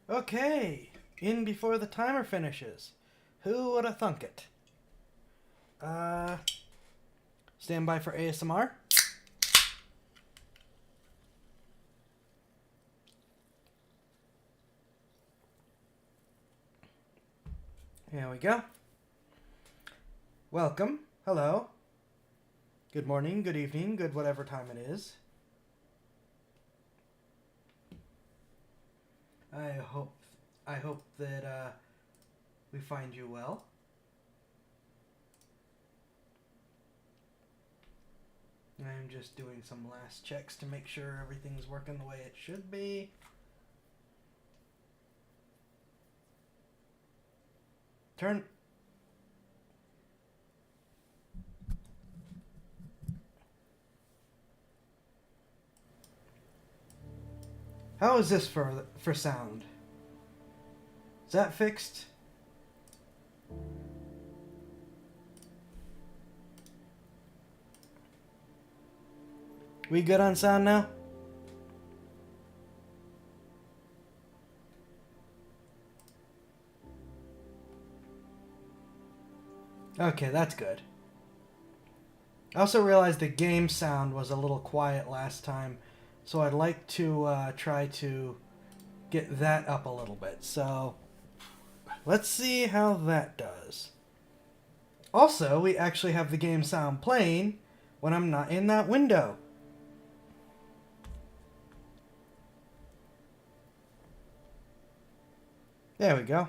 Okay, in before the timer finishes. Who would have thunk it? Stand by for ASMR. Here we go. Welcome. Hello. Good morning, good evening, good whatever time it is. I hope that we find you well. I'm just doing some last checks to make sure everything's working the way it should be. Turn. How is this for sound? Is that fixed? We good on sound now? Okay, that's good. I also realized the game sound was a little quiet last time, so I'd like to try to get that up a little bit. So let's see how that does. Also, we actually have the game sound playing when I'm not in that window. There we go.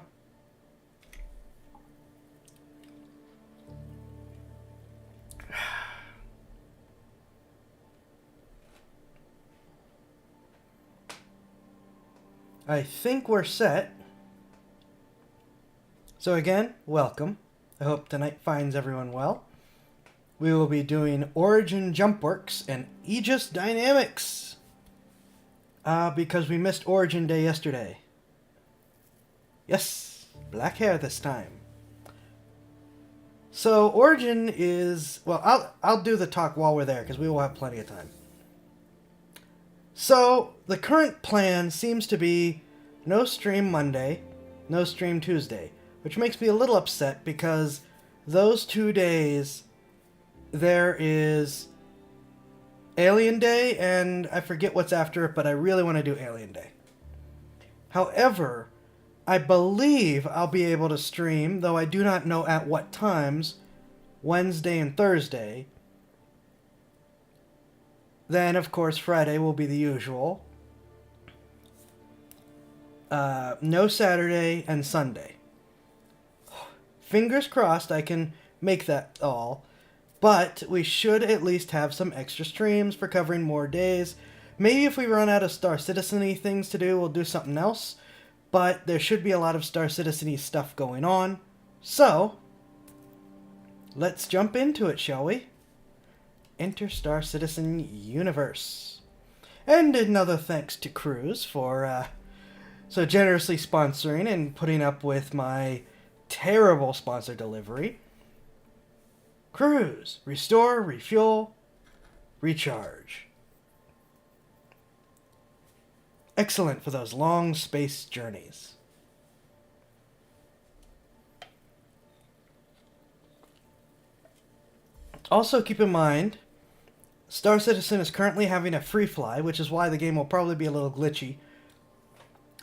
I think we're set. So again, welcome. I hope tonight finds everyone well. We will be doing Origin Jumpworks and AEGIS Dynamics. Because we missed Origin Day yesterday. Yes, black hair this time. So Origin is... Well, I'll do the talk while we're there because we will have plenty of time. So, the current plan seems to be no stream Monday, no stream Tuesday, which makes me a little upset because those 2 days there is Alien Day and I forget what's after it, but I really want to do Alien Day. However, I believe I'll be able to stream, though I do not know at what times, Wednesday and Thursday. Then, of course, Friday will be the usual. No Saturday and Sunday. Fingers crossed I can make that all. But we should at least have some extra streams for covering more days. Maybe if we run out of Star Citizen-y things to do, we'll do something else. But there should be a lot of Star Citizen-y stuff going on. So, let's jump into it, shall we? Enter Star Citizen Universe. And another thanks to Cruz for so generously sponsoring and putting up with my terrible sponsor delivery. Cruz, restore, refuel, recharge. Excellent for those long space journeys. Also keep in mind, Star Citizen is currently having a free fly, which is why the game will probably be a little glitchy.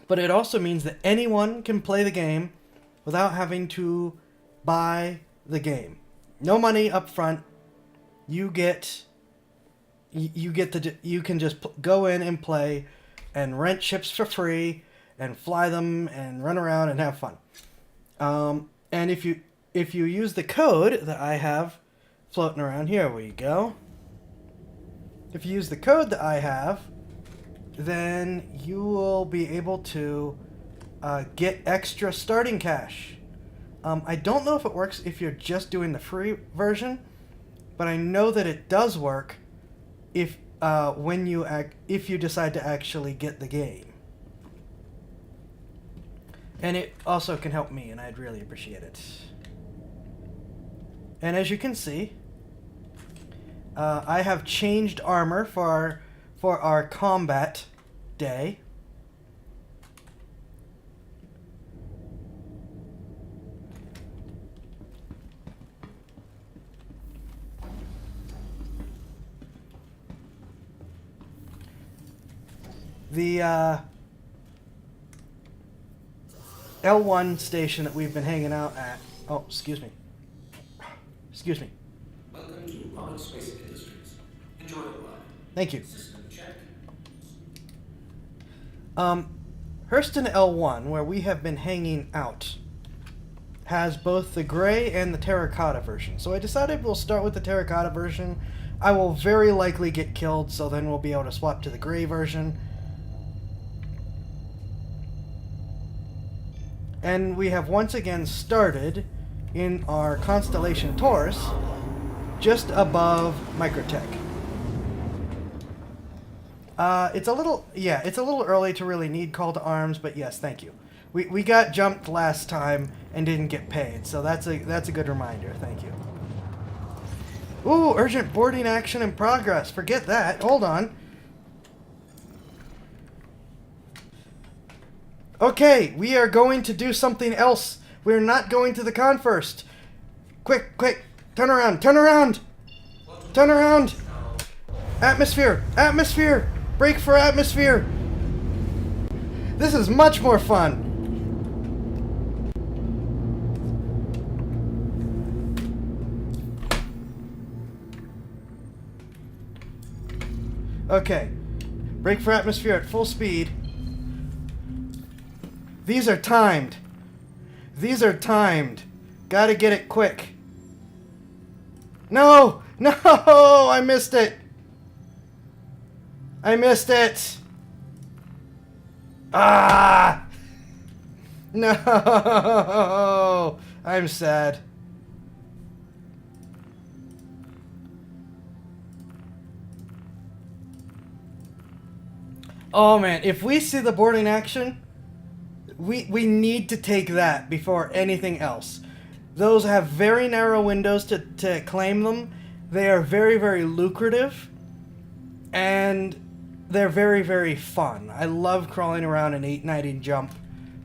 But it also means that anyone can play the game without having to buy the game. No money up front. You can just go in and play and rent ships for free and fly them and run around and have fun. And if you use the code that I have floating around, here we go. If you use the code that I have, then you will be able to get extra starting cash. I don't know if it works if you're just doing the free version, but I know that it does work if you decide to actually get the game. And it also can help me, and I'd really appreciate it. And as you can see, I have changed armor for our combat day. the L1 station that we've been hanging out at. Oh, excuse me. Excuse me. Welcome to Rocket Space Industries. Enjoy the ride. Thank you. System check. Hurston L1, where we have been hanging out, has both the gray and the terracotta version. So I decided we'll start with the terracotta version. I will very likely get killed, so then we'll be able to swap to the gray version. And we have once again started in our constellation Taurus, just above Microtech. It's a little early to really need call to arms, but yes, thank you. We got jumped last time and didn't get paid, so that's a good reminder. Thank you. Ooh, urgent boarding action in progress. Forget that. Hold on. Okay, we are going to do something else. We're not going to the con first. Quick, quick. Turn around, turn around. Turn around. Atmosphere, atmosphere. Brake for atmosphere. This is much more fun. Okay. Brake for atmosphere at full speed. These are timed. These are timed. Gotta get it quick. No! No! I missed it! I missed it! Ah! No! I'm sad. Oh man, if we see the boarding action, we need to take that before anything else. Those have very narrow windows to claim them. They are very, very lucrative. And they're very, very fun. I love crawling around an 890 jump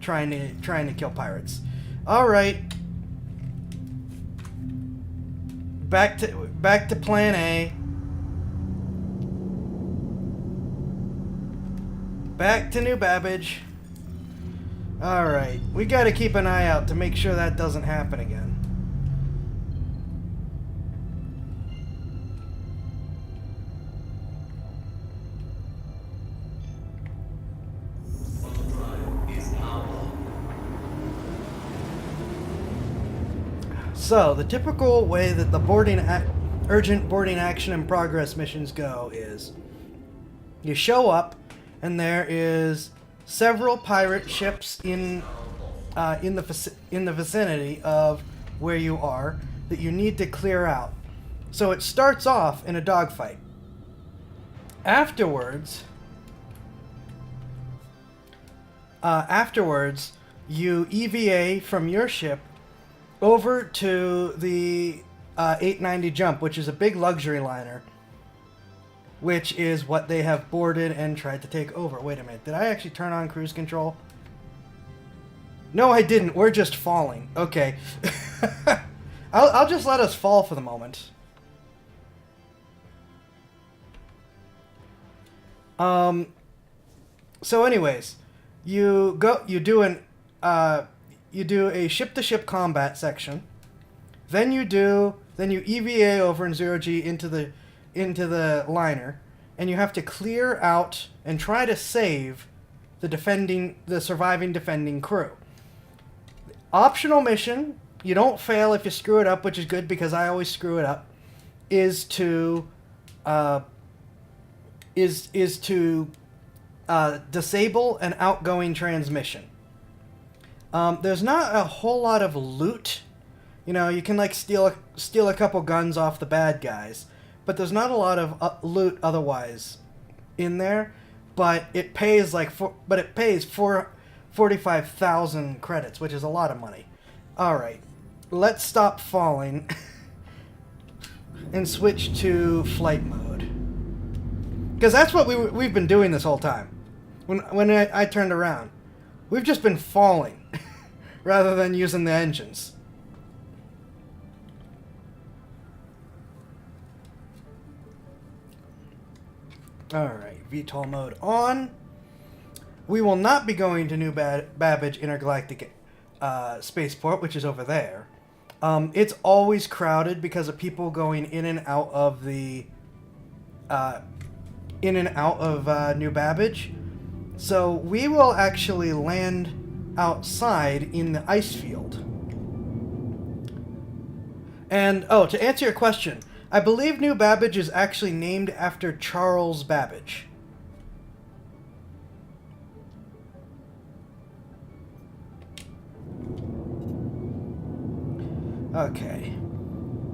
trying to kill pirates. Alright. Back to plan A. Back to New Babbage. Alright. We gotta keep an eye out to make sure that doesn't happen again. So, the typical way that the urgent boarding action and progress missions go is you show up and there is several pirate ships in the vicinity of where you are that you need to clear out. So it starts off in a dogfight. Afterwards, you EVA from your ship over to the 890 jump, which is a big luxury liner, which is what they have boarded and tried to take over. Wait a minute, did I actually turn on cruise control? No, I didn't. We're just falling. Okay. I'll just let us fall for the moment. So anyways, you do a ship-to-ship combat section. Then you EVA over in 0G into the liner, and you have to clear out and try to save the surviving defending crew. Optional mission, you don't fail if you screw it up, which is good because I always screw it up, is to disable an outgoing transmission. There's not a whole lot of loot. You know, you can like steal a couple guns off the bad guys, but there's not a lot of loot otherwise in there. But it pays 45,000 credits, which is a lot of money. All right, let's stop falling and switch to flight mode, because that's what we've been doing this whole time. When I turned around, we've just been falling rather than using the engines. Alright, VTOL mode on. We will not be going to New Babbage Intergalactic Spaceport, which is over there. It's always crowded because of people going in and out of the New Babbage. So we will actually land outside in the ice field. And, to answer your question, I believe New Babbage is actually named after Charles Babbage. Okay.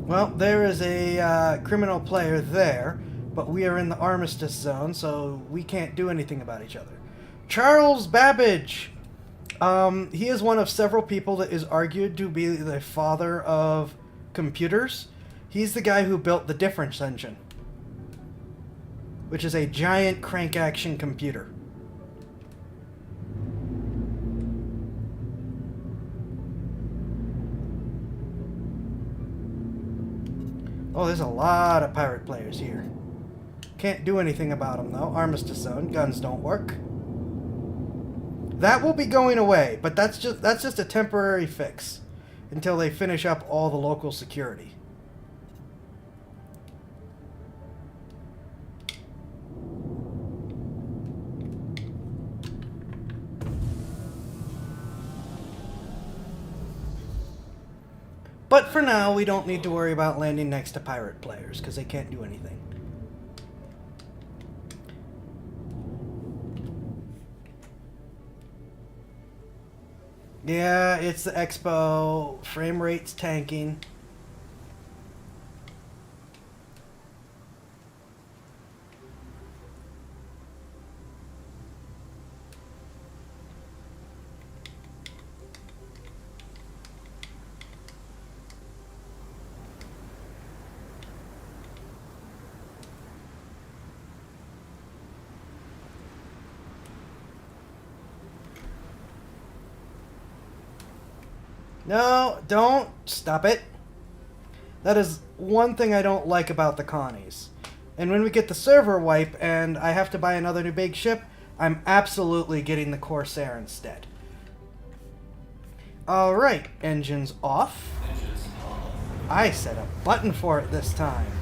Well, there is a criminal player there, but we are in the armistice zone, so we can't do anything about each other. Charles Babbage! He is one of several people that is argued to be the father of computers. He's the guy who built the difference engine, which is a giant crank action computer. Oh, there's a lot of pirate players here. Can't do anything about them, though. Armistice zone. Guns don't work. That will be going away, but that's just a temporary fix until they finish up all the local security. But for now, we don't need to worry about landing next to pirate players, because they can't do anything. Yeah, it's the Expo. Frame rate's tanking. No, don't. Stop it. That is one thing I don't like about the Connies. And when we get the server wipe and I have to buy another new big ship, I'm absolutely getting the Corsair instead. Alright, engines off. Engines on. I set a button for it this time.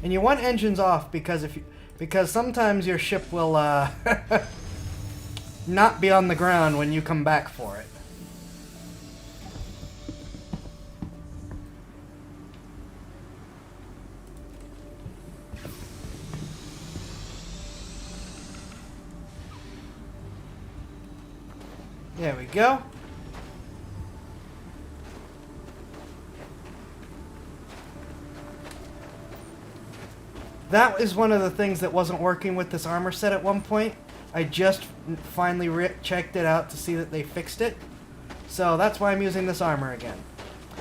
And you want engines off because because sometimes your ship will not be on the ground when you come back for it. There we go. That is one of the things that wasn't working with this armor set at one point. I just finally checked it out to see that they fixed it. So that's why I'm using this armor again.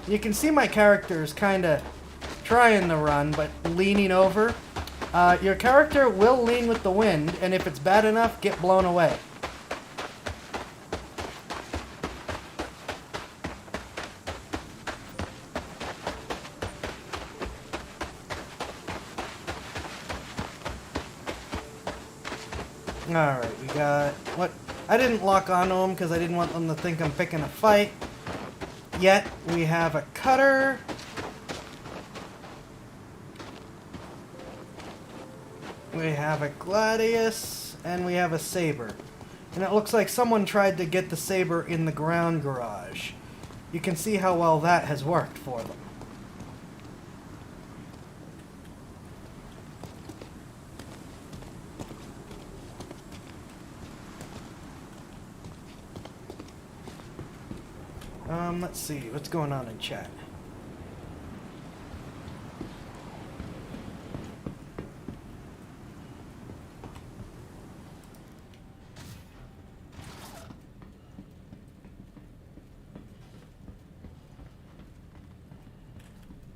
You can see my character is kind of trying to run, but leaning over. Your character will lean with the wind, and if it's bad enough, get blown away. Alright, we got... what? I didn't lock onto them because I didn't want them to think I'm picking a fight. Yet, we have a cutter. We have a Gladius, and we have a Saber. And it looks like someone tried to get the Saber in the ground garage. You can see how well that has worked for them. Let's see, what's going on in chat?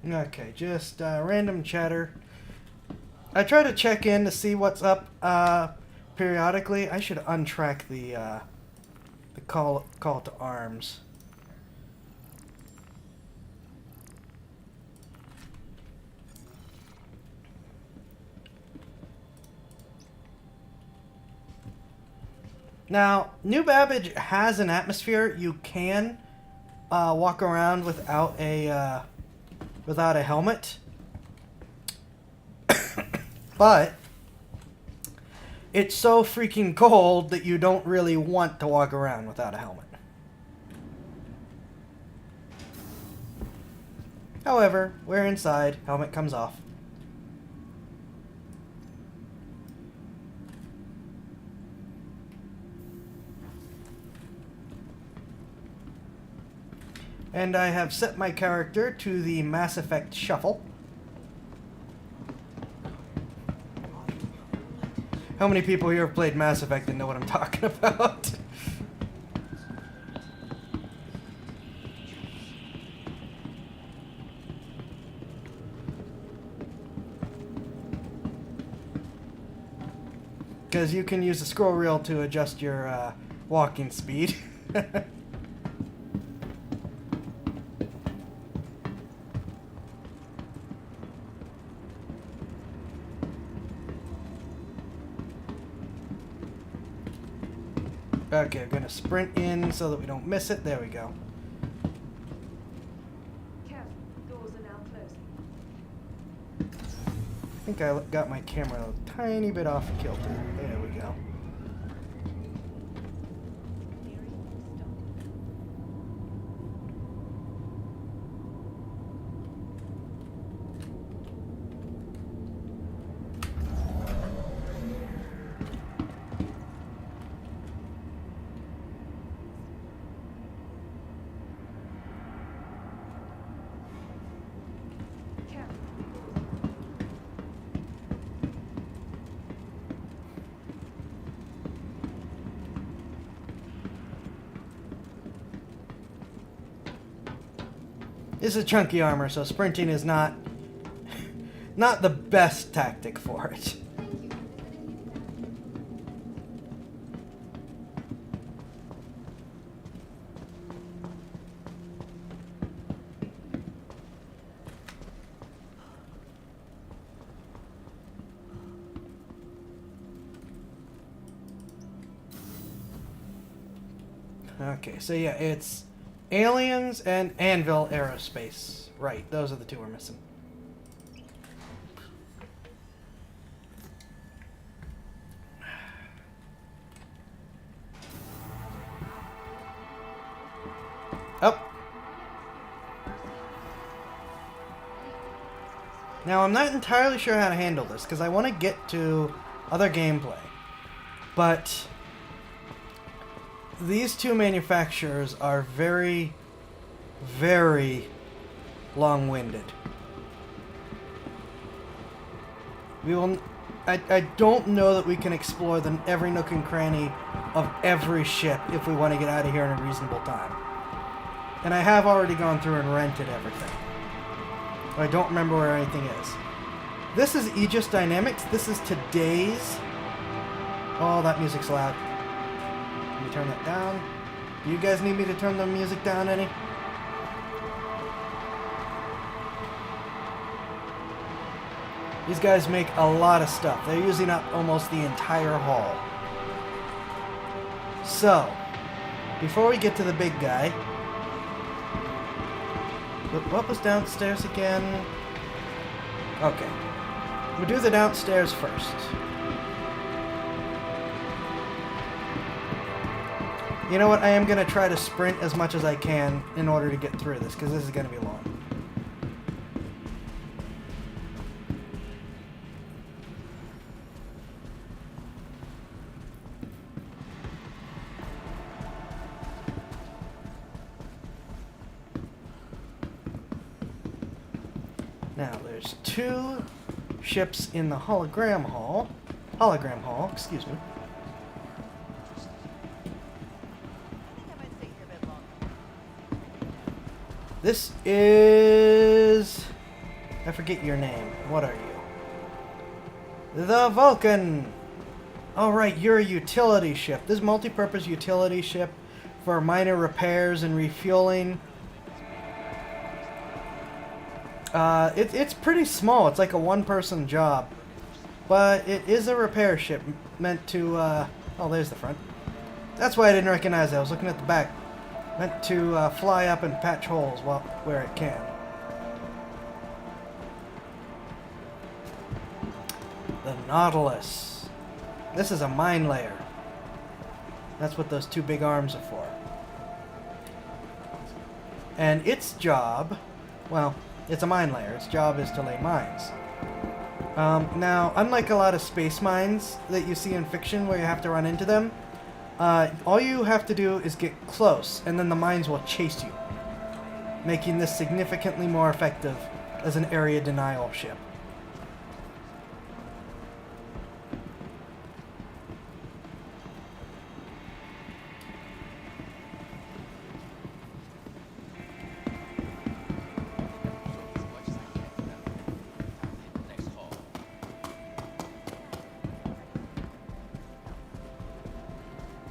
Okay, just random chatter. I try to check in to see what's up periodically. I should untrack the call to arms. Now, New Babbage has an atmosphere. You can walk around without a helmet, but it's so freaking cold that you don't really want to walk around without a helmet. However, we're inside. Helmet comes off. And I have set my character to the Mass Effect Shuffle. How many people here have played Mass Effect and know what I'm talking about? Because you can use the scroll wheel to adjust your walking speed. Okay, I'm gonna sprint in so that we don't miss it. There we go. Careful, doors are now closing. I think I got my camera a tiny bit off kilter. There we go. This is chunky armor, so sprinting is not the best tactic for it. Okay, so yeah, it's Aliens and Anvil Aerospace. Right, those are the two we're missing. Oh. Now, I'm not entirely sure how to handle this, because I want to get to other gameplay. But these two manufacturers are very, very long-winded. I don't know that we can explore every nook and cranny of every ship if we want to get out of here in a reasonable time. And I have already gone through and rented everything. I don't remember where anything is. This is AEGIS Dynamics. This is today's... Oh, that music's loud. Let me turn that down. Do you guys need me to turn the music down any? These guys make a lot of stuff. They're using up almost the entire hall. So, before we get to the big guy... What was downstairs again? Okay. We'll do the downstairs first. You know what? I am going to try to sprint as much as I can in order to get through this, because this is going to be long. Now, there's two ships in the hologram hall, excuse me. This is... I forget your name. What are you? The Vulcan! Alright, you're a utility ship. This multi-purpose utility ship for minor repairs and refueling. It's pretty small. It's like a one-person job. But it is a repair ship meant to... oh, there's the front. That's why I didn't recognize it. I was looking at the back. Meant to fly up and patch holes where it can. The Nautilus. This is a mine layer. That's what those two big arms are for. And its job, well, it's a mine layer. Its job is to lay mines. Now, unlike a lot of space mines that you see in fiction where you have to run into them, all you have to do is get close, and then the mines will chase you, making this significantly more effective as an area denial ship.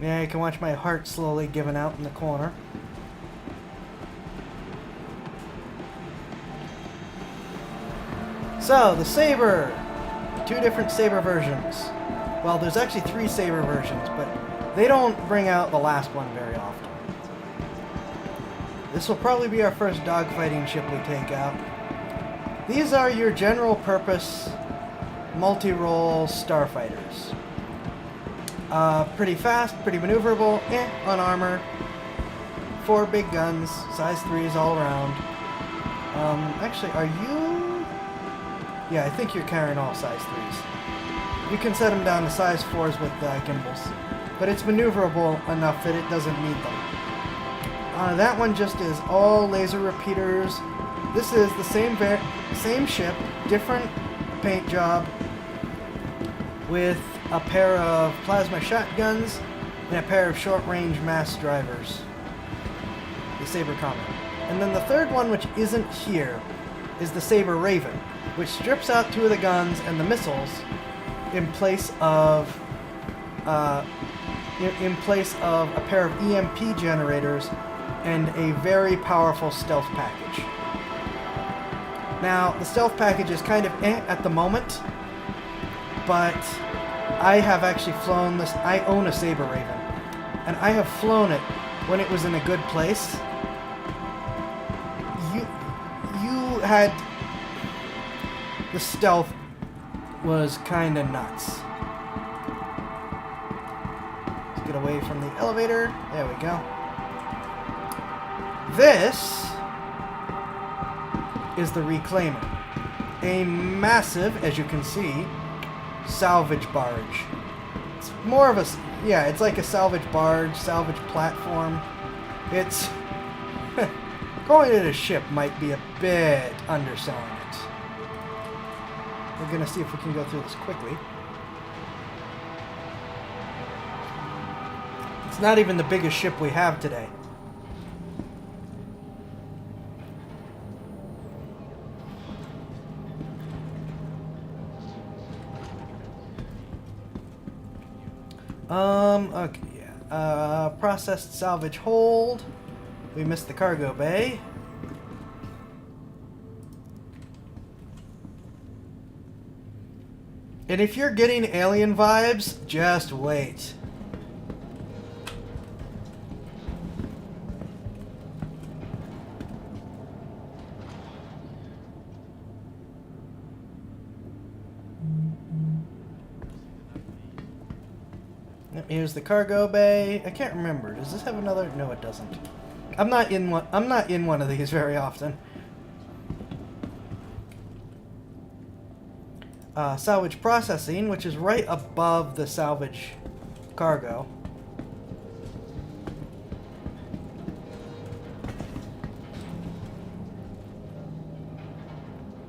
Yeah, you can watch my heart slowly giving out in the corner. So, the Saber. Two different Saber versions. Well, there's actually 3 Saber versions, but they don't bring out the last one very often. This will probably be our first dogfighting ship we take out. These are your general purpose multi-role starfighters. Pretty fast, pretty maneuverable, on armor. 4 big guns, size 3s all around. Actually, are you... Yeah, I think you're carrying all size 3s. You can set them down to size 4s with gimbals. But it's maneuverable enough that it doesn't need them. That one just is all laser repeaters. This is the same ship, different paint job, with a pair of plasma shotguns and a pair of short-range mass drivers. The Saber Comet. And then the third one, which isn't here, is the Saber Raven, which strips out 2 of the guns and the missiles in place of a pair of EMP generators and a very powerful stealth package. Now, the stealth package is kind of at the moment, but I have actually flown this. I own a Saber Raven, and I have flown it when it was in a good place. You had... The stealth was kind of nuts. Let's get away from the elevator. There we go. This is the Reclaimer. A massive, as you can see, salvage barge. It's more of a... Yeah, it's like a salvage barge, salvage platform. It's... Calling it a ship might be a bit underselling it. We're going to see if we can go through this quickly. It's not even the biggest ship we have today. Okay, yeah. Processed salvage hold. We missed the cargo bay. And if you're getting alien vibes, just wait. Here's the cargo bay. I can't remember. Does this have another? No, it doesn't. I'm not in one of these very often. Salvage processing, which is right above the salvage cargo.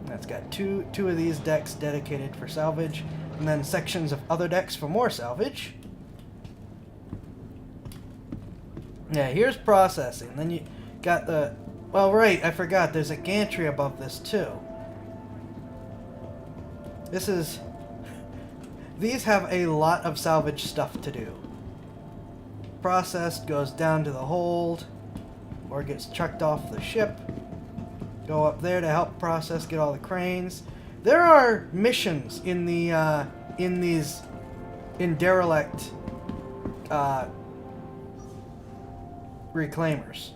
That's got two of these decks dedicated for salvage, and then sections of other decks for more salvage. Yeah, here's processing. Then you got the... Well, right, I forgot. There's a gantry above this, too. This is... These have a lot of salvage stuff to do. Processed goes down to the hold, or gets chucked off the ship. Go up there to help process, get all the cranes. There are missions in the, in derelict, reclaimers.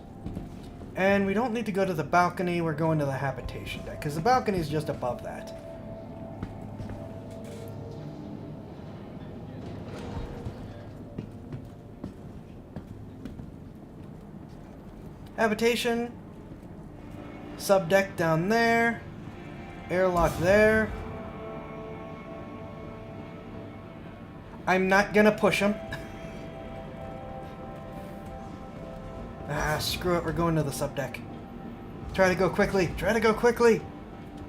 And we don't need to go to the balcony, we're going to the habitation deck, because the balcony is just above that. Habitation, subdeck down there, airlock there. I'm not gonna push him. Ah, screw it, we're going to the subdeck. Try to go quickly, try to go quickly!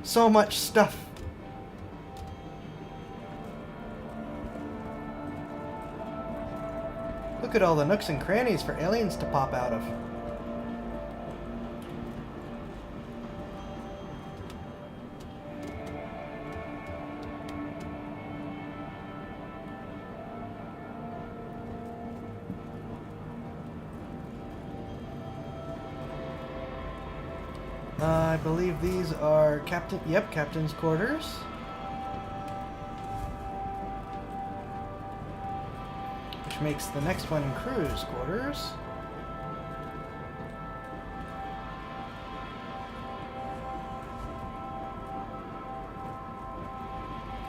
So much stuff. Look at all the nooks and crannies for aliens to pop out of. I believe these are captain's quarters. Which makes the next one crew's quarters.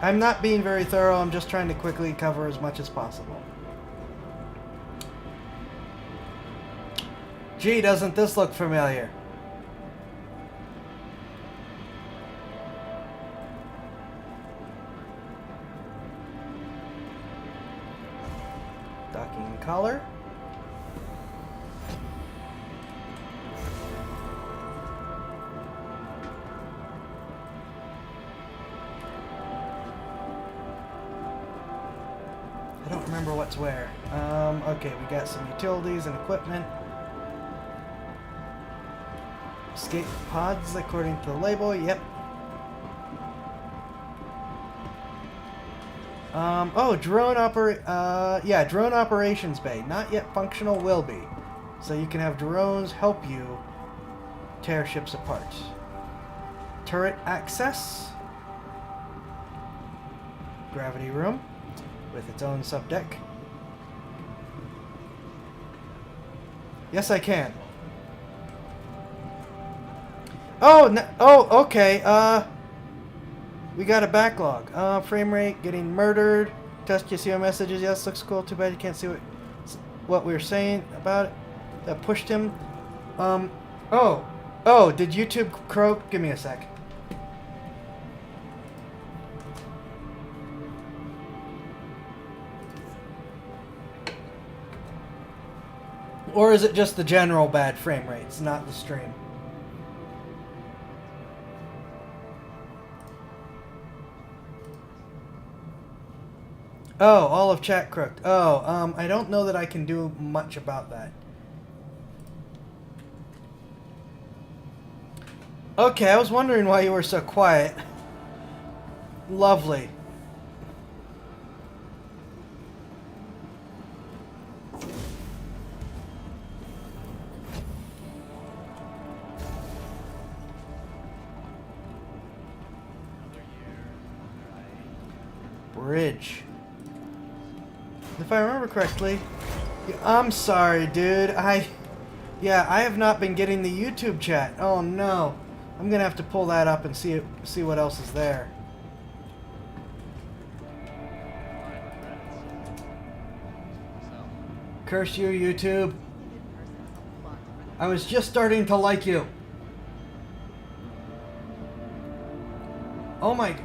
I'm not being very thorough, I'm just trying to quickly cover as much as possible. Gee, doesn't this look familiar? Docking collar. I don't remember what's where. Okay, we got some utilities and equipment. Escape pods according to the label, yep. Oh, drone operations bay. Not yet functional, will be. So you can have drones help you tear ships apart. Turret access. Gravity room with its own subdeck. Yes, I can. Oh, no, oh, okay. We got a backlog. Frame rate getting murdered. Test QCO messages. Yes, looks cool. Too bad you can't see what we were saying about it. That pushed him. Oh, did YouTube croak? Give me a sec. Or is it just the general bad frame rates, not the stream? Oh, all of chat crooked. Oh, I don't know that I can do much about that. Okay, I was wondering why you were so quiet. Lovely. Bridge. If I remember correctly, I'm sorry, dude. I have not been getting the YouTube chat. Oh no, I'm gonna have to pull that up and see what else is there. Curse you, YouTube. I was just starting to like you. Oh my,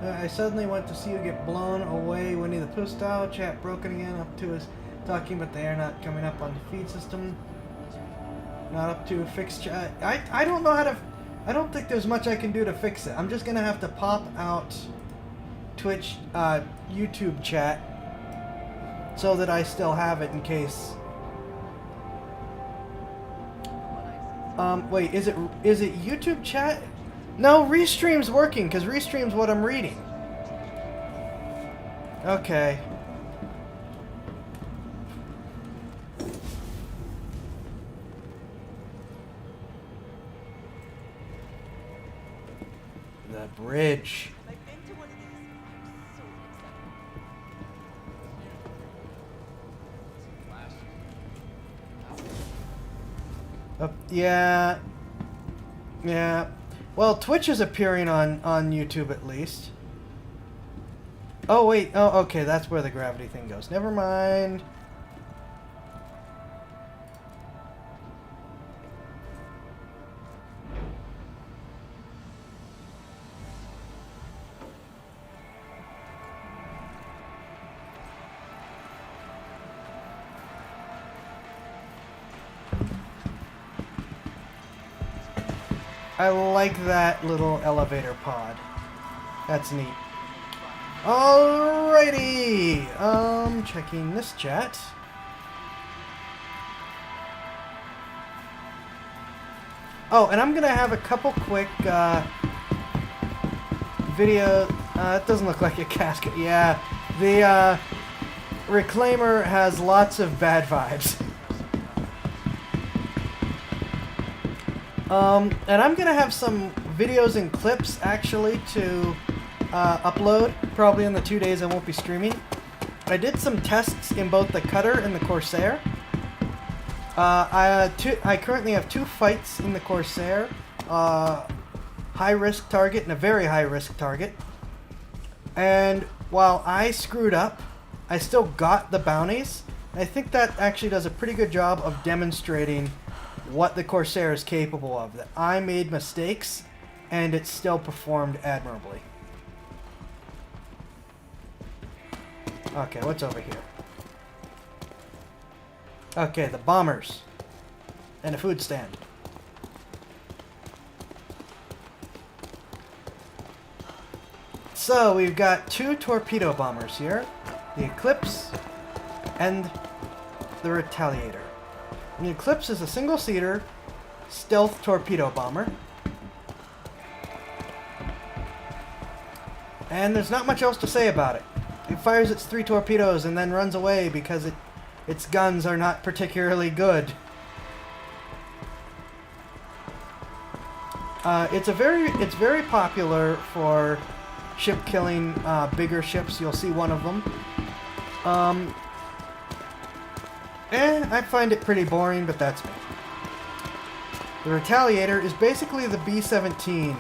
I suddenly went to see you get blown away. Winnie the Pooh style. Chat broken again. Up to us talking, but they are not coming up on the feed system. Not up to fix chat. I don't know how to. I don't think there's much I can do to fix it. I'm just gonna have to pop out Twitch, YouTube chat, so that I still have it in case. Wait, is it YouTube chat? No, Restream's working, because Restream's what I'm reading. Okay. The bridge. Yeah. Yeah. Well, Twitch is appearing on YouTube at least. Oh, wait. Oh, okay. That's where the gravity thing goes. Never mind. I like that little elevator pod. That's neat. Alrighty. Checking this chat. Oh, and I'm gonna have a couple quick video. It doesn't look like a casket. Yeah, the Reclaimer has lots of bad vibes. And I'm gonna have some videos and clips actually to upload, probably in the 2 days I won't be streaming. I did some tests in both the Cutter and the Corsair. I currently have 2 fights in the Corsair. High risk target and a very high risk target. And while I screwed up, I still got the bounties. I think that actually does a pretty good job of demonstrating what the Corsair is capable of. That I made mistakes and it still performed admirably. Okay, what's over here? Okay, the bombers. And a food stand. So, we've got 2 torpedo bombers here. The Eclipse and the Retaliator. The Eclipse is a single-seater stealth torpedo bomber. And there's not much else to say about it. It fires its 3 torpedoes and then runs away because its guns are not particularly good. It's very popular for ship killing bigger ships. You'll see one of them. I find it pretty boring, but that's me. The Retaliator is basically the B-17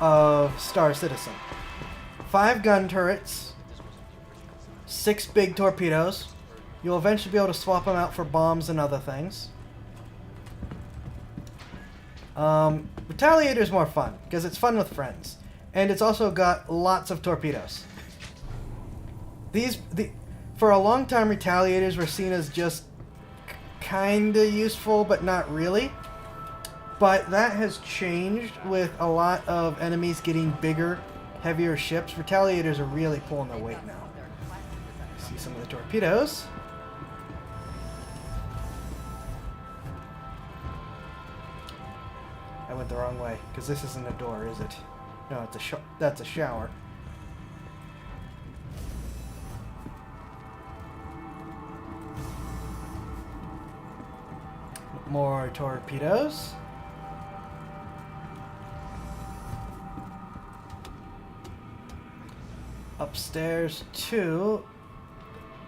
of Star Citizen. 5 gun turrets, 6 big torpedoes. You'll eventually be able to swap them out for bombs and other things. Retaliator is more fun, because it's fun with friends. And it's also got lots of torpedoes. For a long time, Retaliators were seen as just kinda useful, but not really. But that has changed with a lot of enemies getting bigger, heavier ships. Retaliators are really pulling their weight now. See some of the torpedoes. I went the wrong way, because this isn't a door, is it? No, it's that's a shower. More torpedoes. Upstairs to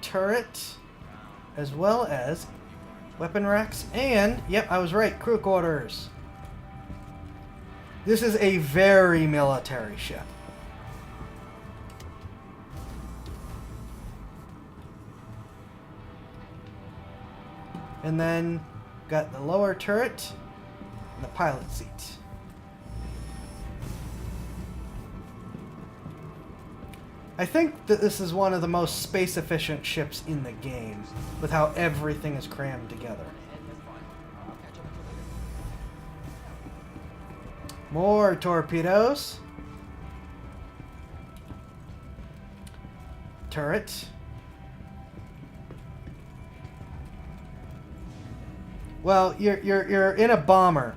turret, as well as weapon racks, and, yep, I was right, crew quarters. This is a very military ship. And then got the lower turret and the pilot seat. I think that this is one of the most space-efficient ships in the game, with how everything is crammed together. More torpedoes. Turret. Well, you're in a bomber.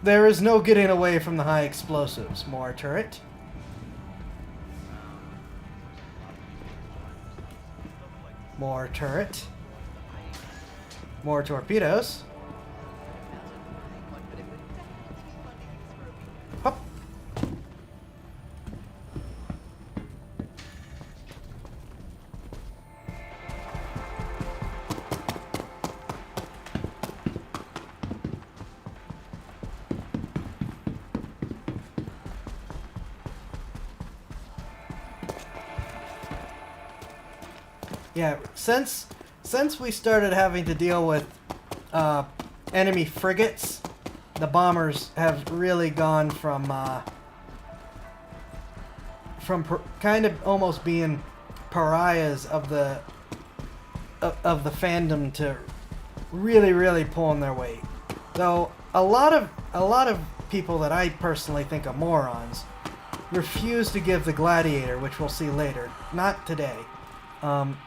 There is no getting away from the high explosives. More turret. More turret. More torpedoes. Hop. Yeah, since we started having to deal with enemy frigates, the bombers have really gone from kind of almost being pariahs of the fandom to really pulling their weight. Though a lot of people that I personally think are morons refuse to give the Gladiator, which we'll see later, not today,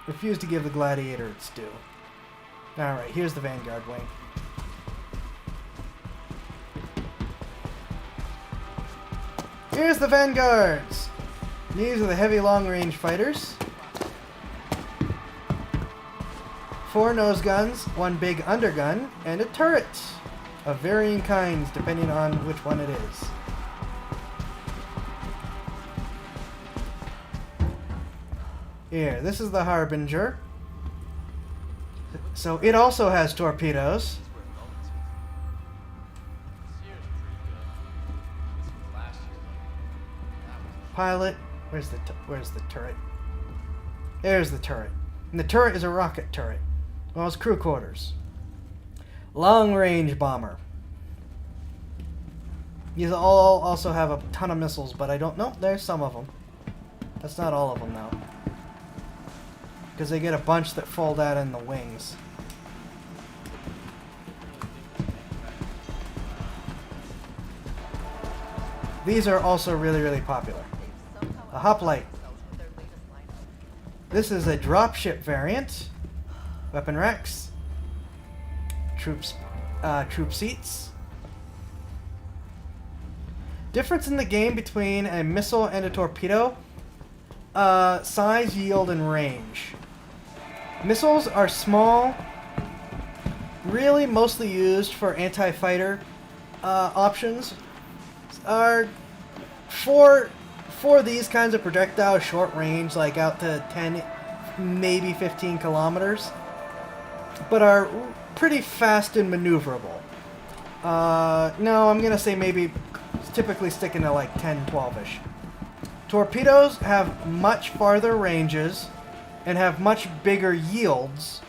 refuse to give the Gladiator its due. Alright, here's the Vanguard wing. Here's the Vanguards! These are the heavy long-range fighters. 4 nose guns, 1 big undergun, and a turret of varying kinds depending on which one it is. Here, this is the Harbinger. So it also has torpedoes. Pilot, where's the turret? There's the turret. And the turret is a rocket turret. Well, it's crew quarters. Long-range bomber. These all also have a ton of missiles, but I don't know. There's some of them. That's not all of them, though. Because they get a bunch that fold out in the wings. These are also really popular. A hoplite. This is a dropship variant. Weapon racks. Troop seats. Difference in the game between a missile and a torpedo. Size, yield, and range. Missiles are small, really mostly used for anti-fighter options. Are for these kinds of projectiles, short range, like out to 10, maybe 15 kilometers, but are pretty fast and maneuverable. No, I'm gonna say maybe typically sticking to like 10, 12-ish. Torpedoes have much farther ranges and have much bigger yields,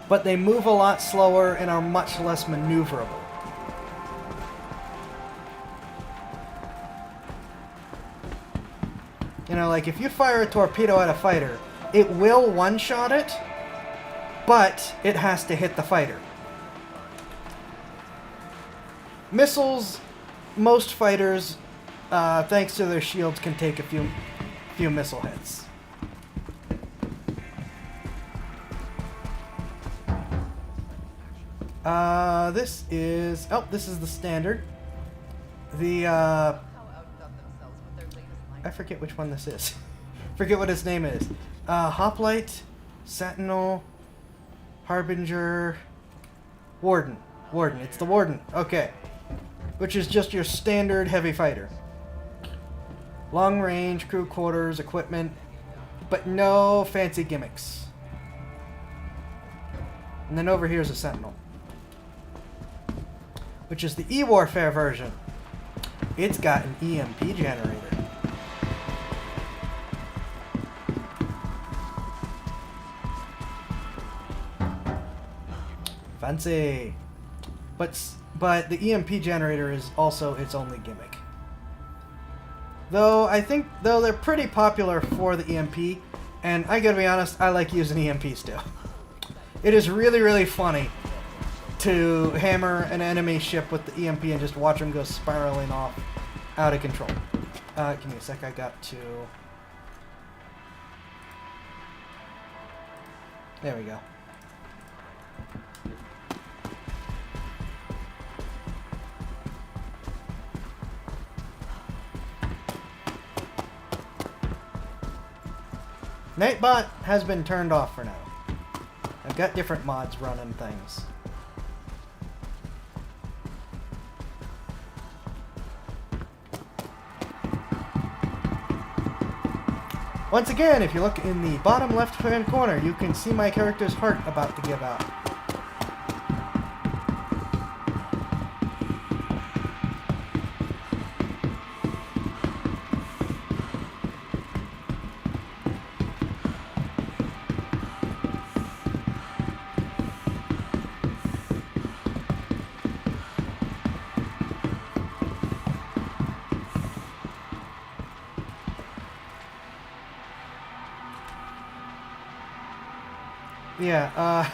but they move a lot slower and are much less maneuverable. You know, like if you fire a torpedo at a fighter, it will one-shot it, but it has to hit the fighter. Missiles, most fighters, thanks to their shields, can take a few missile hits. This is the standard. I forget which one this is. Forget what its name is. Hoplite, Sentinel, Harbinger, Warden. It's the Warden. Okay. Which is just your standard heavy fighter. Long range, crew quarters, equipment, but no fancy gimmicks. And then over here is a Sentinel, which is the E-Warfare version. It's got an EMP generator. Fancy. But the EMP generator is also its only gimmick. Though they're pretty popular for the EMP, and I gotta be honest, I like using EMP still. It is really funny to hammer an enemy ship with the EMP and just watch them go spiraling off out of control. Give me a sec, I got to... There we go. Nightbot has been turned off for now. I've got different mods running things. Once again, if you look in the bottom left-hand corner, you can see my character's heart about to give out. Yeah,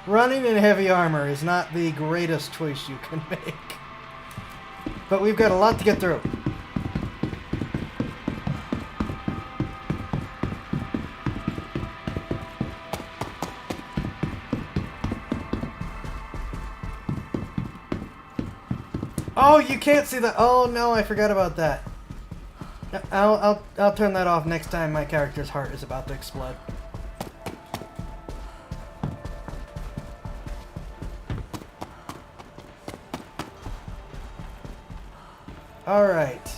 running in heavy armor is not the greatest choice you can make. But we've got a lot to get through. Oh, you can't see that. Oh no, I forgot about that. I'll turn that off next time my character's heart is about to explode. Alright.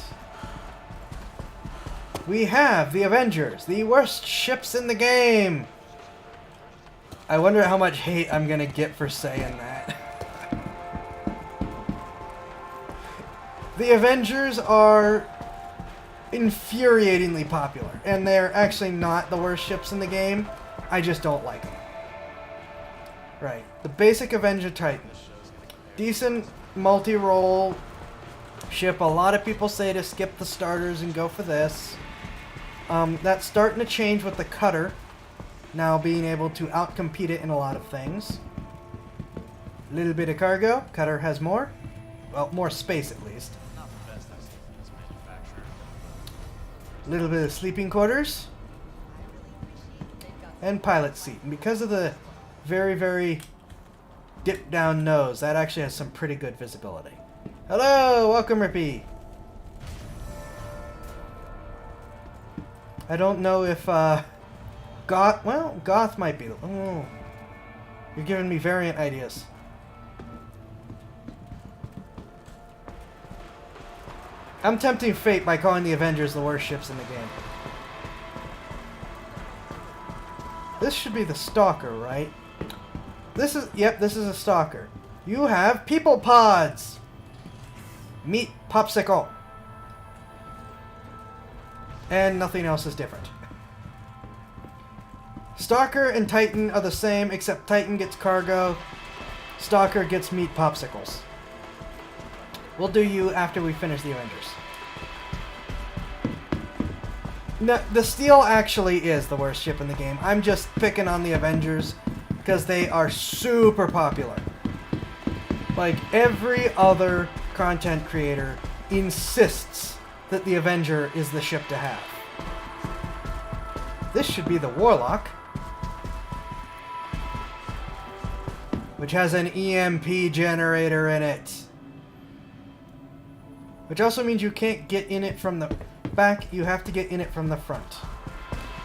We have the Avengers, the worst ships in the game. I wonder how much hate I'm gonna get for saying that. The Avengers are infuriatingly popular, and they're actually not the worst ships in the game. I just don't like them. Right. The basic Avenger Titan. Decent multi-role ship. A lot of people say to skip the starters and go for this. That's starting to change with the Cutter now being able to outcompete it in a lot of things. A little bit of cargo. Cutter has more. Well, more space at least. A little bit of sleeping quarters. And pilot seat. And because of the very, very dipped down nose, that actually has some pretty good visibility. Hello! Welcome, Rippy! I don't know if, Goth... Well, Goth might be... Oh. You're giving me variant ideas. I'm tempting fate by calling the Avengers the worst ships in the game. This should be the Stalker, right? This is... Yep, this is a Stalker. You have people pods! Meat popsicle. And nothing else is different. Stalker and Titan are the same, except Titan gets cargo. Stalker gets meat popsicles. We'll do you after we finish the Avengers. No, the Steel actually is the worst ship in the game. I'm just picking on the Avengers because they are super popular. Like, every other content creator insists that the Avenger is the ship to have. This should be the Warlock, which has an EMP generator in it. Which also means you can't get in it from the back, you have to get in it from the front.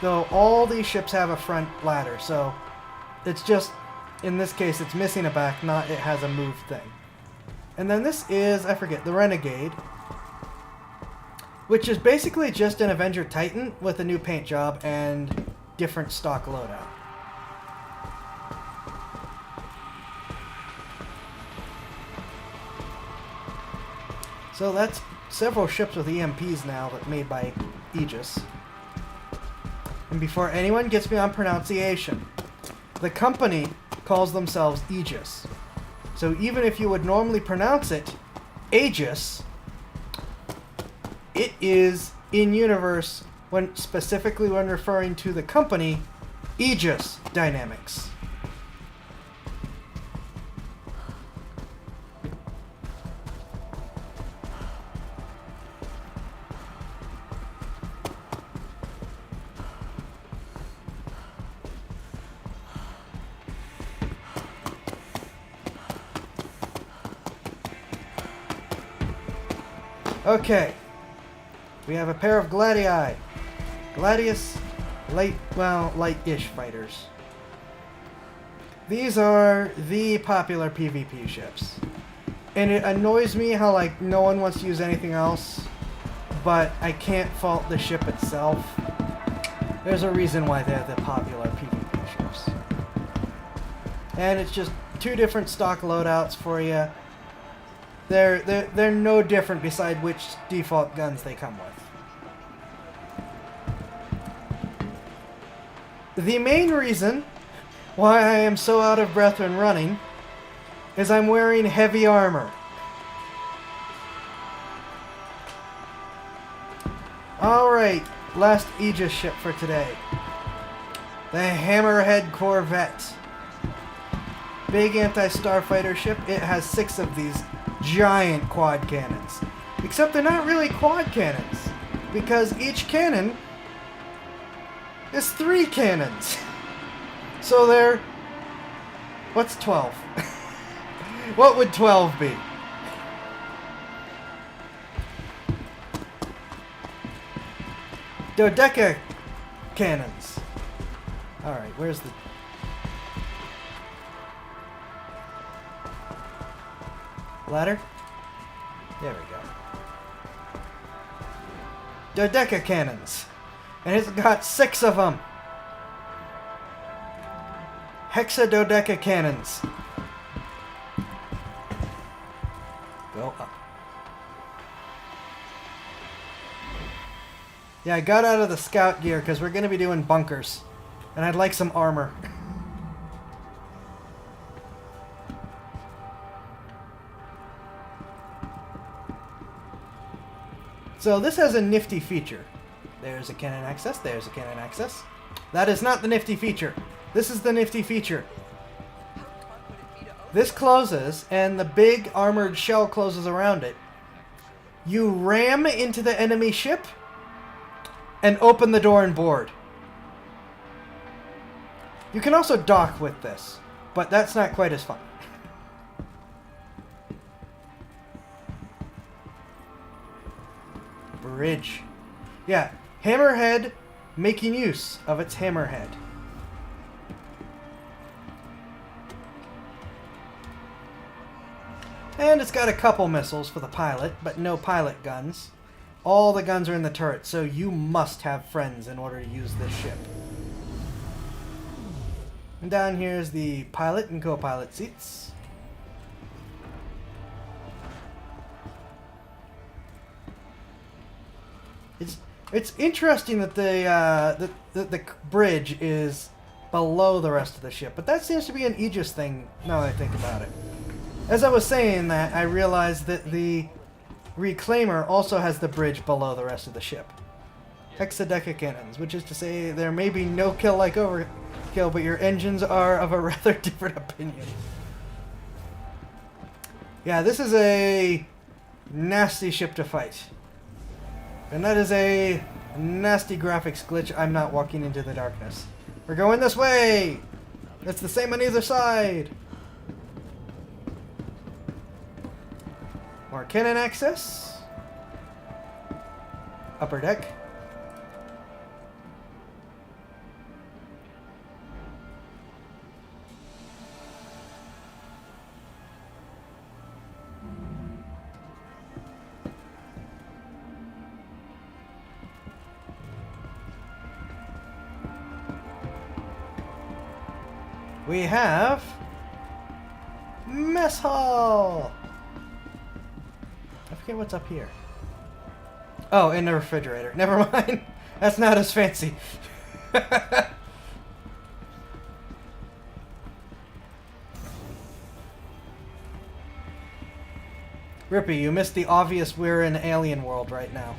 Though all these ships have a front ladder, so it's just, in this case, it's missing a back, not it has a move thing. And then this is, I forget, the Renegade, which is basically just an Avenger Titan with a new paint job and different stock loadout. So that's several ships with EMPs now that made by Aegis. And before anyone gets me on pronunciation, the company calls themselves Aegis. So even if you would normally pronounce it Aegis, it is in universe when specifically when referring to the company AEGIS Dynamics. Okay, we have a pair of Gladii. Gladius, light-ish fighters. These are the popular PvP ships. And it annoys me how, like, no one wants to use anything else, but I can't fault the ship itself. There's a reason why they're the popular PvP ships. And it's just two different stock loadouts for you. They're no different beside which default guns they come with. The main reason why I am so out of breath when running is I'm wearing heavy armor. Alright, last Aegis ship for today. The Hammerhead Corvette. Big anti-starfighter ship. It has 6 of these giant quad cannons. Except they're not really quad cannons, because each cannon is 3 cannons. So they're... What's 12? What would 12 be? Dodeca cannons. Alright, where's the... ladder? There we go. Dodeca cannons. And it's got 6 of them. Hexadodeca cannons. Go up. Yeah, I got out of the scout gear because we're going to be doing bunkers. And I'd like some armor. So this has a nifty feature. There's a cannon access, there's a cannon access. That is not the nifty feature. This is the nifty feature. This closes, and the big armored shell closes around it. You ram into the enemy ship, and open the door and board. You can also dock with this, but that's not quite as fun. Bridge. Yeah, Hammerhead making use of its hammerhead. And it's got a couple missiles for the pilot, but no pilot guns. All the guns are in the turret, so you must have friends in order to use this ship. And down here is the pilot and co-pilot seats. It's interesting that the bridge is below the rest of the ship, but that seems to be an Aegis thing now that I think about it. As I was saying that, I realized that the Reclaimer also has the bridge below the rest of the ship. Hexadeca cannons, which is to say there may be no kill like overkill, but your engines are of a rather different opinion. Yeah, this is a nasty ship to fight. And that is a nasty graphics glitch. I'm not walking into the darkness. We're going this way! It's the same on either side! More cannon access. Upper deck. We have mess hall. I forget what's up here. Oh, in the refrigerator. Never mind. That's not as fancy. Rippy, you missed the obvious we're in alien world right now.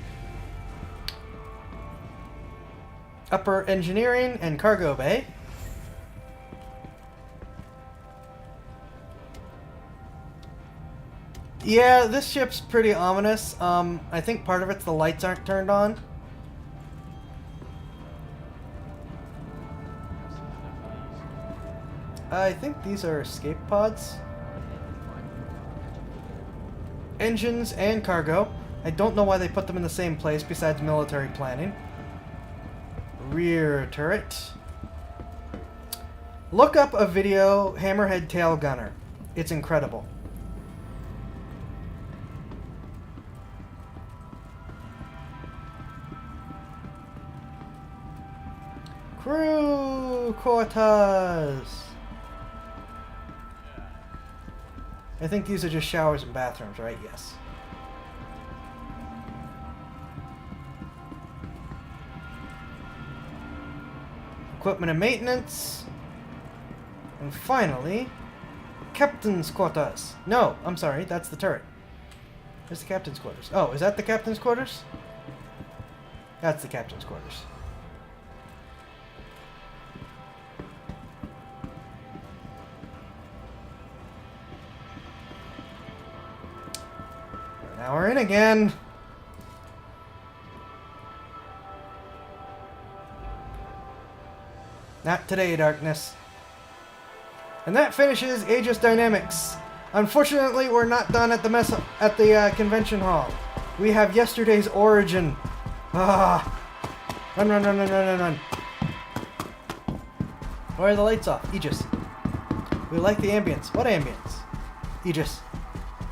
Upper engineering and cargo bay. Yeah, this ship's pretty ominous. I think part of it's the lights aren't turned on. I think these are escape pods. Engines and cargo. I don't know why they put them in the same place besides military planning. Rear turret. Look up a video, Hammerhead Tail Gunner. It's incredible. Crew quarters. I think these are just showers and bathrooms, right? Yes. Equipment and maintenance. And finally, captain's quarters. No, I'm sorry, that's the turret. Where's the captain's quarters? Oh, is that the captain's quarters? That's the captain's quarters. we're in again. Not today, darkness. And that finishes AEGIS Dynamics. Unfortunately, we're not done at the convention hall. We have yesterday's Origin. Ah! Run, run, run, run, run, run, run. Why are the lights off? Aegis. We like the ambience. What ambience? Aegis.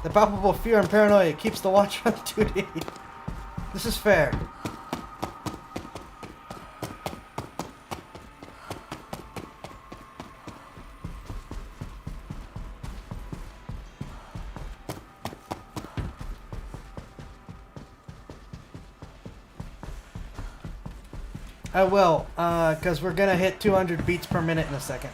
The palpable fear and paranoia keeps the watch on duty. This is fair. I will, because we're gonna hit 200 beats per minute in a second.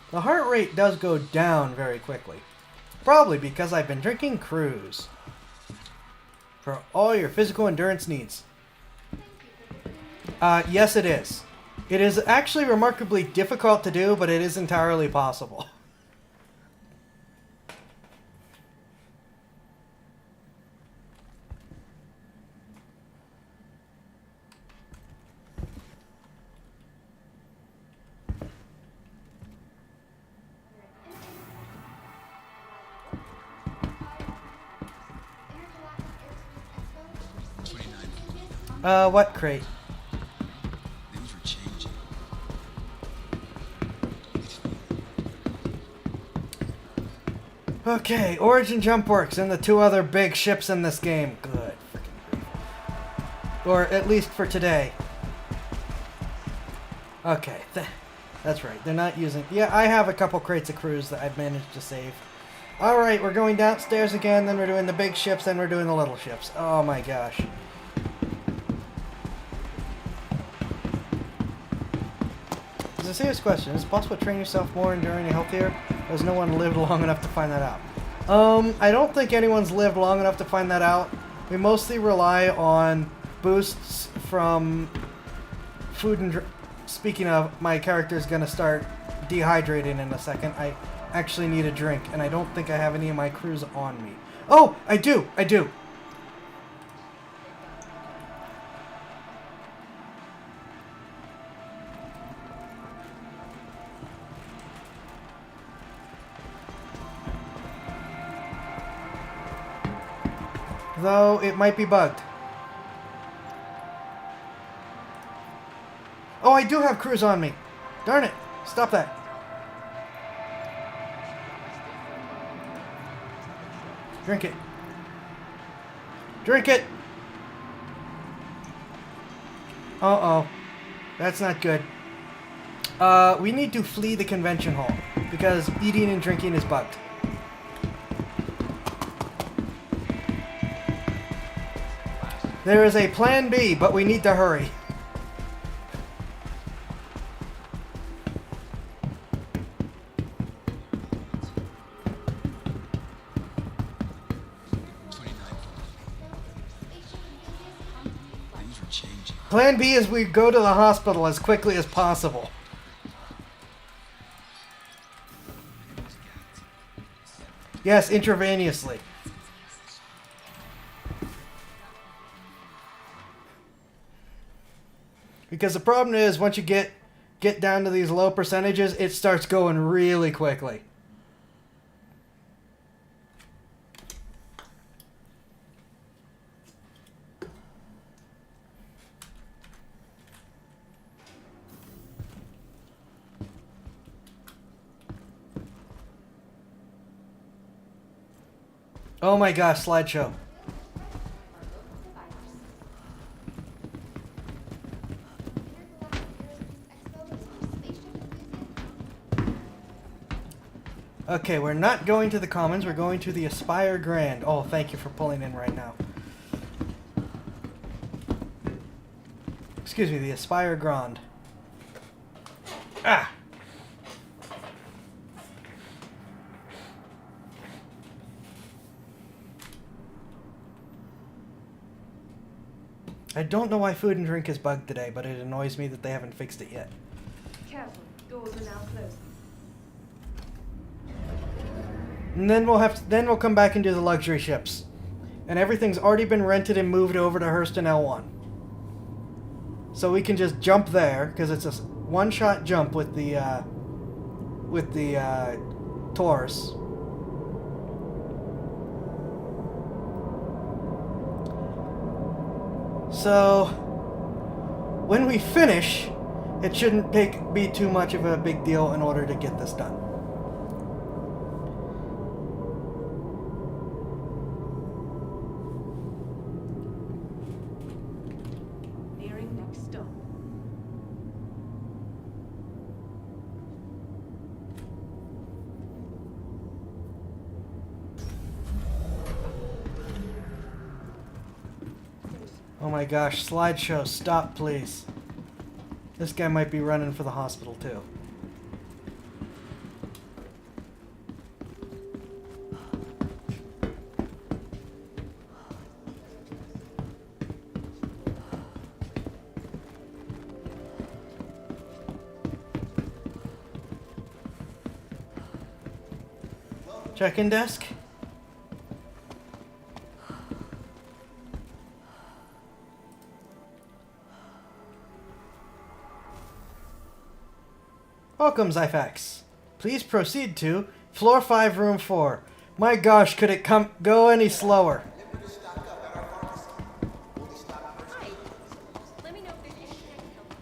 The heart rate does go down very quickly. Probably because I've been drinking Cruise. For all your physical endurance needs. Yes it is. It is actually remarkably difficult to do, but it is entirely possible. What crate? Things were changing. Okay, Origin Jump Works and the two other big ships in this game. Good. Or at least for today. Okay, that's right. They're not using... Yeah, I have a couple crates of Cruise that I've managed to save. Alright, we're going downstairs again, then we're doing the big ships, then we're doing the little ships. Oh my gosh. It's a serious question. Is it possible to train yourself more enduring and healthier? Or has no one lived long enough to find that out? I don't think anyone's lived long enough to find that out. We mostly rely on boosts from food and speaking of, my character's gonna start dehydrating in a second. I actually need a drink, and I don't think I have any of my Cruise on me. Oh, I do! I do! Though it might be bugged. Oh, I do have Cruise on me. Darn it. Stop that. Drink it. Drink it. Uh-oh. That's not good. We need to flee the convention hall because eating and drinking is bugged. There is a plan B, but we need to hurry. Things were changing. Plan B is we go to the hospital as quickly as possible. Yes, intravenously. Because the problem is, once you get down to these low percentages, it starts going really quickly. Oh my gosh, slideshow. Okay, we're not going to the Commons. We're going to the Aspire Grand. Oh, thank you for pulling in right now. Excuse me, the Aspire Grand. Ah! I don't know why food and drink is bugged today, but it annoys me that they haven't fixed it yet. Careful, doors are now closing. And then we'll come back and do the luxury ships. And everything's already been rented and moved over to Hurston L1. So we can just jump there, because it's a one-shot jump with the Taurus. So when we finish, it shouldn't be too much of a big deal in order to get this done. Nearing next stop. Oh my gosh, slideshow, stop please. This guy might be running for the hospital too. Check-in desk? Welcome, Zyfax. Please proceed to floor 5, room 4. My gosh, could it go any slower? Hi. Let me know if there's anything I can help you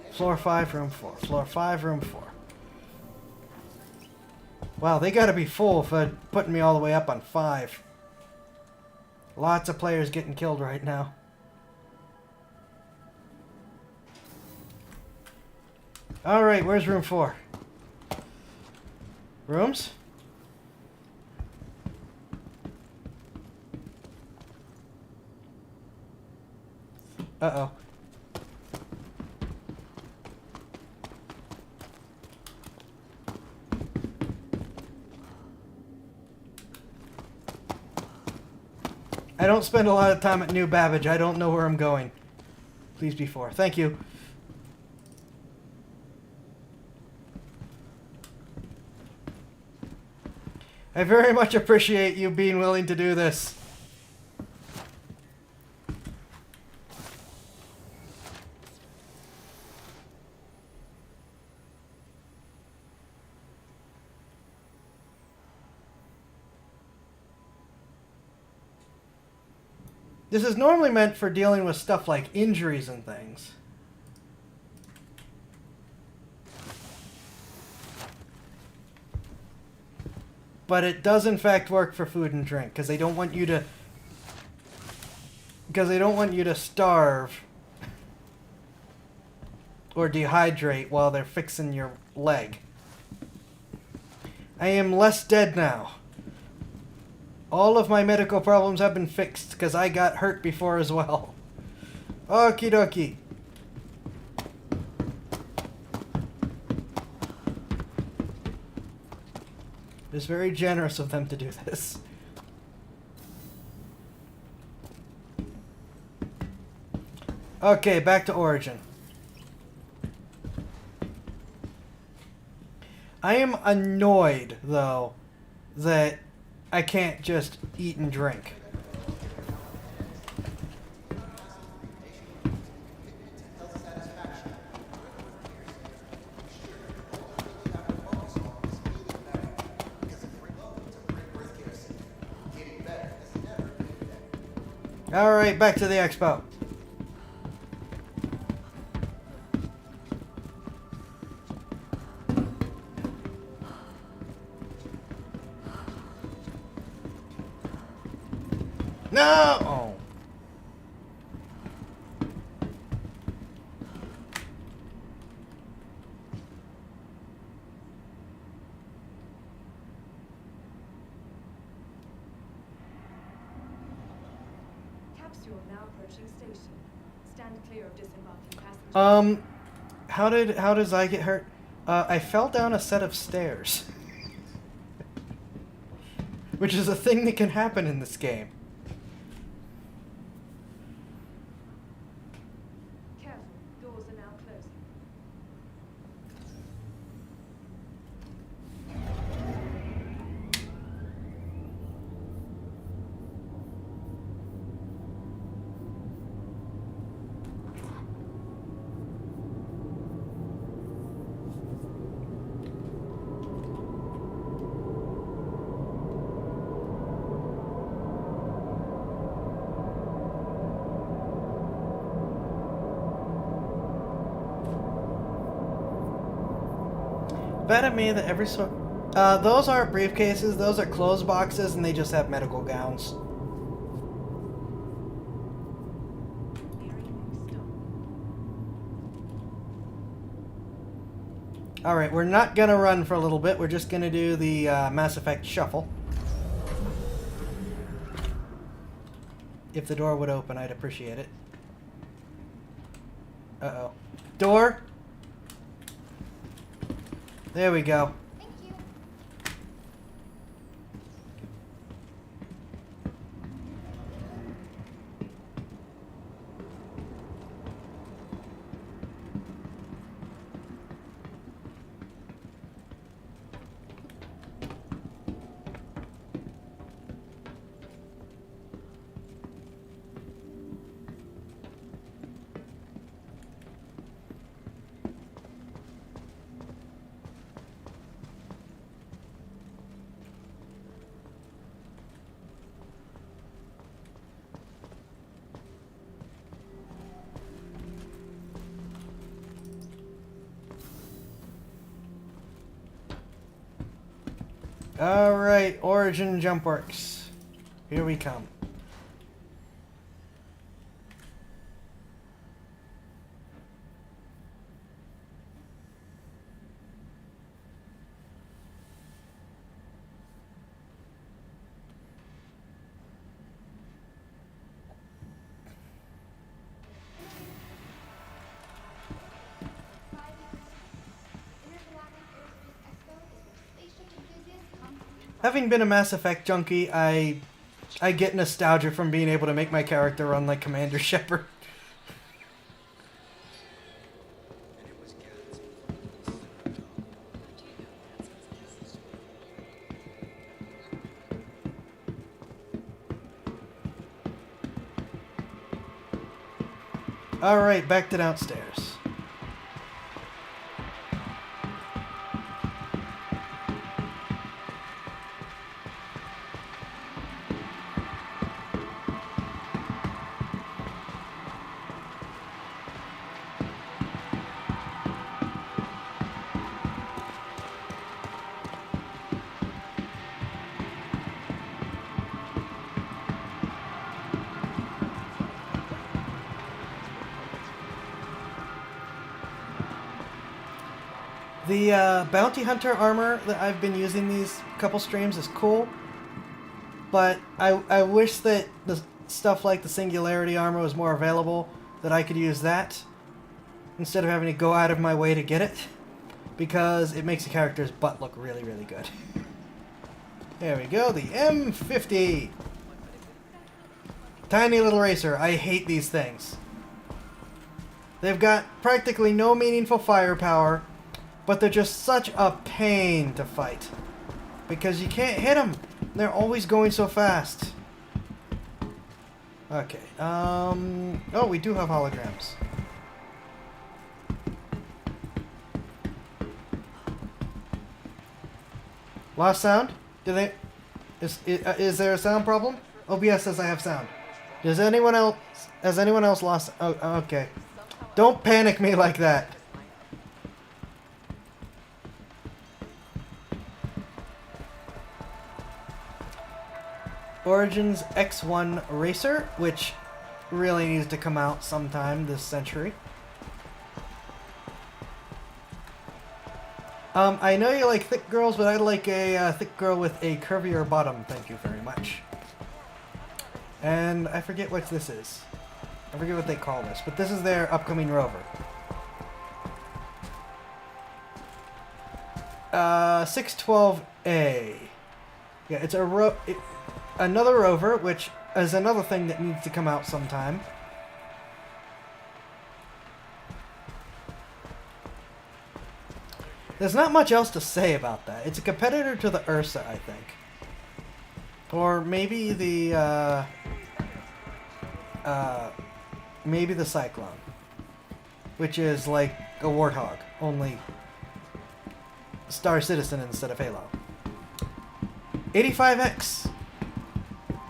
with. Floor 5, room 4. Floor 5, room 4. Wow, they gotta be full for putting me all the way up on 5. Lots of players getting killed right now. Alright, where's room 4? Rooms? Uh-oh. I don't spend a lot of time at New Babbage. I don't know where I'm going. Please be 4. Thank you. I very much appreciate you being willing to do this. This is normally meant for dealing with stuff like injuries and things. But it does in fact work for food and drink, because they don't want you to starve or dehydrate while they're fixing your leg. I am less dead now. All of my medical problems have been fixed because I got hurt before as well. Okie dokie. It's very generous of them to do this. Okay, back to Origin. I am annoyed, though, that I can't just eat and drink. Alright, back to the expo. No! Oh. Tracks you are now approaching station. Stand clear of disembarking passengers. How does I get hurt? I fell down a set of stairs. Which is a thing that can happen in this game. Careful, doors are now closing. Bet at me that every those aren't briefcases, those are clothes boxes, and they just have medical gowns. Nearing next stop. Alright, we're not gonna run for a little bit, we're just gonna do the Mass Effect shuffle. If the door would open, I'd appreciate it. Uh-oh. Door? There we go. Thank you. Alright, Origin Jump Works. Here we come. Having been a Mass Effect junkie, I get nostalgia from being able to make my character run like Commander Shepard. And it was cats. Alright, back to downstairs. The Bounty Hunter armor that I've been using these couple streams is cool, but I wish that the stuff like the Singularity armor was more available, that I could use that instead of having to go out of my way to get it, because it makes the character's butt look really, really good. There we go, the M50! Tiny little racer. I hate these things. They've got practically no meaningful firepower, but they're just such a pain to fight. Because you can't hit them. They're always going so fast. Okay, oh, we do have holograms. Lost sound? Do they... Is there a sound problem? OBS says I have sound. Does anyone else... Has anyone else lost... Oh, okay. Don't panic me like that. Origin's X1 Racer, which really needs to come out sometime this century. I know you like thick girls, but I'd like a thick girl with a curvier bottom. Thank you very much. And I forget what this is. I forget what they call this, but this is their upcoming rover. 612A. Yeah, it's another rover, which is another thing that needs to come out sometime. There's not much else to say about that. It's a competitor to the Ursa, I think. Or maybe the Cyclone, which is like a Warthog, only Star Citizen instead of Halo. 85X,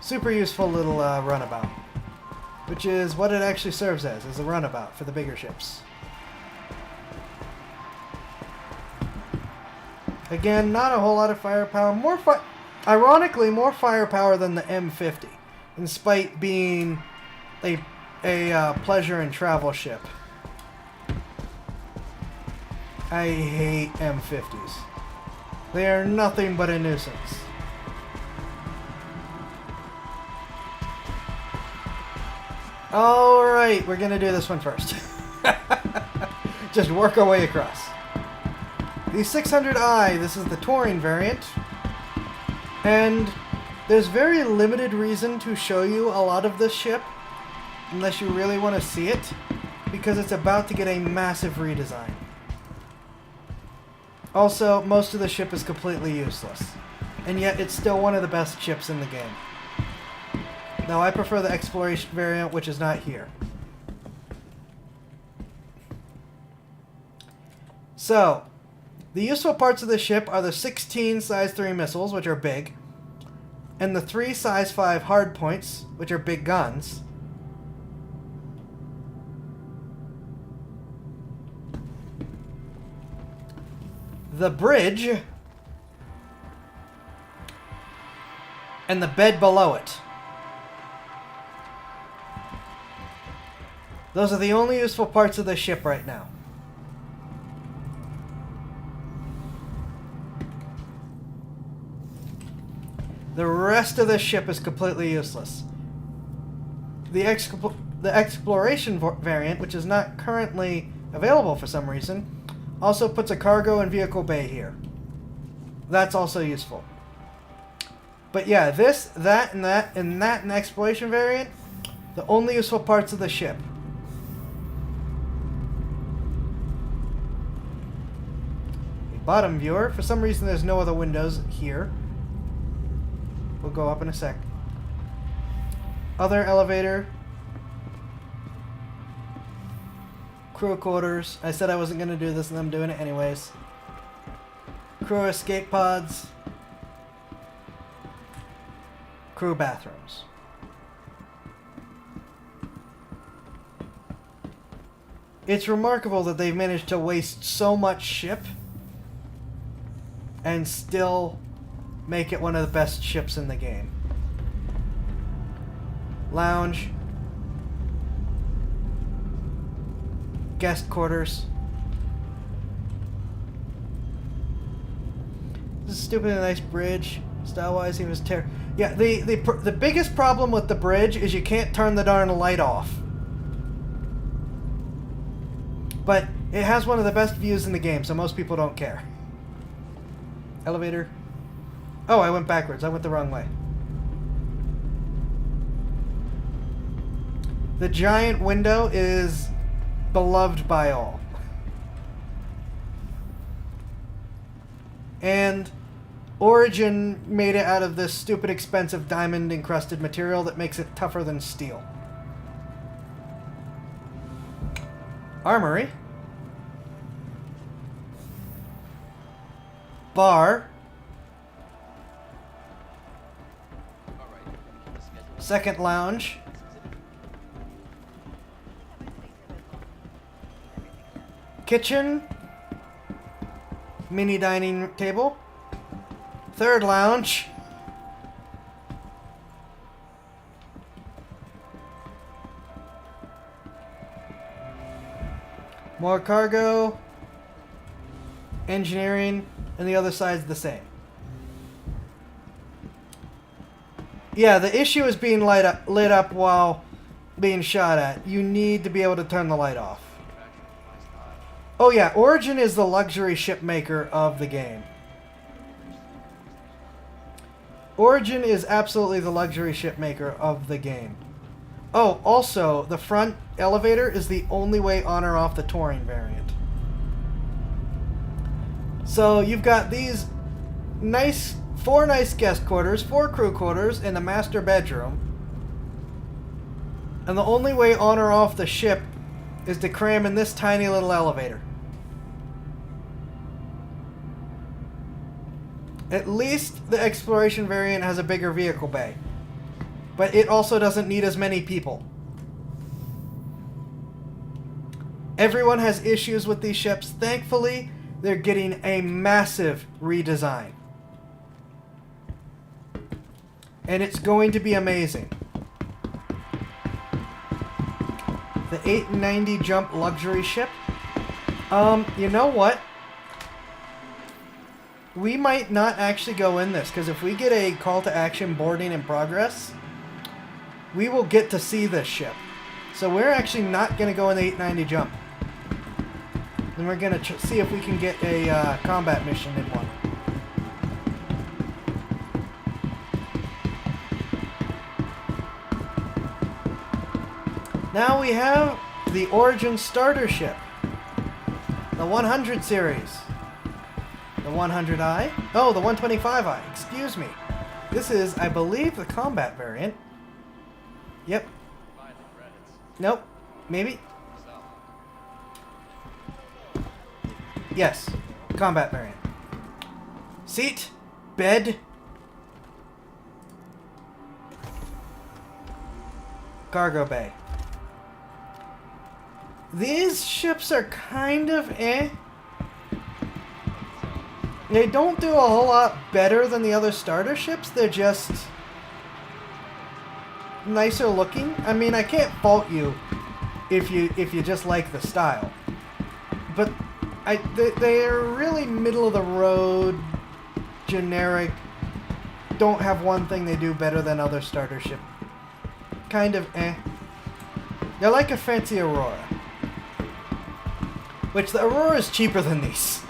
super useful little runabout, which is what it actually serves as a runabout for the bigger ships. Again, not a whole lot of firepower. Ironically, more firepower than the M50, in spite being a pleasure and travel ship. I hate M50s. They are nothing but a nuisance. Alright, we're gonna do this one first. Just work our way across. The 600i, this is the touring variant. And there's very limited reason to show you a lot of this ship, unless you really want to see it, because it's about to get a massive redesign. Also, most of the ship is completely useless, and yet it's still one of the best ships in the game. Now, I prefer the exploration variant, which is not here. So, the useful parts of the ship are the 16 size 3 missiles, which are big, and the 3 size 5 hardpoints, which are big guns. The bridge, and the bed below it. Those are the only useful parts of the ship right now. The rest of the ship is completely useless. The exploration variant, which is not currently available for some reason, also puts a cargo and vehicle bay here. That's also useful. But yeah, this, that, and the exploration variant, the only useful parts of the ship. The bottom viewer, for some reason there's no other windows here. We'll go up in a sec. Other elevator. Crew quarters. I said I wasn't going to do this and I'm doing it anyways. Crew escape pods. Crew bathrooms. It's remarkable that they've managed to waste so much ship and still make it one of the best ships in the game. Lounge. Guest quarters. This is a stupid and nice bridge. Style-wise, he was yeah, the biggest problem with the bridge is you can't turn the darn light off. But it has one of the best views in the game, so most people don't care. Elevator. Oh, I went backwards. I went the wrong way. The giant window is beloved by all. And Origin made it out of this stupid expensive diamond encrusted material that makes it tougher than steel. Armory. Bar. Second lounge. Kitchen. Mini dining table. Third lounge. More cargo. Engineering. And the other side's the same. Yeah, the issue is being lit up while being shot at. You need to be able to turn the light off. Oh yeah, Origin is the luxury ship maker of the game. Origin is absolutely the luxury ship maker of the game. Oh, also, the front elevator is the only way on or off the touring variant. So you've got these four nice guest quarters, 4 crew quarters, and a master bedroom. And the only way on or off the ship is to cram in this tiny little elevator. At least the exploration variant has a bigger vehicle bay. But it also doesn't need as many people. Everyone has issues with these ships. Thankfully, they're getting a massive redesign. And it's going to be amazing. The 890 jump luxury ship. You know what? We might not actually go in this, because if we get a call to action boarding in progress, we will get to see this ship. So we're actually not going to go in the 890 jump. And we're going to see if we can get a combat mission in one. Now we have the Origin starter ship. The 100 series. The 100i? Oh, the 125i. Excuse me. This is, I believe, the combat variant. Yep. Nope. Maybe. Yes. Combat variant. Seat. Bed. Cargo bay. These ships are kind of eh. They don't do a whole lot better than the other starter ships. They're just nicer looking. I mean, I can't fault you if you just like the style. But they're really middle of the road, generic. Don't have one thing they do better than other starter ship. Kind of eh. They're like a fancy Aurora. Which the Aurora is cheaper than these.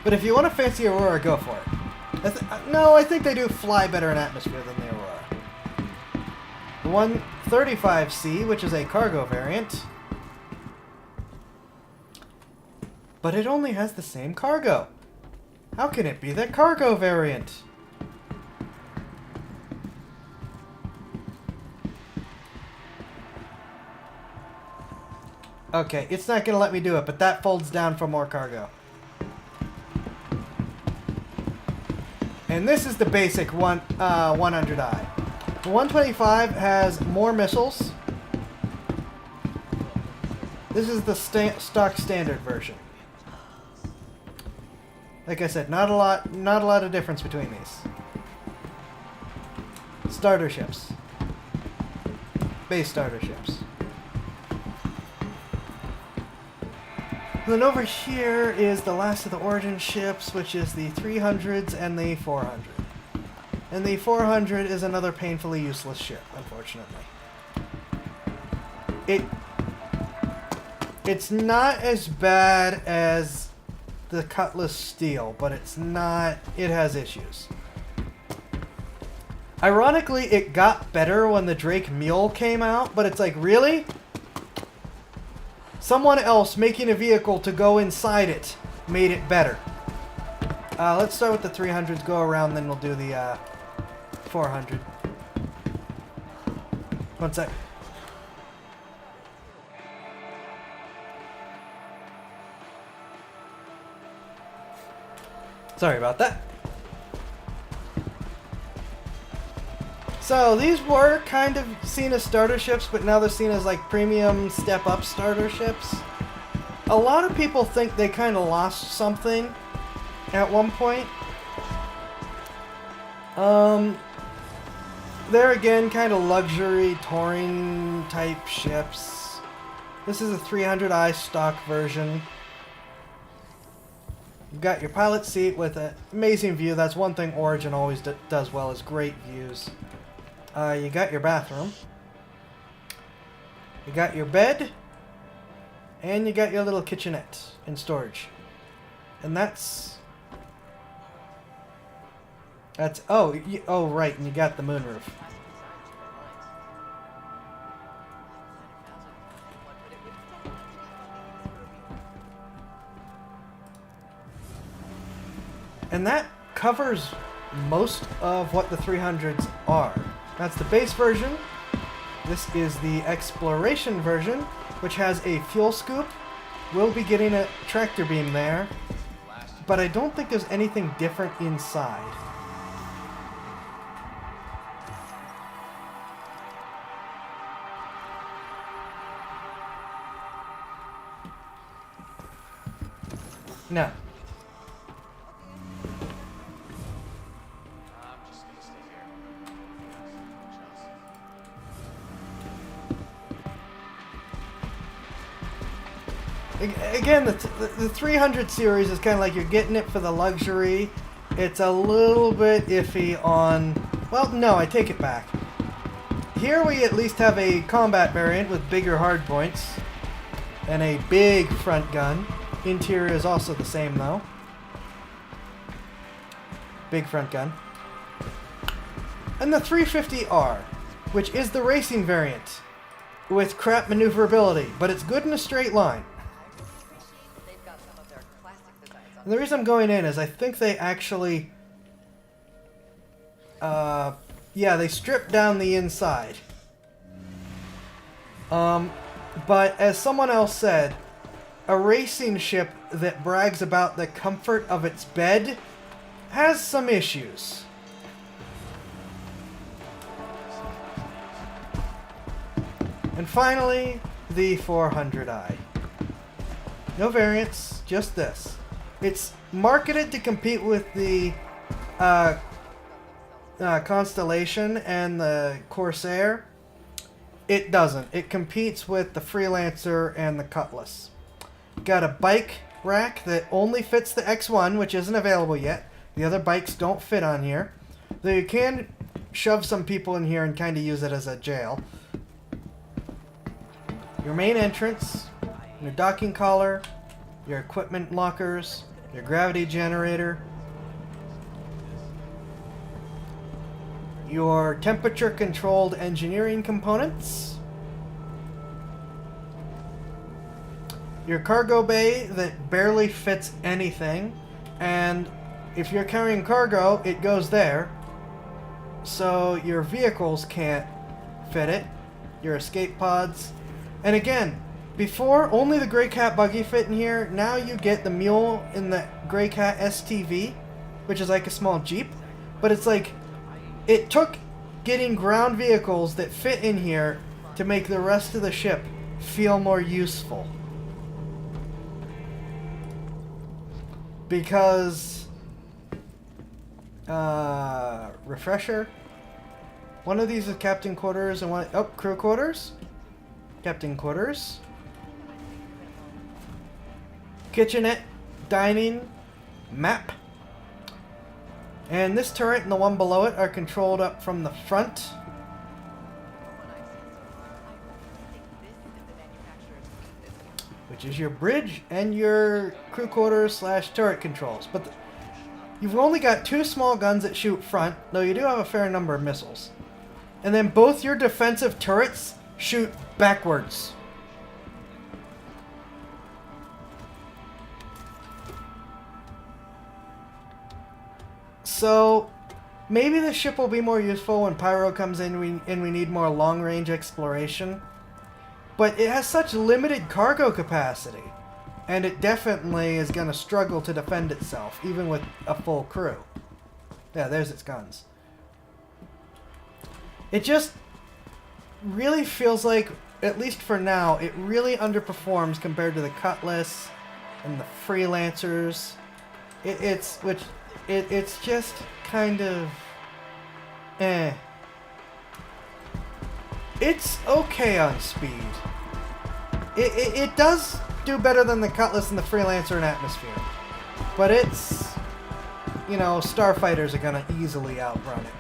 But if you want a fancy Aurora, go for it. No, I think they do fly better in atmosphere than the Aurora. The 135C, which is a cargo variant. But it only has the same cargo. How can it be the cargo variant? Okay, it's not going to let me do it, but that folds down for more cargo. And this is the basic 100i. The 125 has more missiles. This is the stock standard version. Like I said, not a lot of difference between these. Starter ships. Base starter ships. And then over here is the last of the Origin ships, which is the 300s and the 400. And the 400 is another painfully useless ship, unfortunately. It's not as bad as the Cutlass Steel, but it's not... It has issues. Ironically, it got better when the Drake Mule came out, but it's like, really? Someone else making a vehicle to go inside it made it better. Let's start with the 300s, go around, then we'll do the 400. One sec. Sorry about that. So these were kind of seen as starter ships, but now they're seen as like premium step-up starter ships. A lot of people think they kind of lost something at one point. They're again kind of luxury touring type ships. This is a 300i stock version. You've got your pilot seat with an amazing view. That's one thing Origin always does well, is great views. You got your bathroom. You got your bed. And you got your little kitchenette and storage. And that's... oh, right, and you got the moonroof. And that covers most of what the 300s are. That's the base version. This is the exploration version, which has a fuel scoop. We'll be getting a tractor beam there, but I don't think there's anything different inside. No. Again, the 300 series is kind of like you're getting it for the luxury. It's a little bit iffy on... Well, no, I take it back. Here we at least have a combat variant with bigger hardpoints and a big front gun. Interior is also the same, though. Big front gun. And the 350R, which is the racing variant with crap maneuverability, but it's good in a straight line. And the reason I'm going in is I think they actually... yeah, they stripped down the inside. But as someone else said, a racing ship that brags about the comfort of its bed has some issues. And finally, the 400i. No variants, just this. It's marketed to compete with the Constellation and the Corsair. It doesn't. It competes with the Freelancer and the Cutlass. Got a bike rack that only fits the X1, which isn't available yet. The other bikes don't fit on here. Though you can shove some people in here and kind of use it as a jail. Your main entrance, your docking collar, your equipment lockers, your gravity generator, your temperature controlled engineering components, your cargo bay that barely fits anything, and if you're carrying cargo, it goes there, so your vehicles can't fit it, your escape pods, and again, before, only the Grey Cat buggy fit in here. Now you get the mule in the Grey Cat STV, which is like a small Jeep. But it's like, it took getting ground vehicles that fit in here to make the rest of the ship feel more useful. Because, refresher. One of these is Captain Quarters and one, Crew Quarters. Captain Quarters. Kitchenette, dining, map. And this turret and the one below it are controlled up from the front. Which is your bridge and your crew quarters / turret controls. But you've only got 2 small guns that shoot front, though you do have a fair number of missiles. And then both your defensive turrets shoot backwards. So, maybe the ship will be more useful when Pyro comes in and we need more long-range exploration. But it has such limited cargo capacity, and it definitely is going to struggle to defend itself, even with a full crew. Yeah, there's its guns. It just really feels like, at least for now, it really underperforms compared to the Cutlass and the Freelancers. It's just kind of... It's okay on speed. It does do better than the Cutlass and the Freelancer in atmosphere. But it's, you know, starfighters are gonna easily outrun it.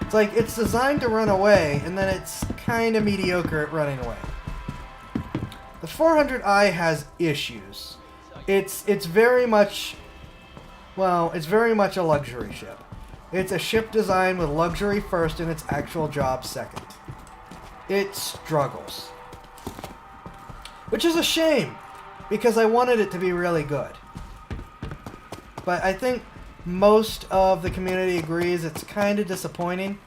It's like, it's designed to run away, and then it's kind of mediocre at running away. The 400i has issues. It's very much, well, it's very much a luxury ship. It's a ship designed with luxury first and its actual job second. It struggles. Which is a shame, because I wanted it to be really good. But I think most of the community agrees it's kind of disappointing.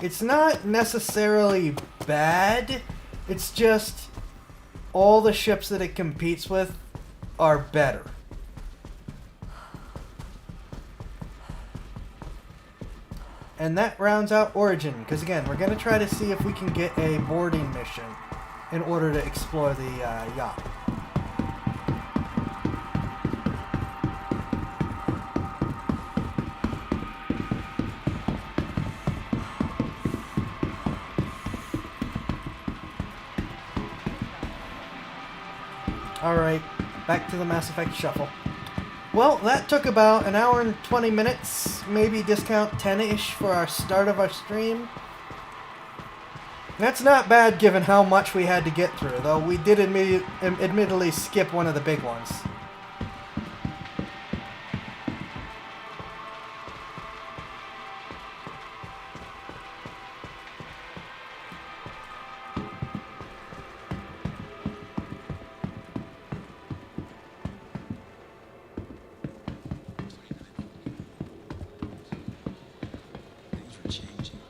It's not necessarily bad, it's just all the ships that it competes with are better. And that rounds out Origin, because again, we're going to try to see if we can get a boarding mission in order to explore the yacht. Alright, back to the Mass Effect Shuffle. Well, that took about an hour and 20 minutes, maybe discount 10-ish for our start of our stream. That's not bad given how much we had to get through, though we did admittedly skip one of the big ones. Things were changing.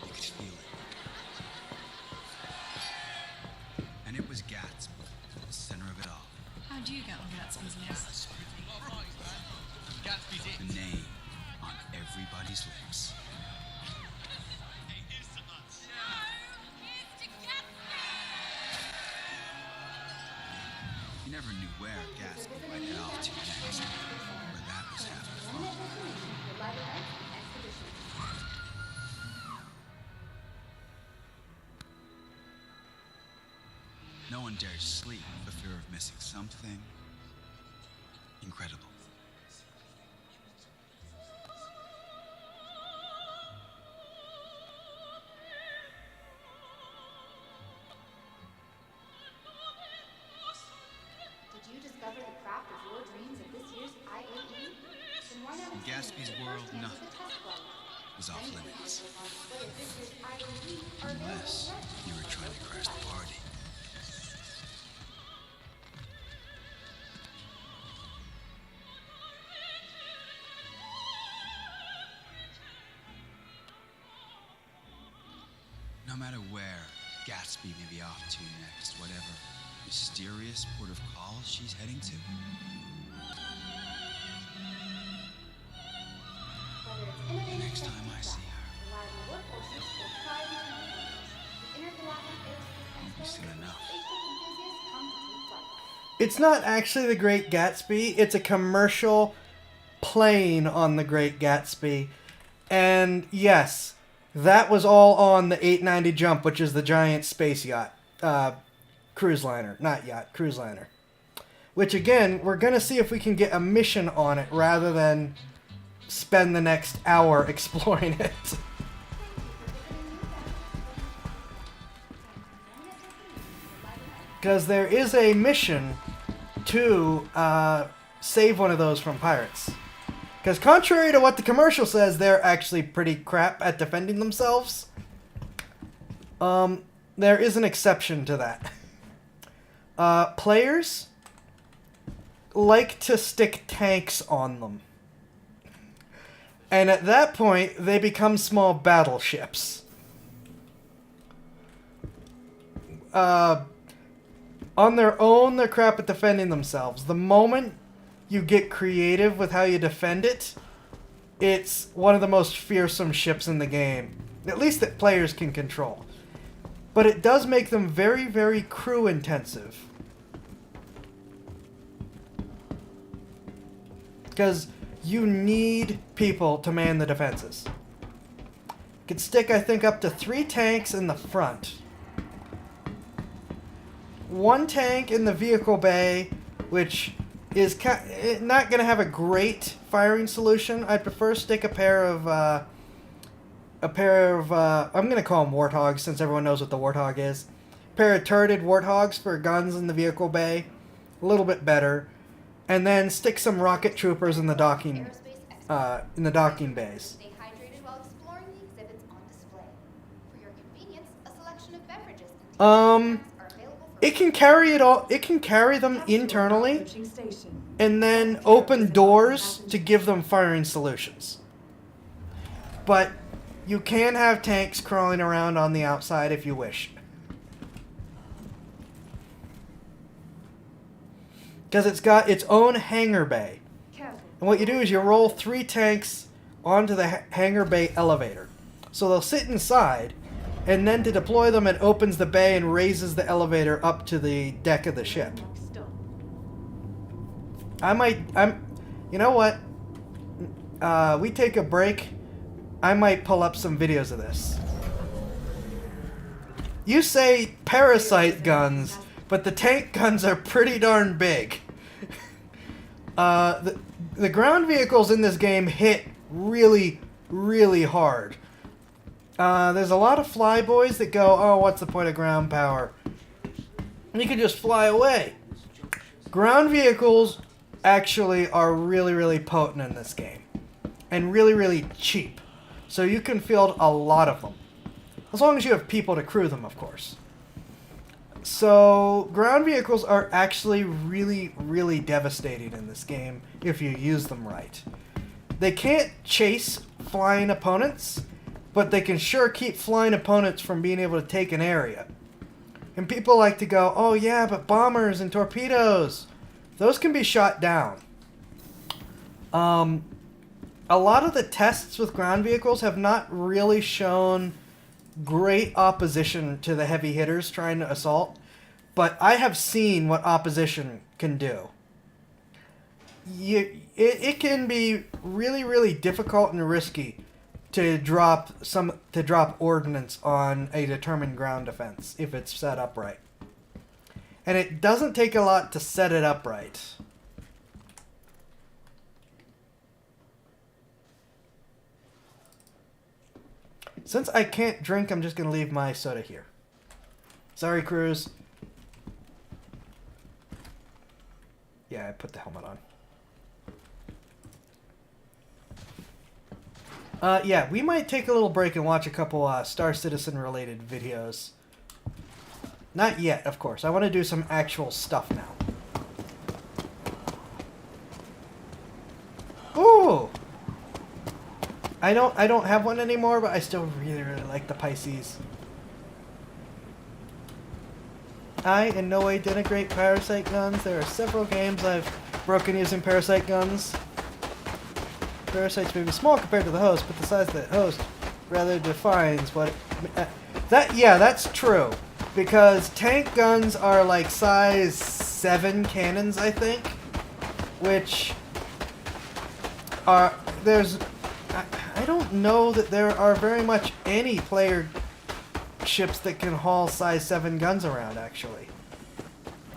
You could feel it. And it was Gatsby, at the center of it all. How'd you get on Gatsby's list? The name on everybody's lips. You never knew where Gatsby might head off to next, but that was half the fun. No one dares sleep for fear of missing something incredible. Did you discover the craft of your dreams at this year's IAE? Then why not In attend Gatsby's the world, first nothing the test flight? was off limits, Whether this year's IAE or unless you were trying to crash the party. No matter where Gatsby may be off to next, whatever mysterious port of call she's heading to, Whether it's innovative next time I techniques, see her, reliable workforces, or tried and true features, the intergalactic aerospace won't be soon enough. spaceship enthusiasts come to take flight. It's not actually the Great Gatsby, it's a commercial plane on the Great Gatsby. And yes, that was all on the 890 Jump, which is the giant space yacht. Cruise liner. Not yacht, cruise liner. Which again, we're going to see if we can get a mission on it rather than spend the next hour exploring it. Because there is a mission to save one of those from pirates. Because contrary to what the commercial says, they're actually pretty crap at defending themselves. There is an exception to that. Players like to stick tanks on them. And at that point, they become small battleships. On their own, they're crap at defending themselves. The moment you get creative with how you defend it, it's one of the most fearsome ships in the game. At least that players can control. But it does make them very, very crew intensive. Because you need people to man the defenses. You can stick, I think, up to 3 tanks in the front. one tank in the vehicle bay, which is not going to have a great firing solution. I'd prefer stick a pair of I'm going to call them warthogs since everyone knows what the warthog is. A pair of turreted warthogs for guns in the vehicle bay, a little bit better, and then stick some rocket troopers in the docking bays. Stay hydrated while exploring the exhibits on display. For your convenience, a selection of beverages and snacks are available for It can carry it all. It can carry them internally, Approaching station. and then open doors to give them firing solutions. But you can have tanks crawling around on the outside if you wish. Because it's got its own hangar bay. Careful. And what you do is you roll 3 tanks onto the hangar bay elevator. So they'll sit inside, and then to deploy them, it opens the bay and raises the elevator up to the deck of the ship. Stop. You know what? We take a break. I might pull up some videos of this. You say parasite guns, but the tank guns are pretty darn big. The ground vehicles in this game hit really, really hard. There's a lot of flyboys that go, oh, what's the point of ground power? You can just fly away. Ground vehicles actually are really, really potent in this game. And really, really cheap. So you can field a lot of them. As long as you have people to crew them, of course. So, ground vehicles are actually really, really devastating in this game if you use them right. They can't chase flying opponents, but they can sure keep flying opponents from being able to take an area. And people like to go, oh yeah, but bombers and torpedoes, those can be shot down. A lot of the tests with ground vehicles have not really shown great opposition to the heavy hitters trying to assault, but I have seen what opposition can do. It can be really, really difficult and risky to drop ordnance on a determined ground defense if it's set up right. And it doesn't take a lot to set it up right. Since I can't drink, I'm just going to leave my soda here. Sorry, Cruz. Yeah, I put the helmet on. Yeah, we might take a little break and watch a couple Star Citizen related videos. Not yet, of course. I want to do some actual stuff now. Ooh! I don't have one anymore, but I still really, really like the Pisces. I in no way denigrate parasite guns. There are several games I've broken using parasite guns. Parasites may be small compared to the host, but the size of the host rather defines what that's true. Because tank guns are like size 7 cannons, I think. Which are I don't know that there are very much any player ships that can haul size 7 guns around, actually.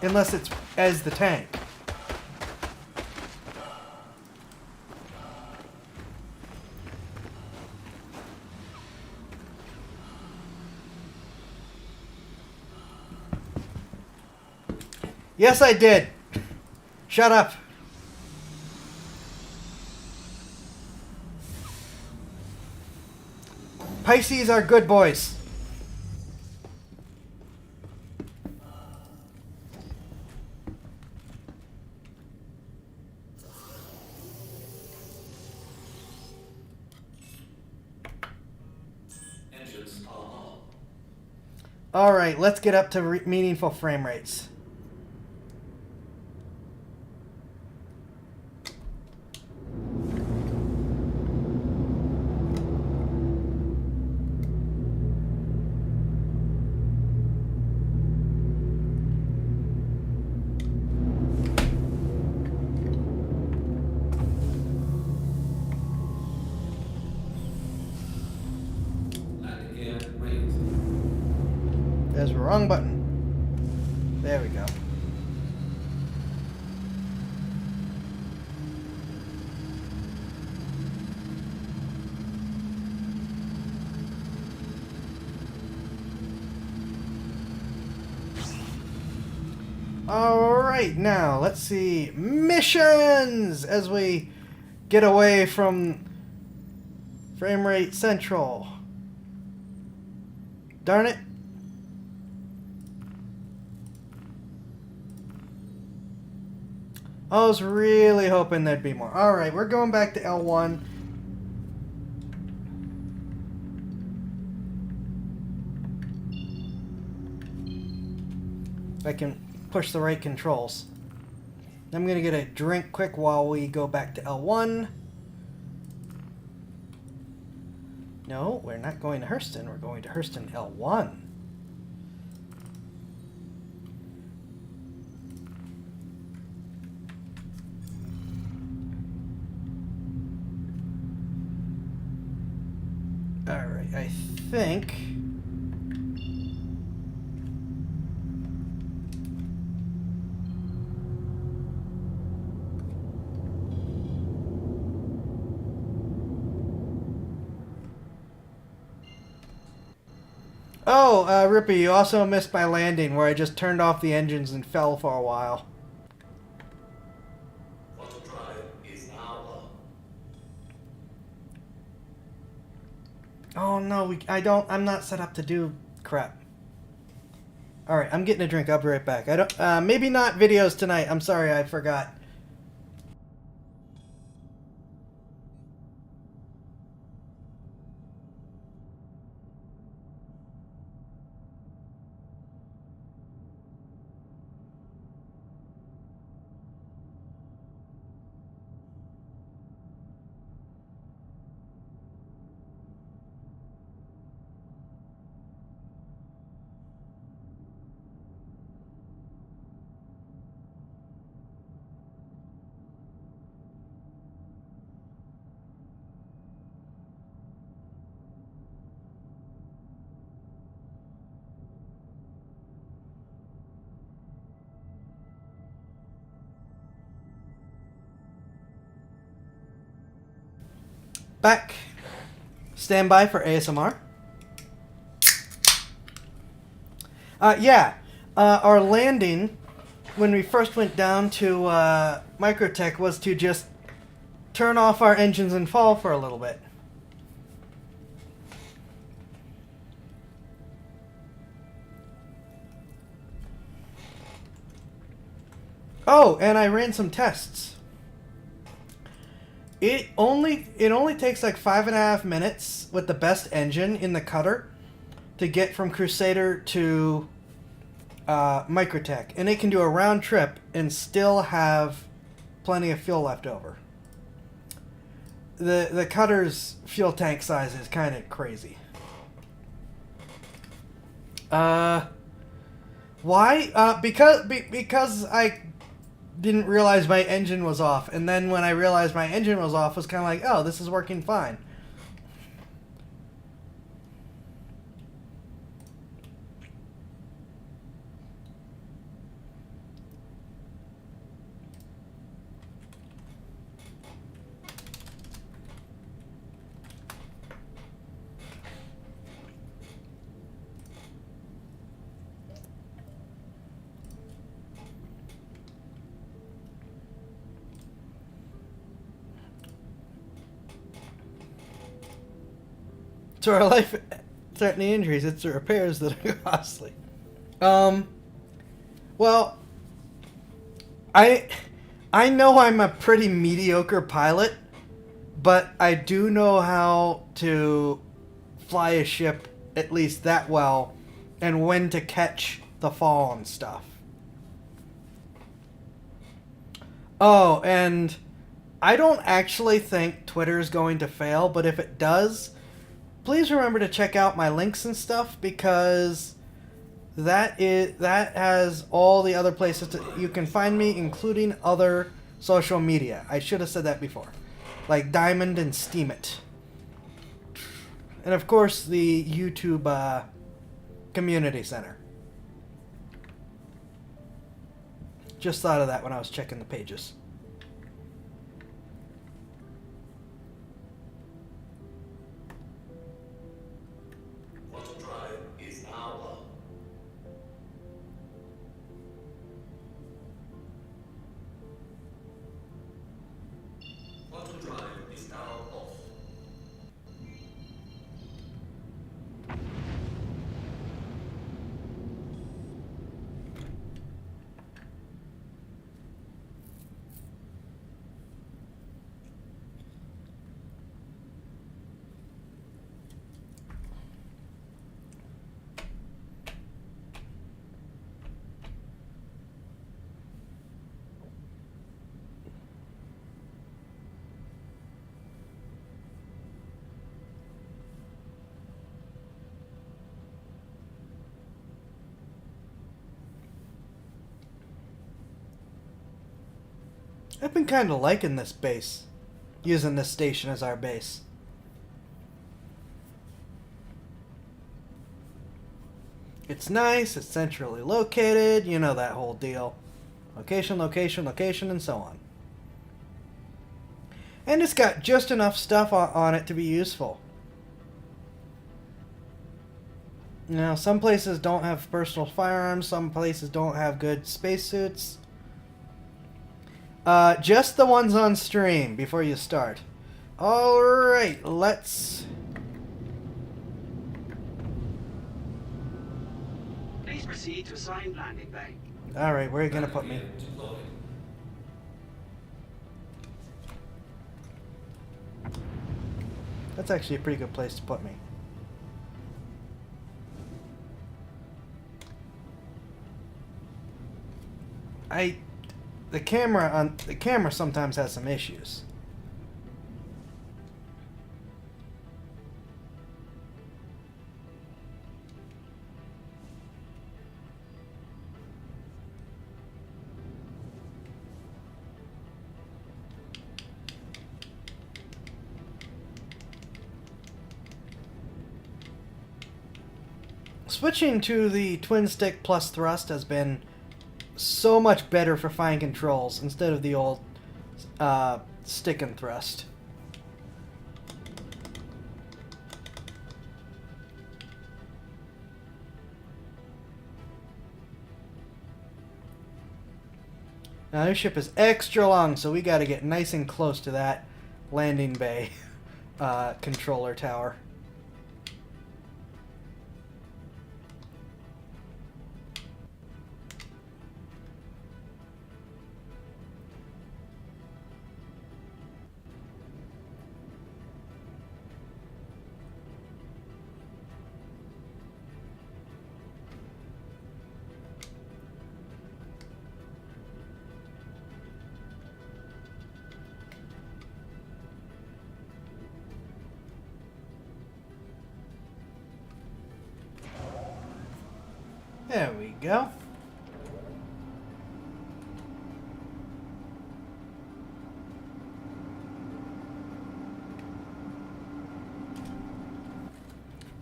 Unless it's as the tank. Yes, I did. Shut up. Pisces are good boys. Engines on. All right, let's get up to meaningful frame rates. Landing gear raised. There's the wrong button. There we go. Alright, now let's see. Missions! As we get away from frame rate central. Darn it. I was really hoping there'd be more. Alright, we're going back to L1. If I can push the right controls. I'm gonna get a drink quick while we go back to L1. No, we're not going to Hurston. We're going to Hurston L1. Alright, I think... Oh, Rippy, you also missed my landing where I just turned off the engines and fell for a while. Oh no, I'm not set up to do crap. Alright, I'm getting a drink, I'll be right back. I don't, maybe not videos tonight, I'm sorry, I forgot. Back. Stand by for ASMR. Our landing when we first went down to Microtech was to just turn off our engines and fall for a little bit. Oh, and I ran some tests. It only takes like 5.5 minutes with the best engine in the cutter to get from Crusader to Microtech, and it can do a round trip and still have plenty of fuel left over. The cutter's fuel tank size is kind of crazy. Why? Because I didn't realize my engine was off, and then when I realized my engine was off, it was kind of like, oh, this is working fine. To our life-threatening injuries, it's the repairs that are costly. Well, I know I'm a pretty mediocre pilot, but I do know how to fly a ship at least that well, and when to catch the fall and stuff. Oh, and I don't actually think Twitter is going to fail, but if it does, please remember to check out my links and stuff, because that has all the other places you can find me, including other social media. I should have said that before. Like Diamond and Steemit. And of course the YouTube community center. Just thought of that when I was checking the pages. Quantum drive is now on. Quantum drive is now off. I've been kind of liking this base. Using this station as our base. It's nice, it's centrally located, you know that whole deal. Location, location, location, and so on. And it's got just enough stuff on it to be useful. Now, some places don't have personal firearms, some places don't have good spacesuits. Just the ones on stream before you start. Alright, let's... Please proceed to assigned landing bay. Alright, where are you gonna put me? Deployed. That's actually a pretty good place to put me. The camera sometimes has some issues. Switching to the twin stick plus thrust has been so much better for fine controls instead of the old stick and thrust. Now this ship is extra long, so we got to get nice and close to that landing bay controller tower. There we go.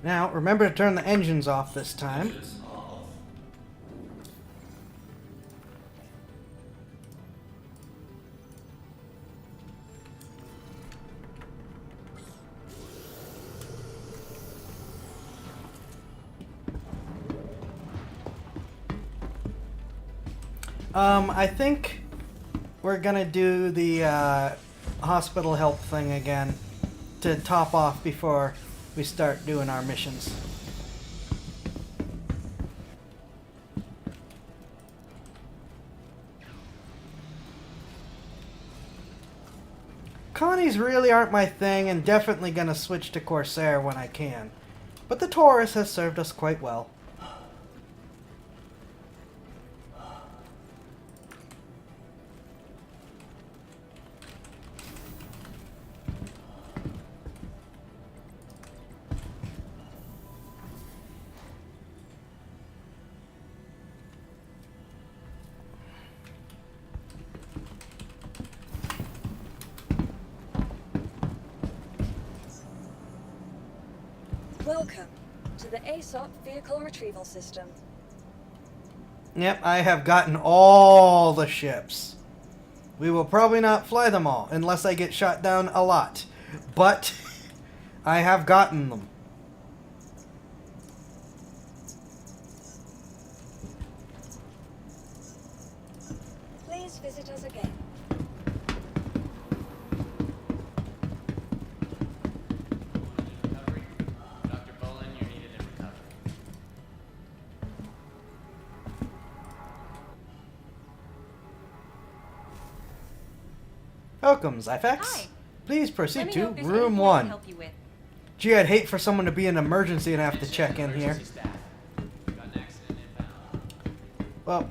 Now, remember to turn the engines off this time. Engines are off. I think we're gonna do the hospital help thing again to top off before we start doing our missions. Connies really aren't my thing, and definitely gonna switch to Corsair when I can. But the Taurus has served us quite well. Welcome to the ASOP Vehicle Retrieval System. Yep, I have gotten all the ships. We will probably not fly them all, unless I get shot down a lot. But, I have gotten them. Please visit us again. Dr. Bolin, you're needed in recovery. Welcome, Zyfax. Hi. Please Let proceed me to know if there's room anything I can 1. help you with. Gee, I'd hate for someone to be in an emergency and have to check in here. Emergency staff. Got an accident inbound. Well,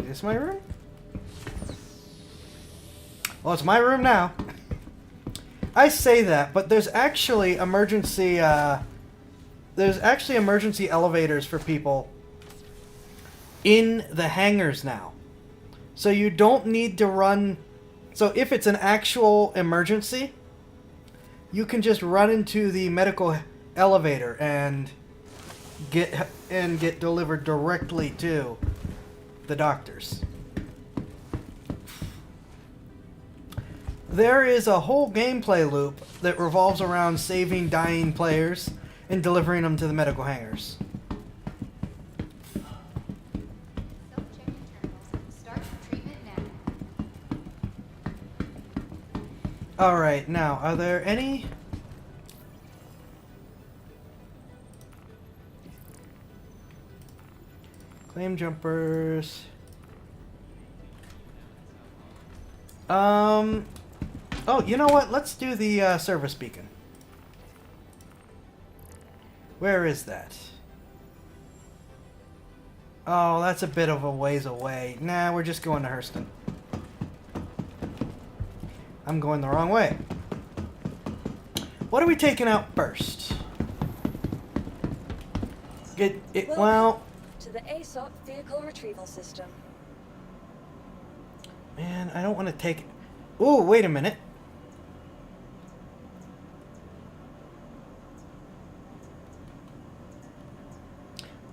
is this my room? Well, it's my room now. I say that, but there's actually emergency elevators for people in the hangars now. So you don't need to run. So if it's an actual emergency, you can just run into the medical elevator and get delivered directly to the doctors. There is a whole gameplay loop that revolves around saving dying players and delivering them to the medical hangars. Self-check internals. Start treatment now. Alright, now, are there any... Claim jumpers... Oh, you know what? Let's do the service beacon. Where is that? Oh, that's a bit of a ways away. Nah, we're just going to Hurston. I'm going the wrong way. What are we taking out first? Well... To the ASOC vehicle retrieval system. Man, I don't want to take... Ooh, wait a minute.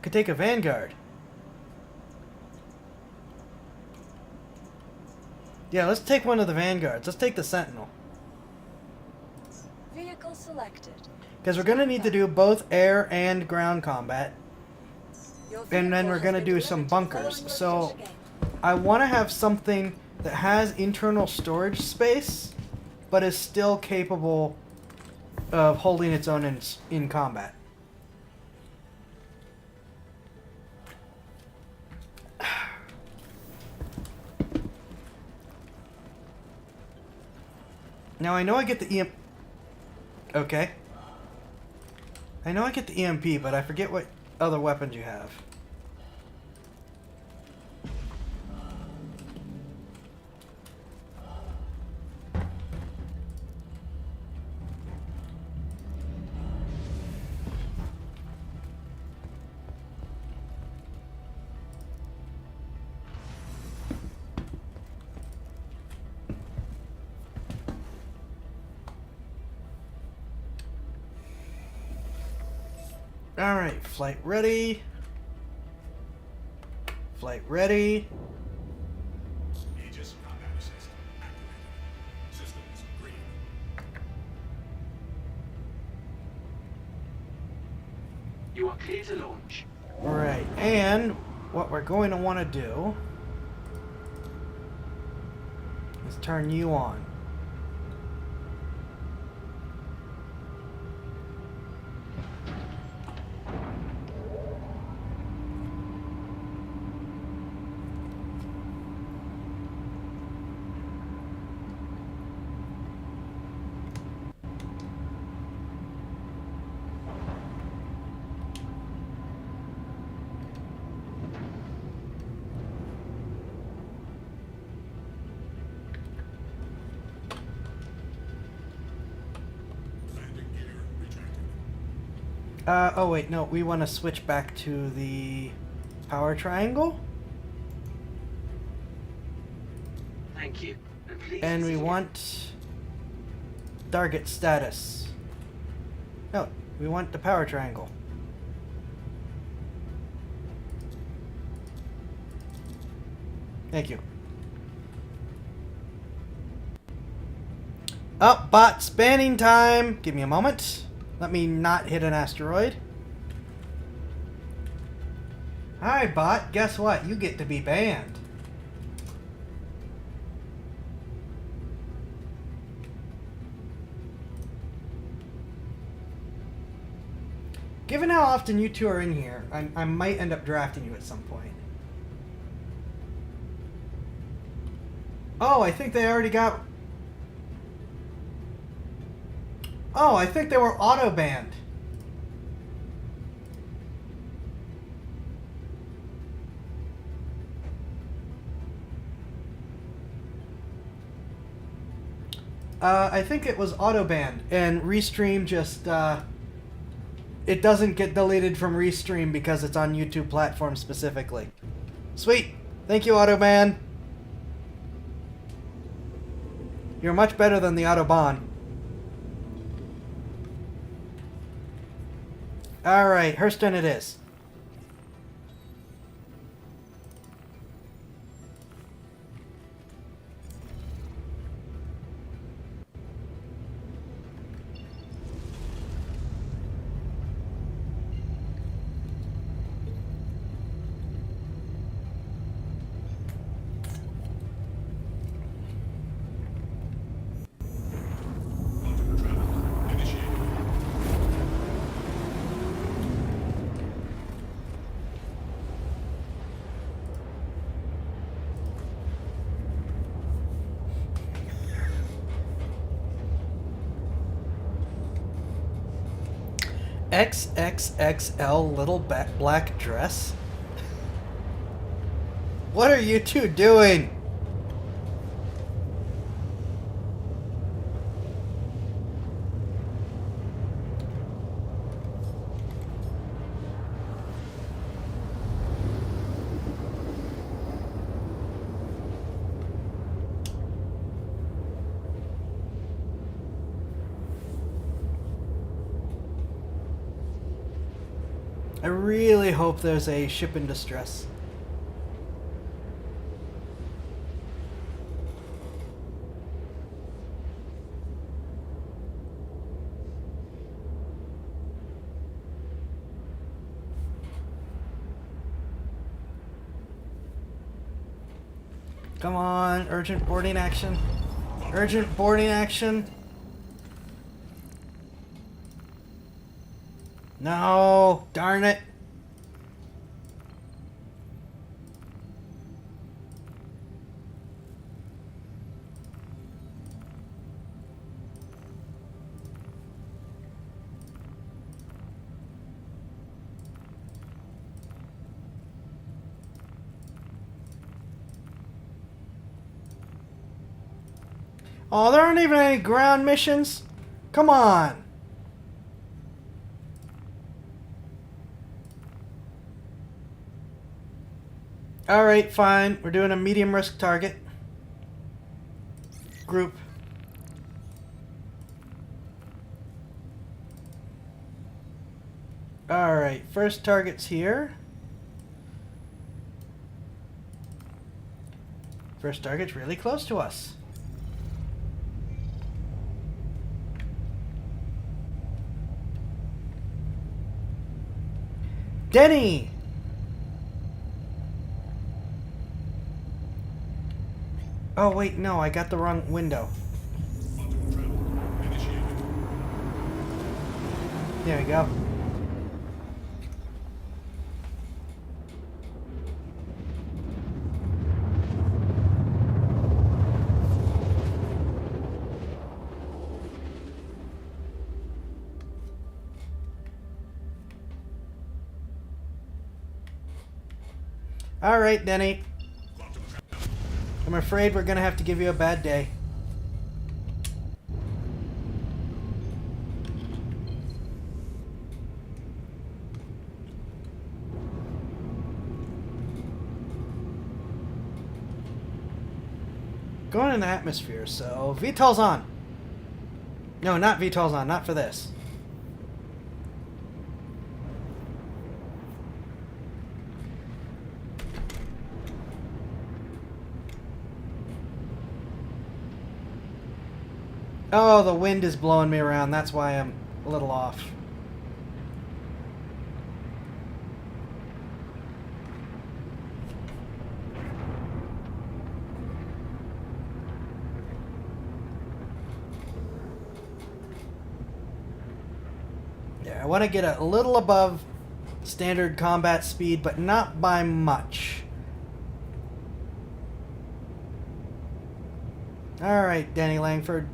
Could take a Vanguard. Yeah, let's take one of the Vanguards. Let's take the Sentinel. Vehicle selected. Because we're going to need to do both air and ground combat. Your And then vehicle we're has going to been do delivered some to bunkers. following So location again. I want to have something that has internal storage space, but is still capable of holding its own in combat. Now I know I get the EMP. Okay. I know I get the EMP, but I forget what other weapons you have. Alright, flight ready. Flight ready. AEGIS combat assist activated. Systems green. You are clear to launch. Right, and what we're going to want to do is turn you on. Landing gear retracted. Oh wait, no, we want to switch back to the power triangle. Thank you. And please And we proceed. want target status. No, we want the power triangle. Thank you. Oh, bot spanning time. Give me a moment. Let me not hit an asteroid. Hi, bot. Guess what? You get to be banned. Given how often you two are in here, I might end up drafting you at some point. Oh, I think they already got... Oh, I think they were auto-banned. I think it was auto-banned, and Restream just, it doesn't get deleted from Restream because it's on YouTube platform specifically. Sweet! Thank you, Autoban! You're much better than the Autobahn. Alright, Hurston it is. XXXL little black dress? What are you two doing? I really hope there's a ship in distress. Come on, urgent boarding action. Urgent boarding action. No, darn it. Oh, there aren't even any ground missions? Come on. Alright, fine. We're doing a medium risk target. Group. Alright, first target's here. First target's really close to us. Denny! Oh, wait, no, I got the wrong window. There we go. All right, Denny. I'm afraid we're gonna have to give you a bad day. Going in the atmosphere, so VTOL's on. No, not VTOL's on. Not for this. Oh, the wind is blowing me around. That's why I'm a little off. Yeah, I want to get a little above standard combat speed, but not by much. Alright, Danny Langford.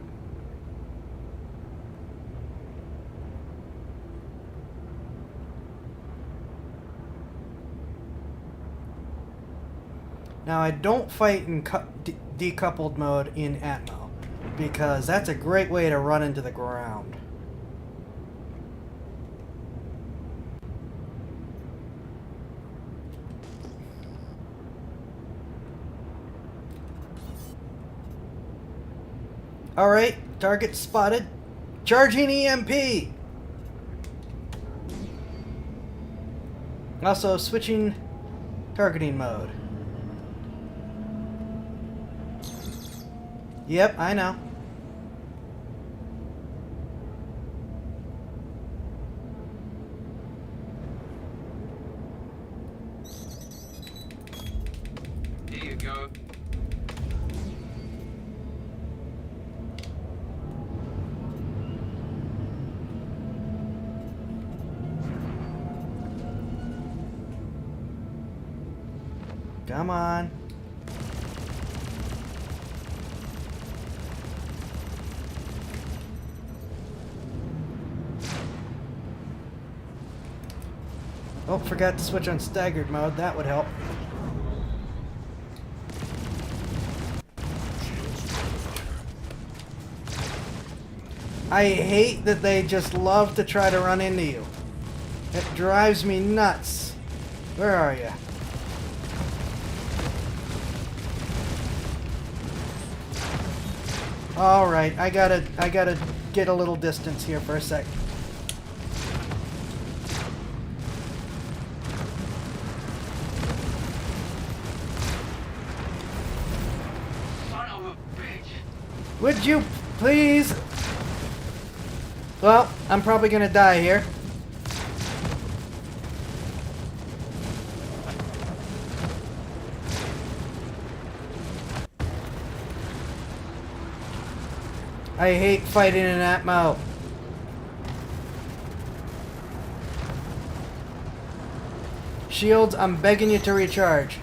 Now, I don't fight in decoupled mode in Atmo, because that's a great way to run into the ground. Alright, target spotted. Charging EMP! Also, switching targeting mode. Yep, I know. Here you go. Come on. Oh, forgot to switch on staggered mode. That would help. I hate that they just love to try to run into you. It drives me nuts. Where are you? All right, I gotta get a little distance here for a sec. Son of a bitch. Would you please? Well, I'm probably gonna die here. I hate fighting in Atmo. Shields, I'm begging you to recharge.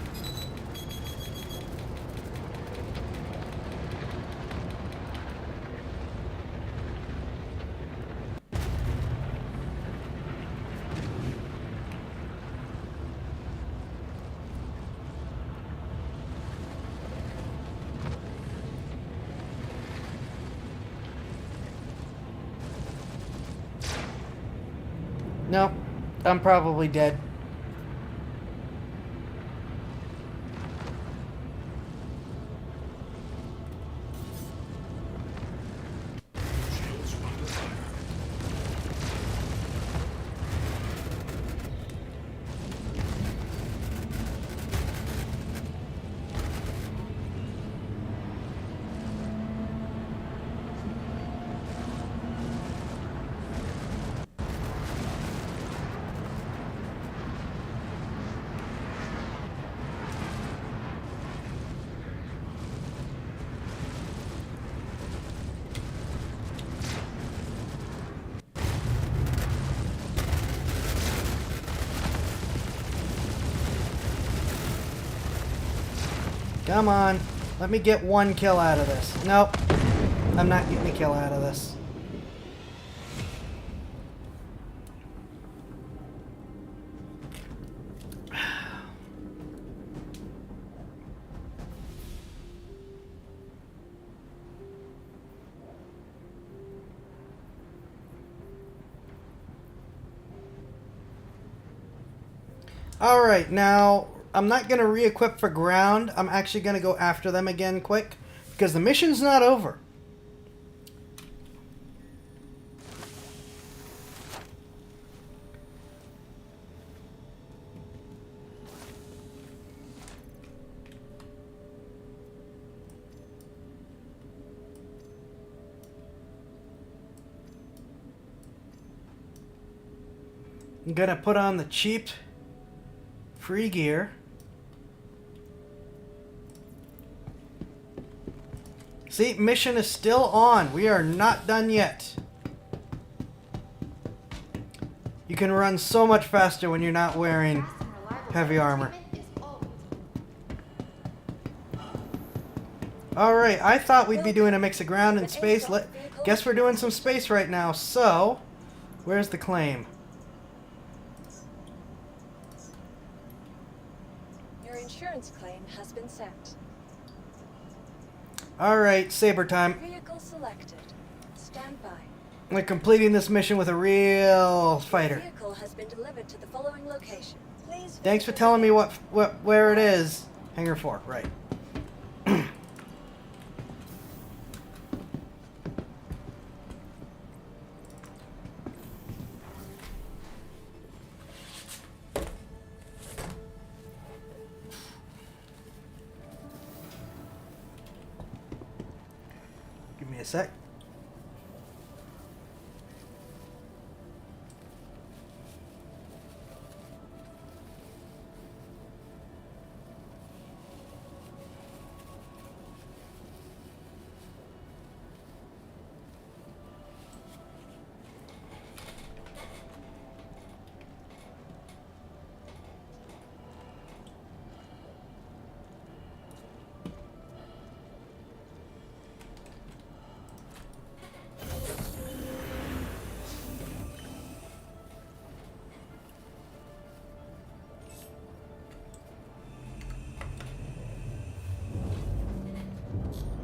No, I'm probably dead. Shields under fire. Come on. Let me get one kill out of this. Nope. I'm not getting a kill out of this. Alright, now I'm not going to re-equip for ground. I'm actually going to go after them again quick, because the mission's not over. I'm gonna put on the cheap free gear. See, mission is still on. We are not done yet. You can run so much faster when you're not wearing Fast and reliable heavy armor. treatment is always Alright, I thought we'd be doing a mix of ground and space. Guess we're doing some space right now. So, where's the claim? Your insurance claim has been sent. Alright, saber time. Vehicle selected. Stand by. We're completing this mission with a real fighter. Vehicle has been delivered to the following location. Please. Thanks for telling me where it is. Hangar 4, right. Give me a sec.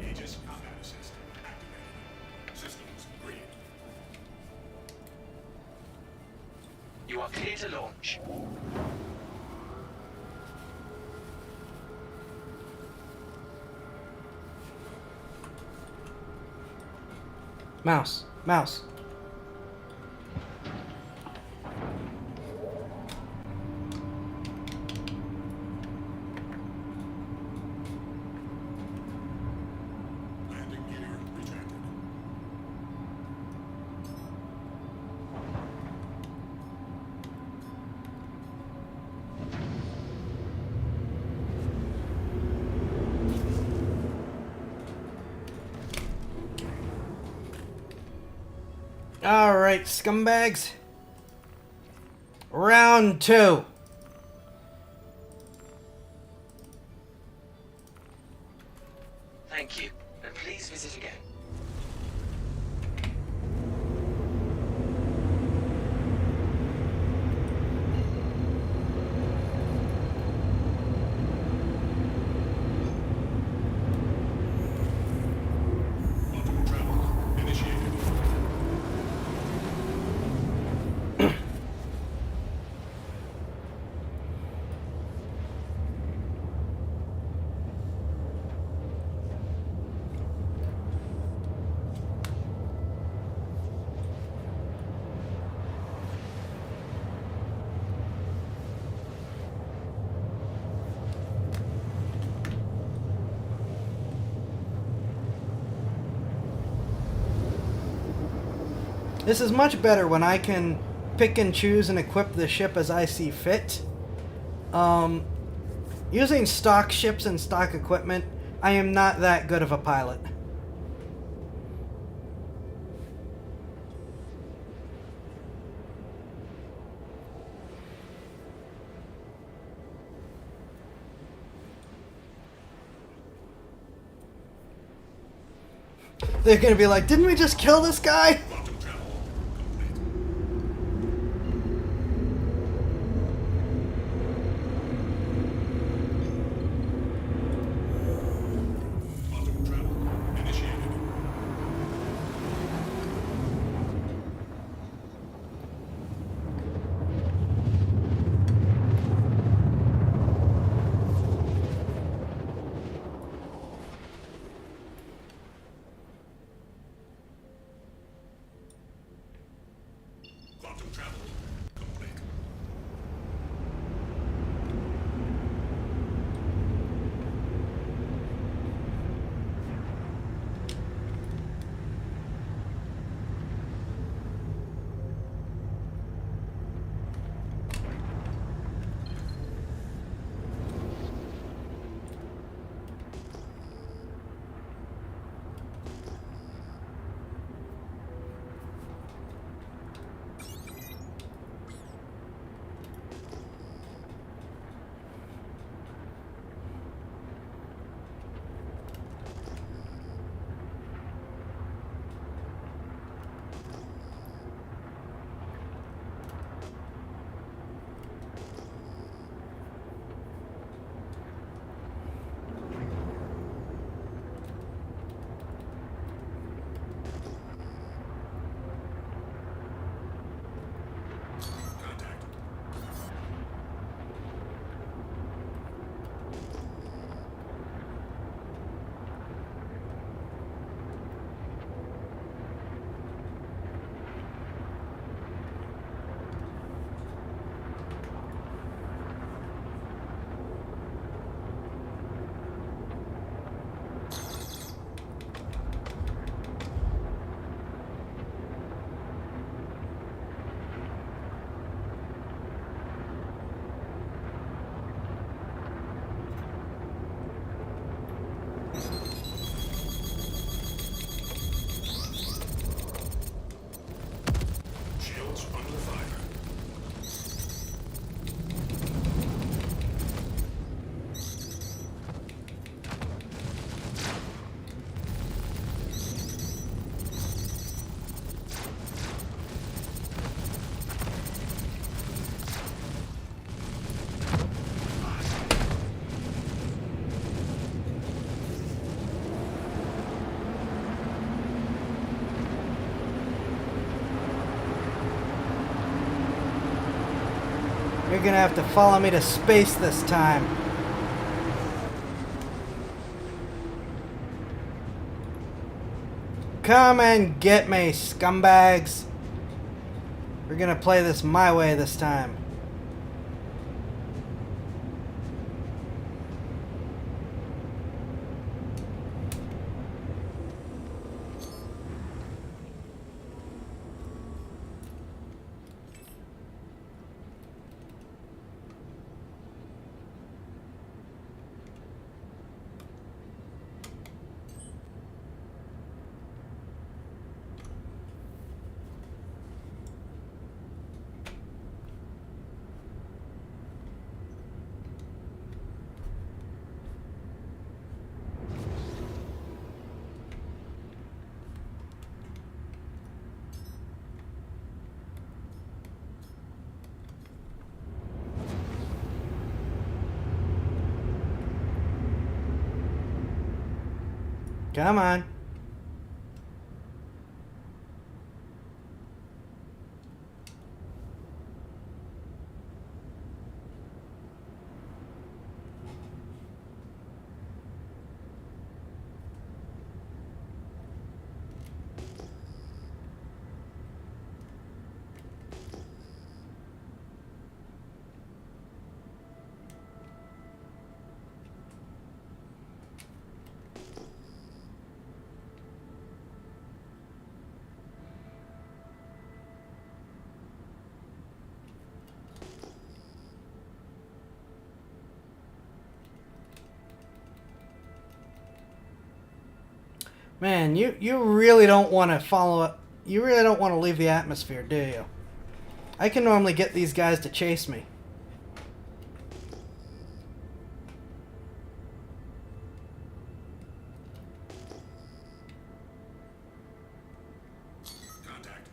Aegis combat assist activated. Systems green. You are clear to launch. Mouse. Mouse. Landing gear rejected. Alright, scumbags. Round 2. Thank you, and please visit again. Quantum travel initiated. This is much better when I can pick and choose and equip the ship as I see fit. Using stock ships and stock equipment, I am not that good of a pilot. They're gonna be like, didn't we just kill this guy? Quantum travel complete. Quantum travel initiated. Quantum travel complete. Shields under fire. You're gonna have to follow me to space this time. Come and get me, scumbags. We're gonna play this my way this time. Come on. Man, you really don't want to follow it. You really don't want to leave the atmosphere, do you? I can normally get these guys to chase me. Contact.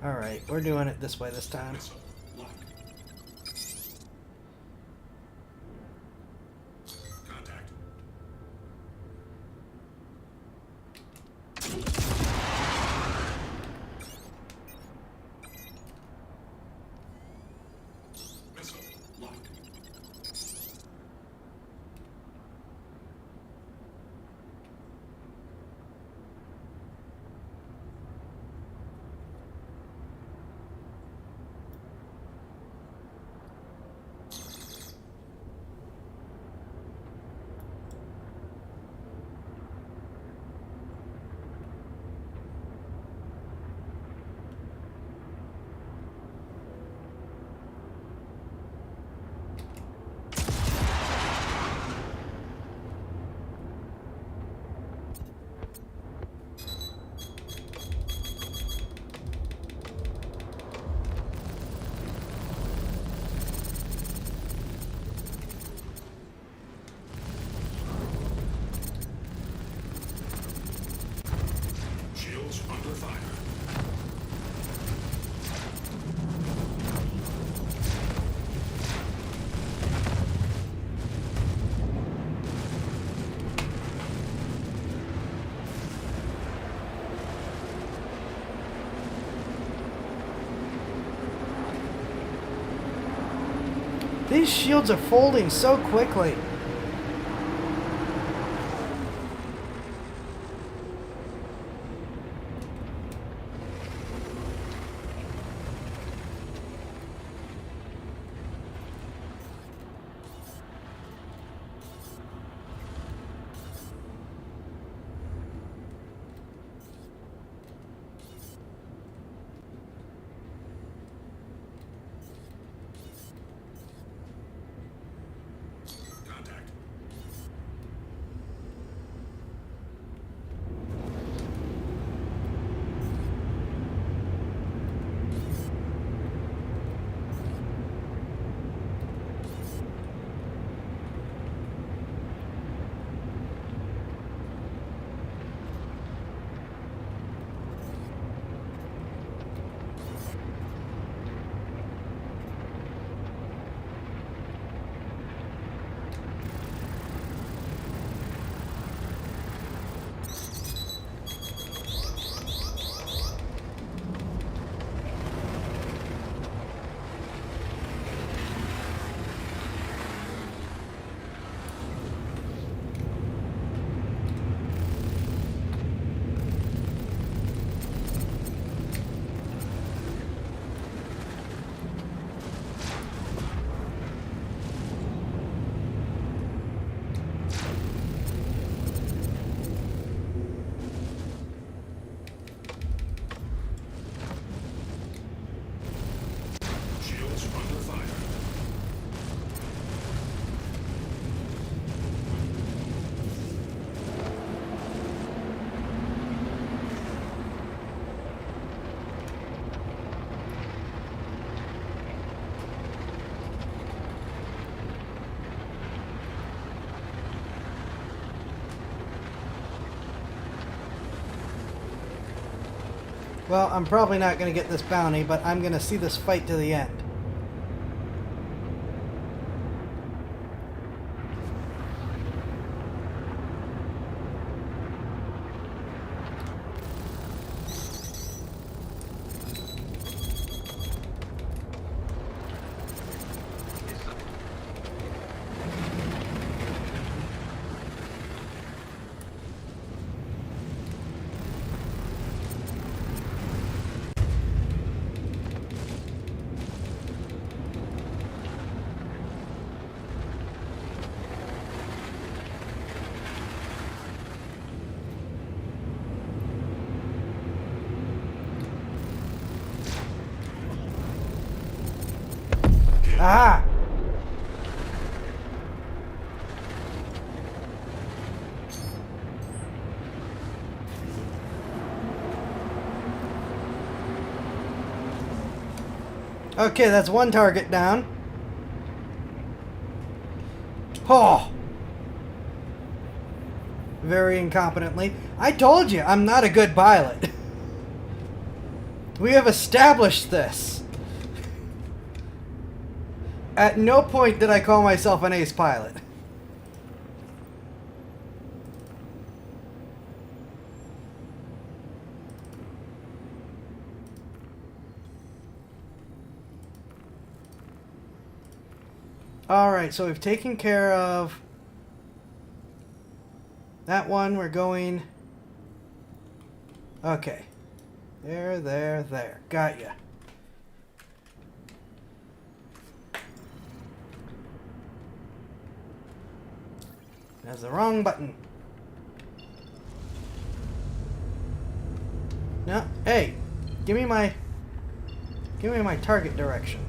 Alright, we're doing it this way this time. Missile locked. Contact. Missile locked. Shields under fire. These shields are folding so quickly. Contact. Well, I'm probably not going to get this bounty, but I'm going to see this fight to the end. Ah! Okay, that's one target down. Oh! Very incompetently. I told you, I'm not a good pilot. We have established this. At no point did I call myself an ace pilot. Alright, so we've taken care of that one. We're going... Okay. There. Got ya. That's the wrong button. No, hey, give me my target direction.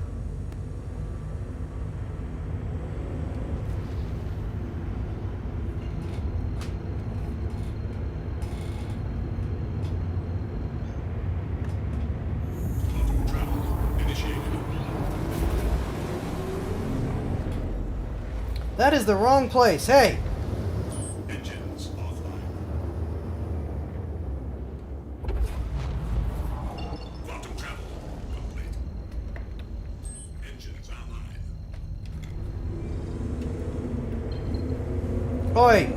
That is the wrong place. Hey. Engines offline. Quantum travel complete. Engines online. Oi.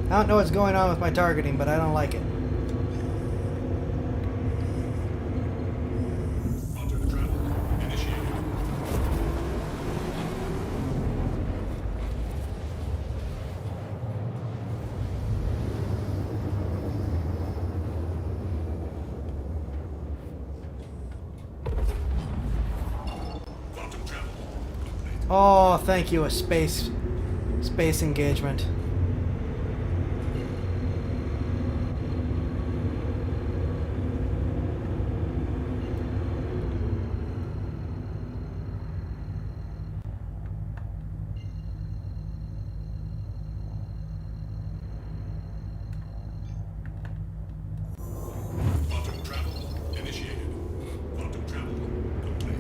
I don't know what's going on with my targeting, but I don't like it. Quantum travel initiated. Quantum travel complete. Oh, thank you, a space engagement. Quantum travel initiated. Quantum travel complete.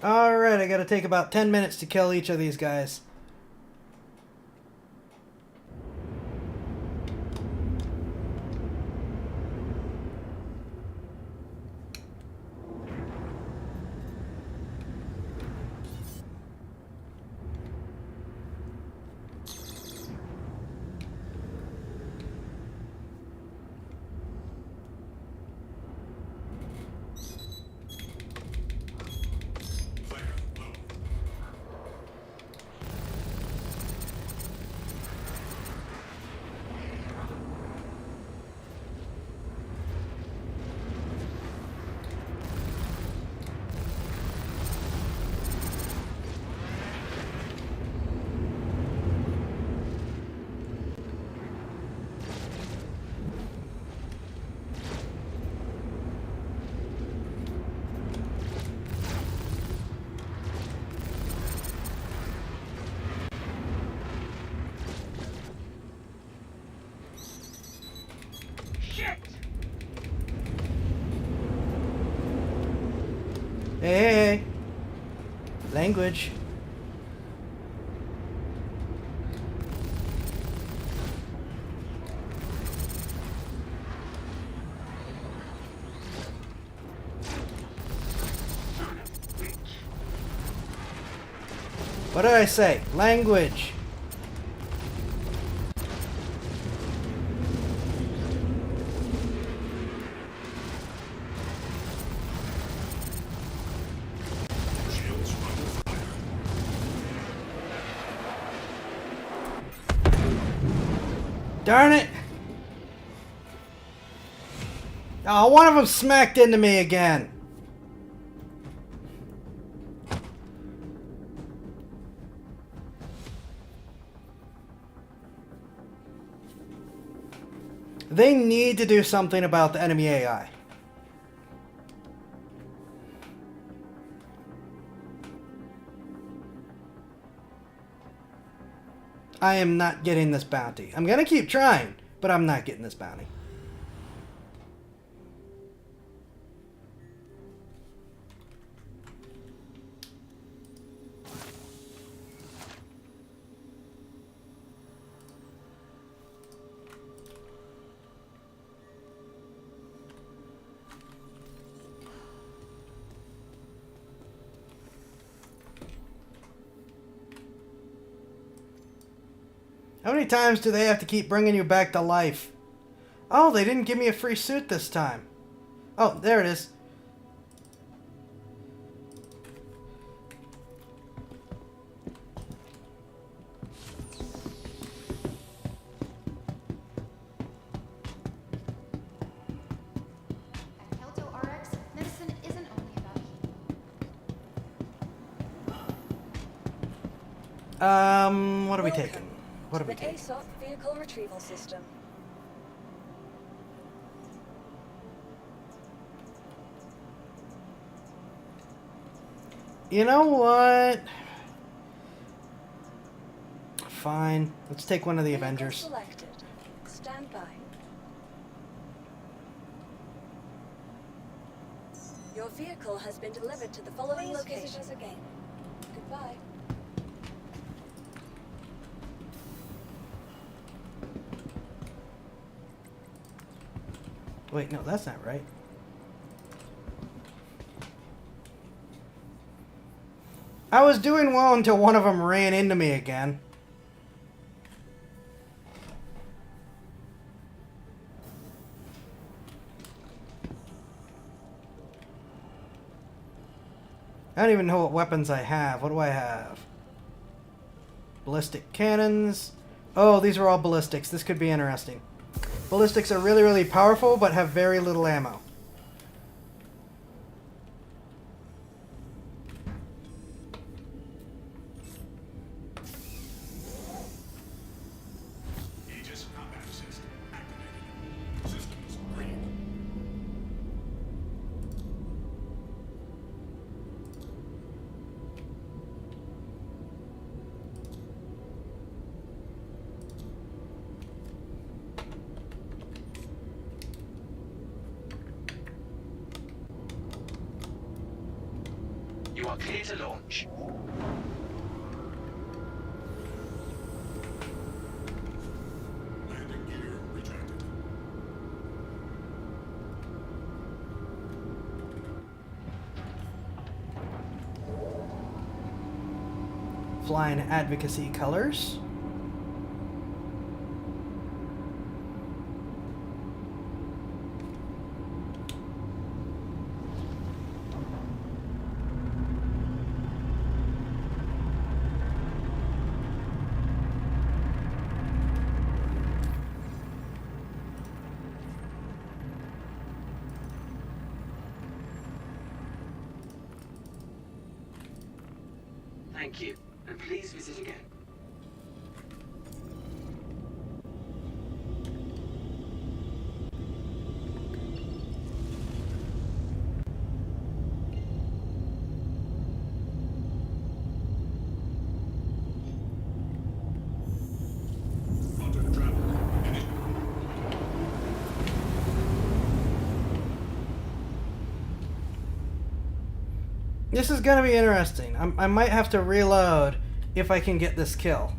Alright, I gotta take about 10 minutes to kill each of these guys. Player low. Language. What did I say? Language. Shields under fire. Darn it! Oh, one of them smacked into me again. They need to do something about the enemy AI. I am not getting this bounty. I'm gonna keep trying, but I'm not getting this bounty. How many times do they have to keep bringing you back to life? Oh, they didn't give me a free suit this time. Oh, there it is. At Kelto RX, medicine isn't only about healing. What are we Welcome taking? What are to we the taking? ASOP vehicle retrieval system. You know what? Fine. Let's take one of the Vehicle Avengers. selected. Stand by. Your vehicle has been delivered to the following location. Visit us again. Goodbye. Wait, no, that's not right. I was doing well until one of them ran into me again. I don't even know what weapons I have. What do I have? Ballistic cannons. Oh, these are all ballistics. This could be interesting. Ballistics are really, really powerful, but have very little ammo. Aegis combat system activated. Systems green. You are clear to launch. Landing gear retracted. Flying advocacy colors. Thank you, and please visit again. Under travel. This is gonna be interesting. I might have to reload if I can get this kill.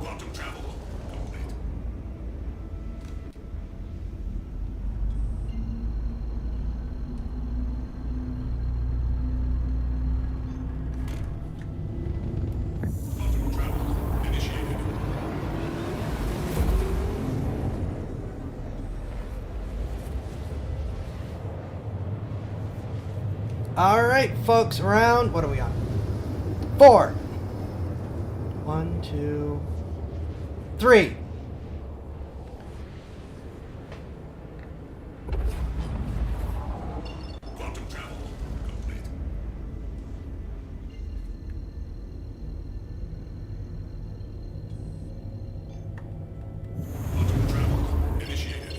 Quantum travel complete. Quantum travel initiated. All right, folks. Round. What are we on? 4. 1, 2, 3. Quantum travel complete. Quantum travel initiated.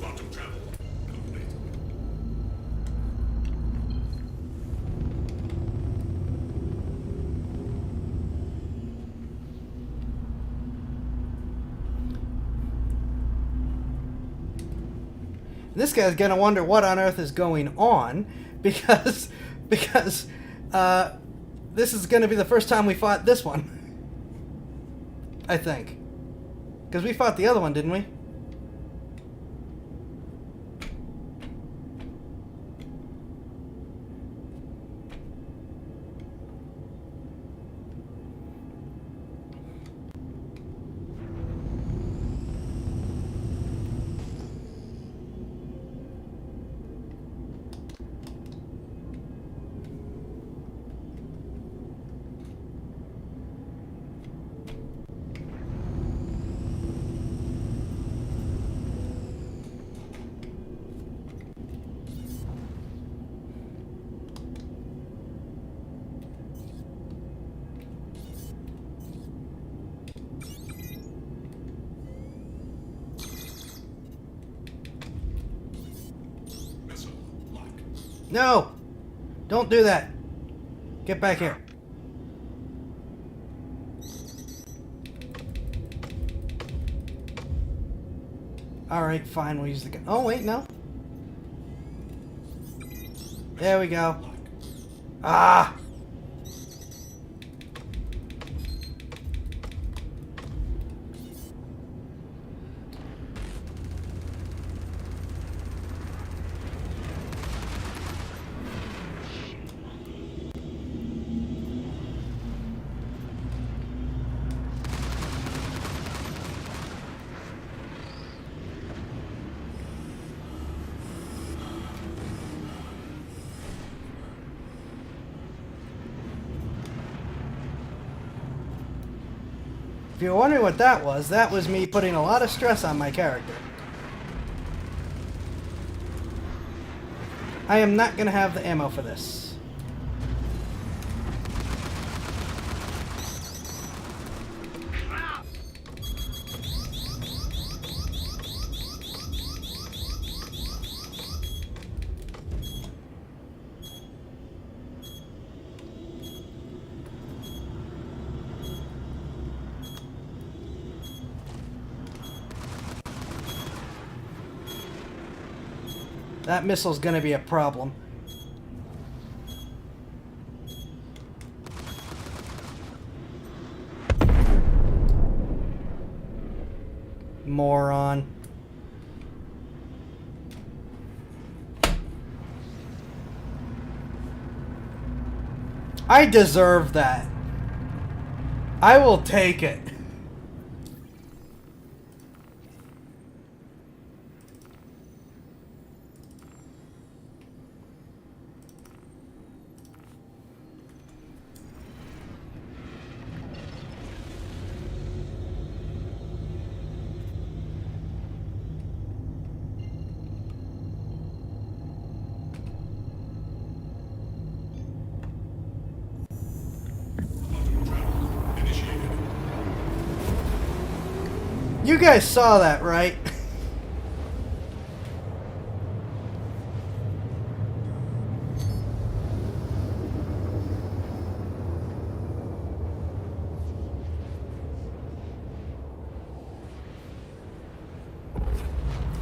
Quantum travel complete. This guy's gonna wonder what on earth is going on because this is gonna be the first time we fought this one. I think. Because we fought the other one, didn't we? Missile lock. No! Don't do that. Get back here. Alright, fine, we'll use the gun. Oh, wait, no. There we go. Lock. Ah! If you're wondering what that was me putting a lot of stress on my character. I am not going to have the ammo for this. That missile's gonna be a problem. Moron. I deserve that. I will take it. You guys saw that, right?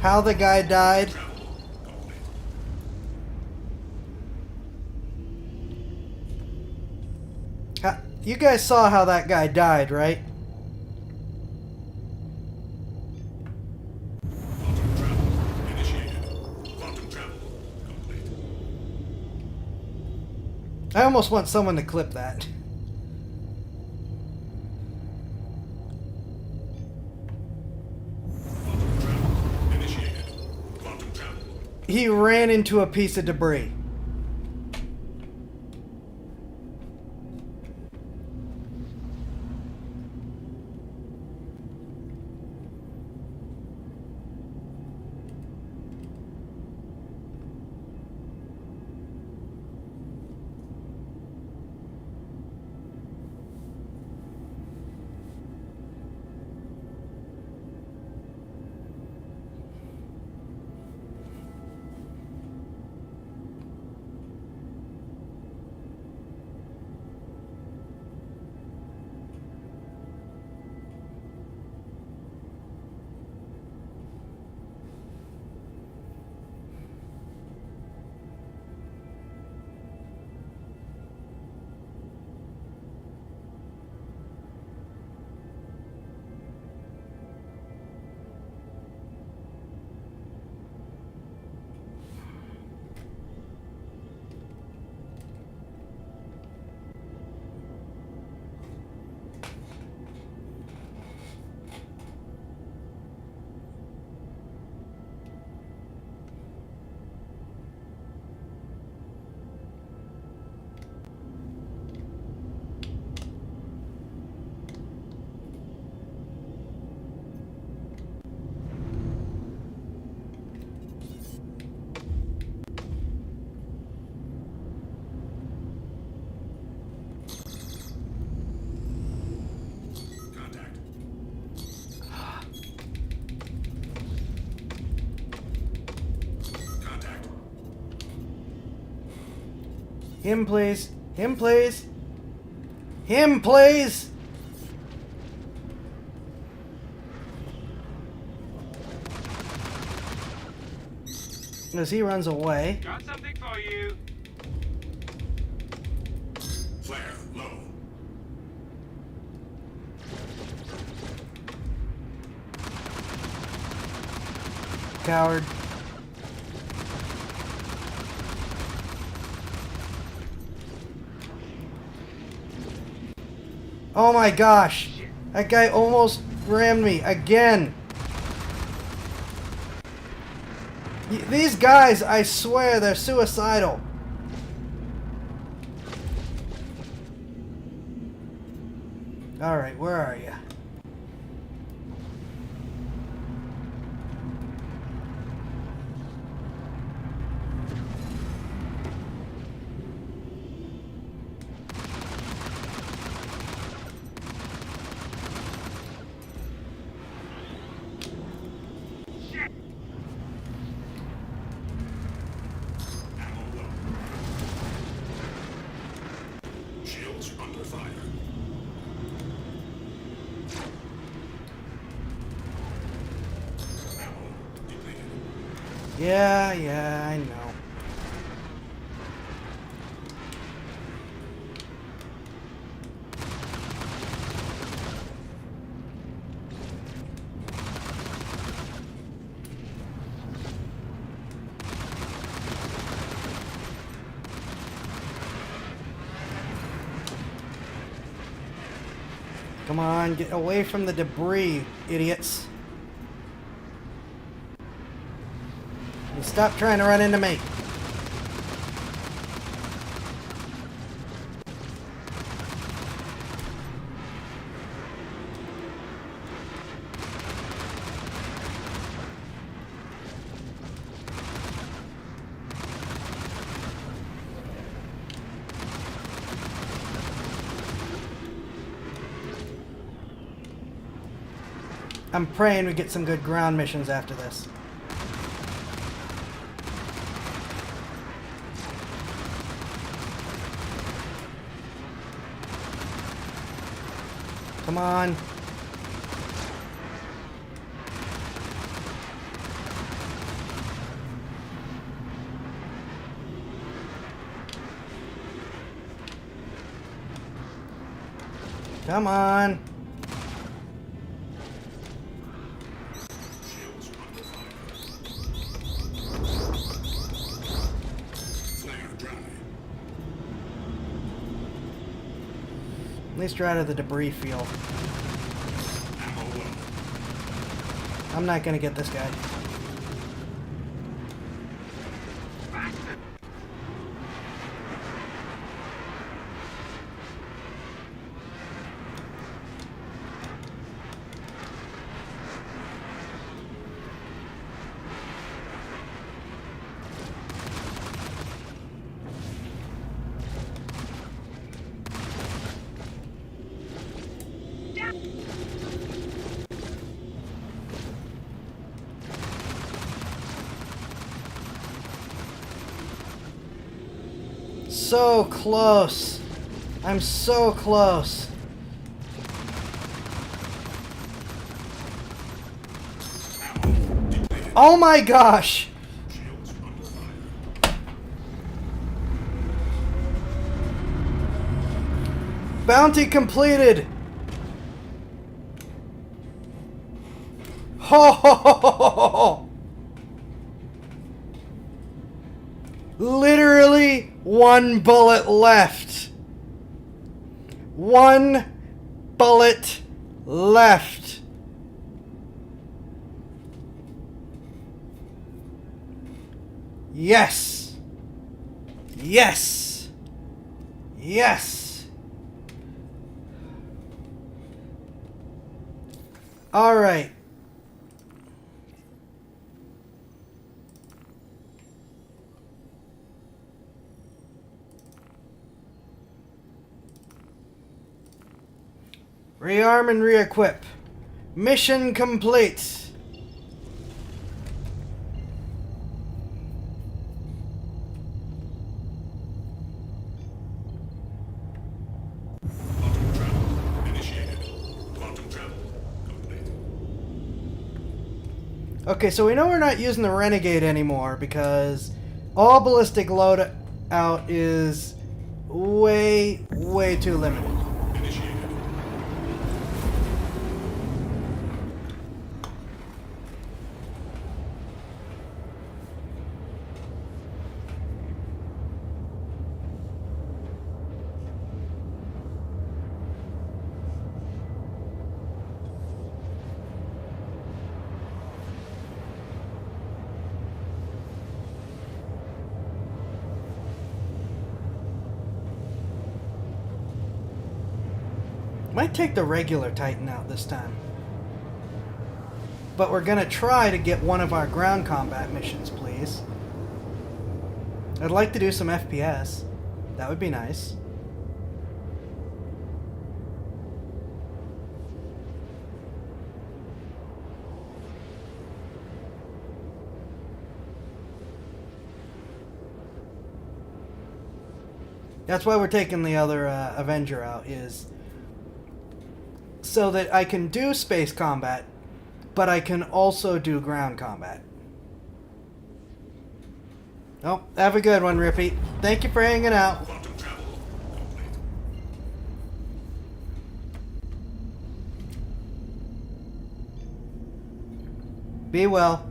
How the guy died? You guys saw how that guy died, right? I almost want someone to clip that. He ran into a piece of debris. Him, please. Him, please. Him, please. As he runs away. Got something for you. Flare low. Coward. Oh my gosh. That guy almost rammed me again. These guys, I swear, they're suicidal. Alright, where are you? Shields under fire. Ammo depleted. Yeah, I know. Come on, get away from the debris, idiots. You stop trying to run into me. I'm praying we get some good ground missions after this. Come on. Come on. Shields under fire. Flare dry. At least you're out of the debris field. Ammo low. I'm not gonna get this guy. So close. I'm so close. Oh my gosh. Shields under fire. Bounty completed. Ho ho ho ho ho ho. Literally one bullet left. One bullet left. Yes. Yes. Yes. All right. Rearm and re-equip. Mission complete. Quantum travel initiated. Quantum travel complete. Okay, so we know we're not using the Renegade anymore because all ballistic loadout is way too limited. Initiated. Might take the regular Titan out this time. But we're gonna try to get one of our ground combat missions, please. I'd like to do some FPS. That would be nice. That's why we're taking the other Avenger out, is so that I can do space combat, but I can also do ground combat. Oh, have a good one, Rippy. Thank you for hanging out. Quantum travel complete. Be well.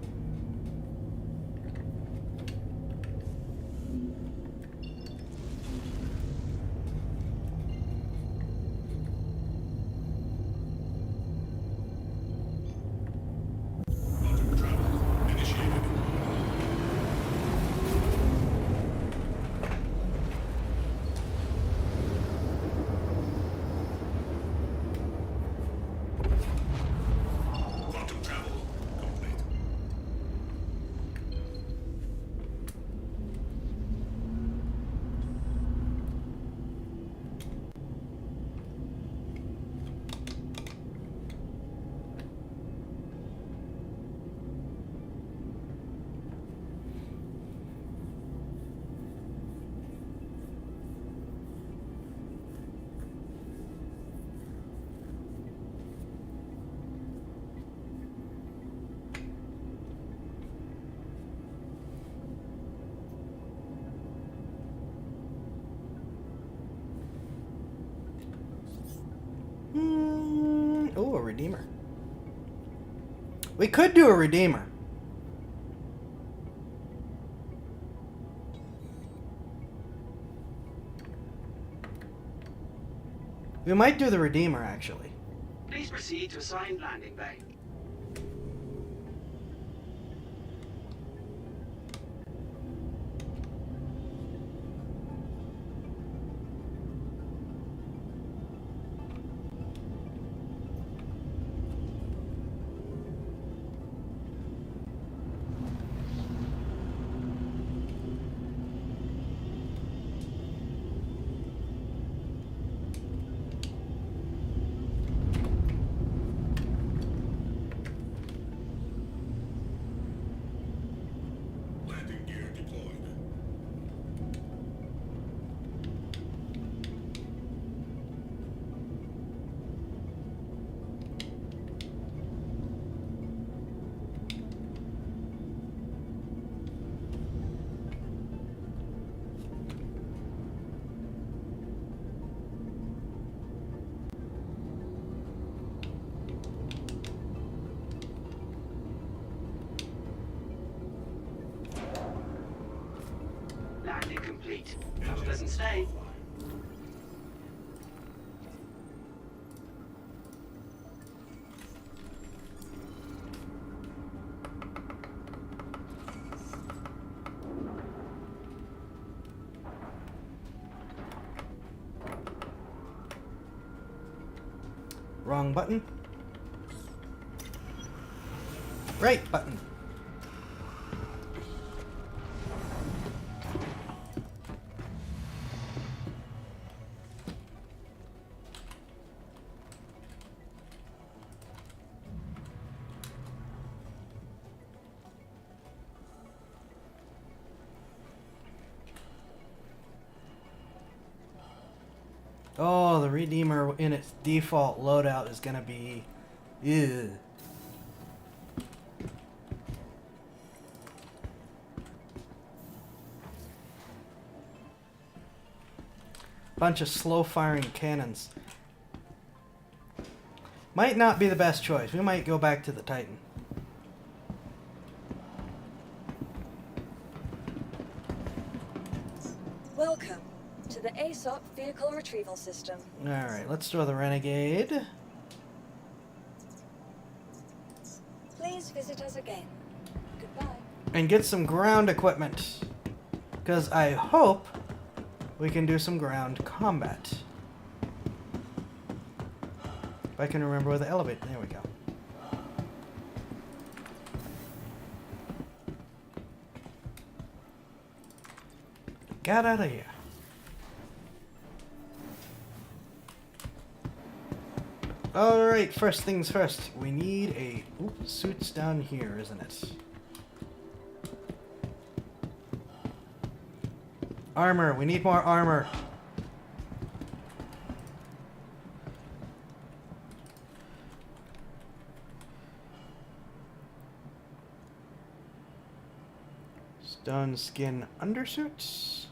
We could do a Redeemer. We might do the Redeemer, actually. Please proceed to assigned landing bay. Landing gear deployed. Landing complete. Have a pleasant stay. Wrong button. Right button. Oh, the Redeemer in its default loadout is gonna be... Ew. Bunch of slow-firing cannons. Might not be the best choice. We might go back to the Titan. Welcome to the ASOP Vehicle Retrieval System. Alright, let's throw the Renegade. Please visit us again. Goodbye. And get some ground equipment. Because I hope we can do some ground combat. If I can remember where the elevator... There we go. Get out of here. Alright, first things first. We need a... Oop, suit's down here, isn't it? Armor. We need more armor. Stone skin undersuits.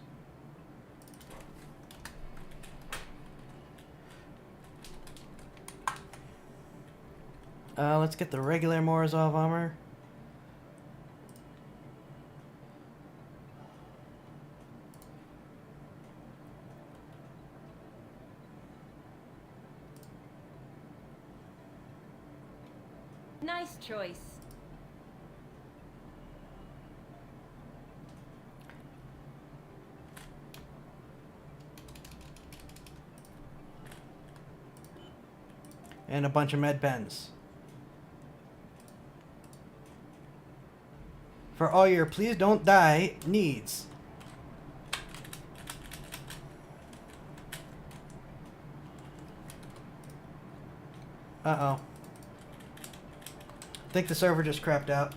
Let's get the regular Morozov armor. Nice choice. And a bunch of med pens. For all your please don't die needs. Uh-oh. I think the server just crapped out.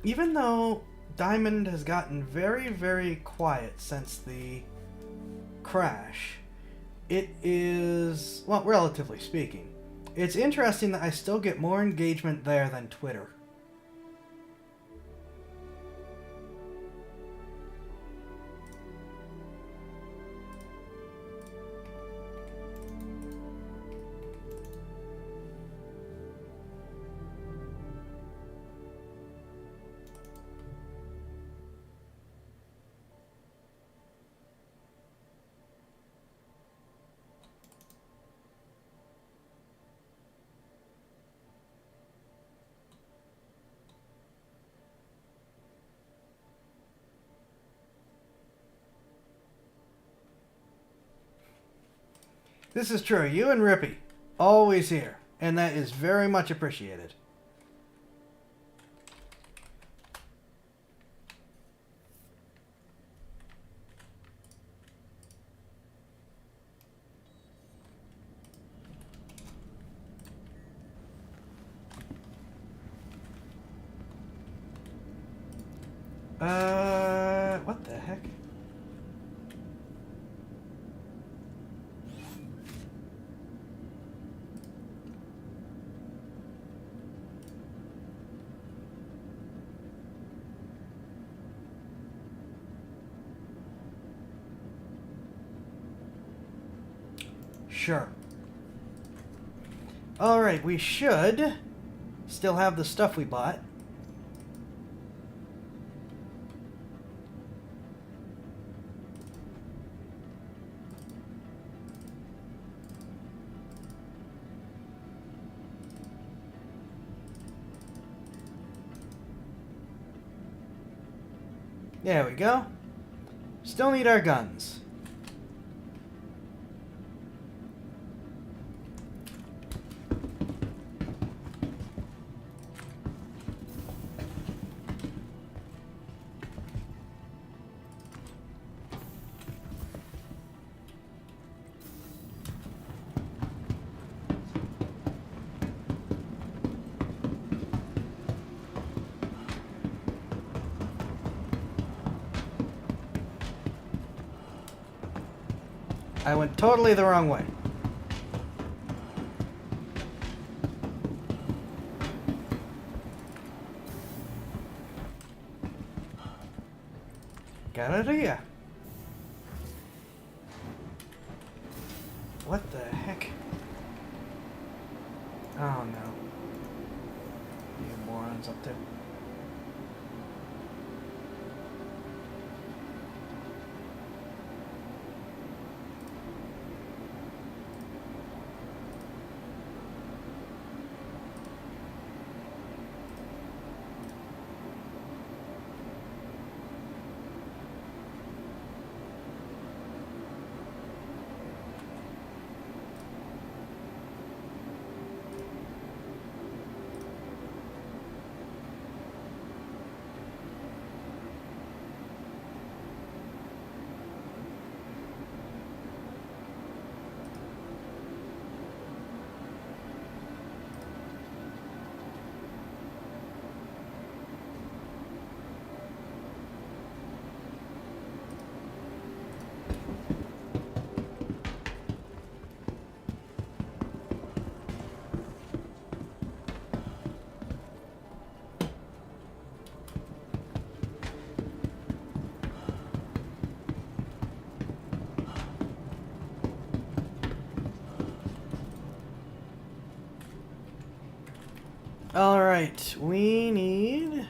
even though Diamond has gotten very, very quiet since the crash, it is, well, relatively speaking, it's interesting that I still get more engagement there than Twitter. This is true. You and Rippy, always here. And that is very much appreciated. What the heck? Sure. Alright, we should still have the stuff we bought. There we go. Still need our guns. I went totally the wrong way. Got it here. What the heck? Oh no. You morons up there. Alright, we need...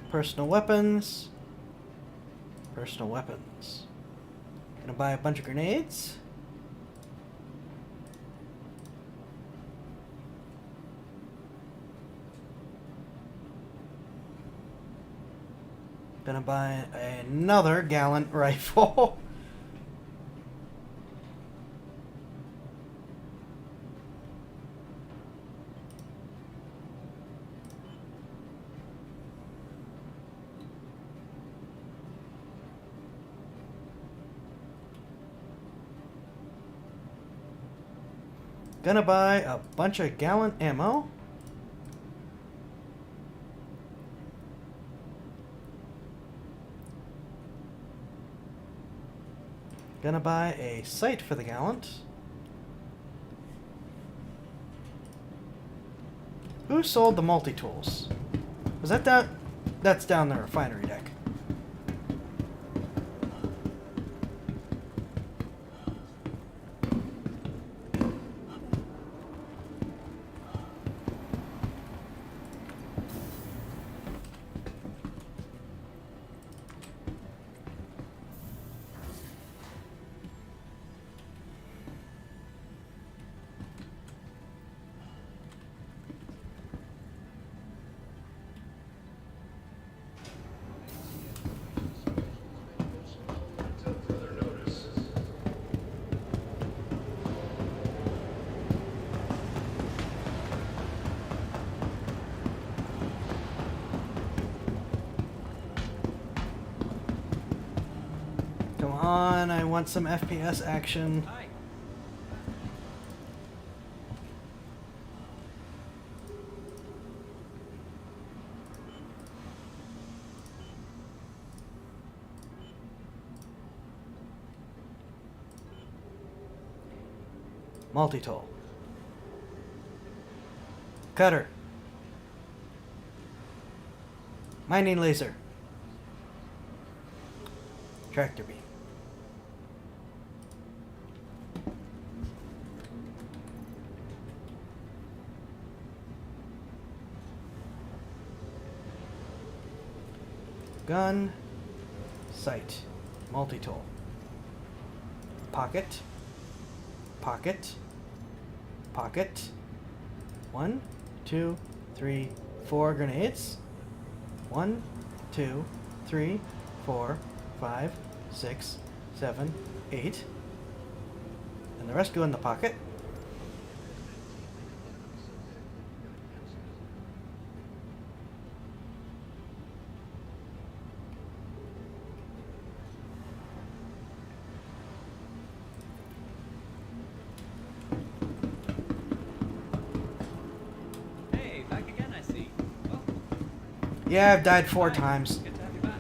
personal weapons. Personal weapons. Gonna buy a bunch of grenades. Gonna buy another gallant rifle. Gonna buy a bunch of gallant ammo. Gonna buy a sight for the gallant. Who sold the multi-tools? Was that down? That's down the refinery deck. Come on, I want some FPS action. Hi. Multi-tool. Cutter. Mining laser. Tractor beam. Gun. Sight. Multi-tool. Pocket. Pocket. Pocket. 1, 2, 3, 4 grenades. 1, 2, 3, 4, 5, 6, 7, 8. And the rest go in the pocket. Hey, back again, I see. Well, Yeah, I've died 4 times. good to have you back.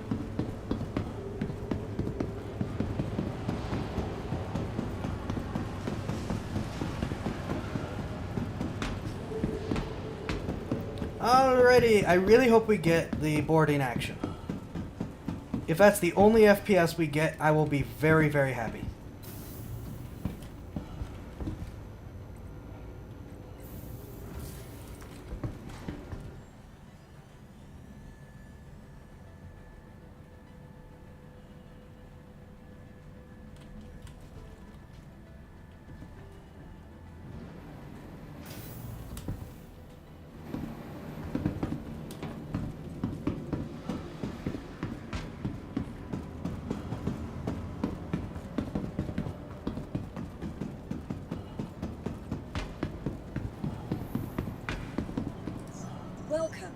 Alrighty, I really hope we get the boarding action. If that's the only FPS we get, I will be very, very happy. Welcome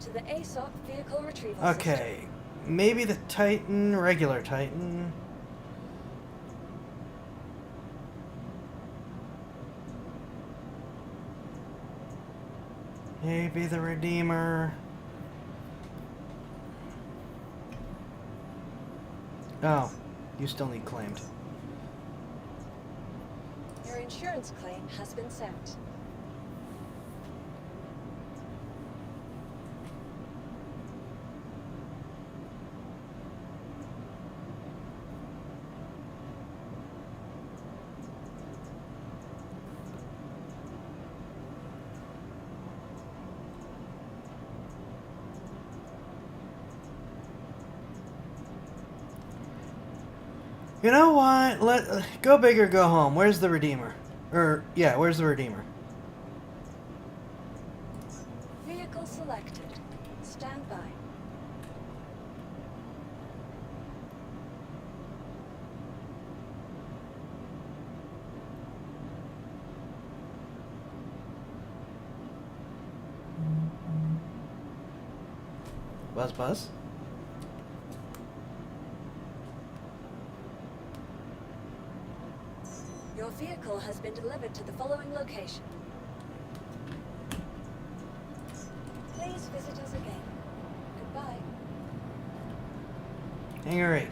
to the ASOC Vehicle Retrieval Okay, maybe the Titan, regular Titan. Maybe the Redeemer. Oh, you still need claimed. System. Your insurance claim has been sent. You know what? Let go big or go home. Where's the Redeemer? Or yeah, where's the Redeemer? Vehicle selected. Stand by. Buzz, buzz. Your vehicle has been delivered to the following location. Please visit us again. Goodbye. Hangar 8.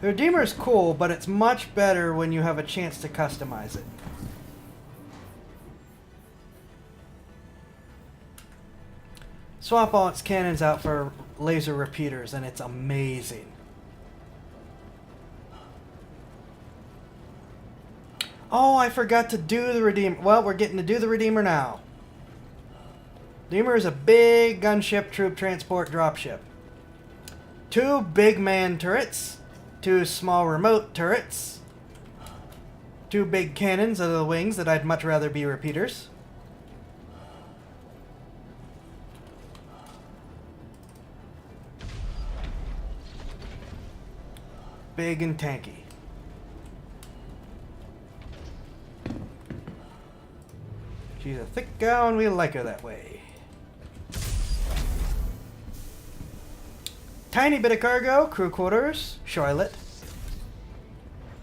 The Redeemer is cool, but it's much better when you have a chance to customize it. Swap all its cannons out for laser repeaters, and it's amazing. Oh, I forgot to do the Redeemer. Well, we're getting to do the Redeemer now. Redeemer is a big gunship, troop transport, dropship. 2 big man turrets. 2 small remote turrets. 2 big cannons under the wings that I'd much rather be repeaters. Big and tanky. She's a thick gal and we like her that way. Tiny bit of cargo, crew quarters, toilet,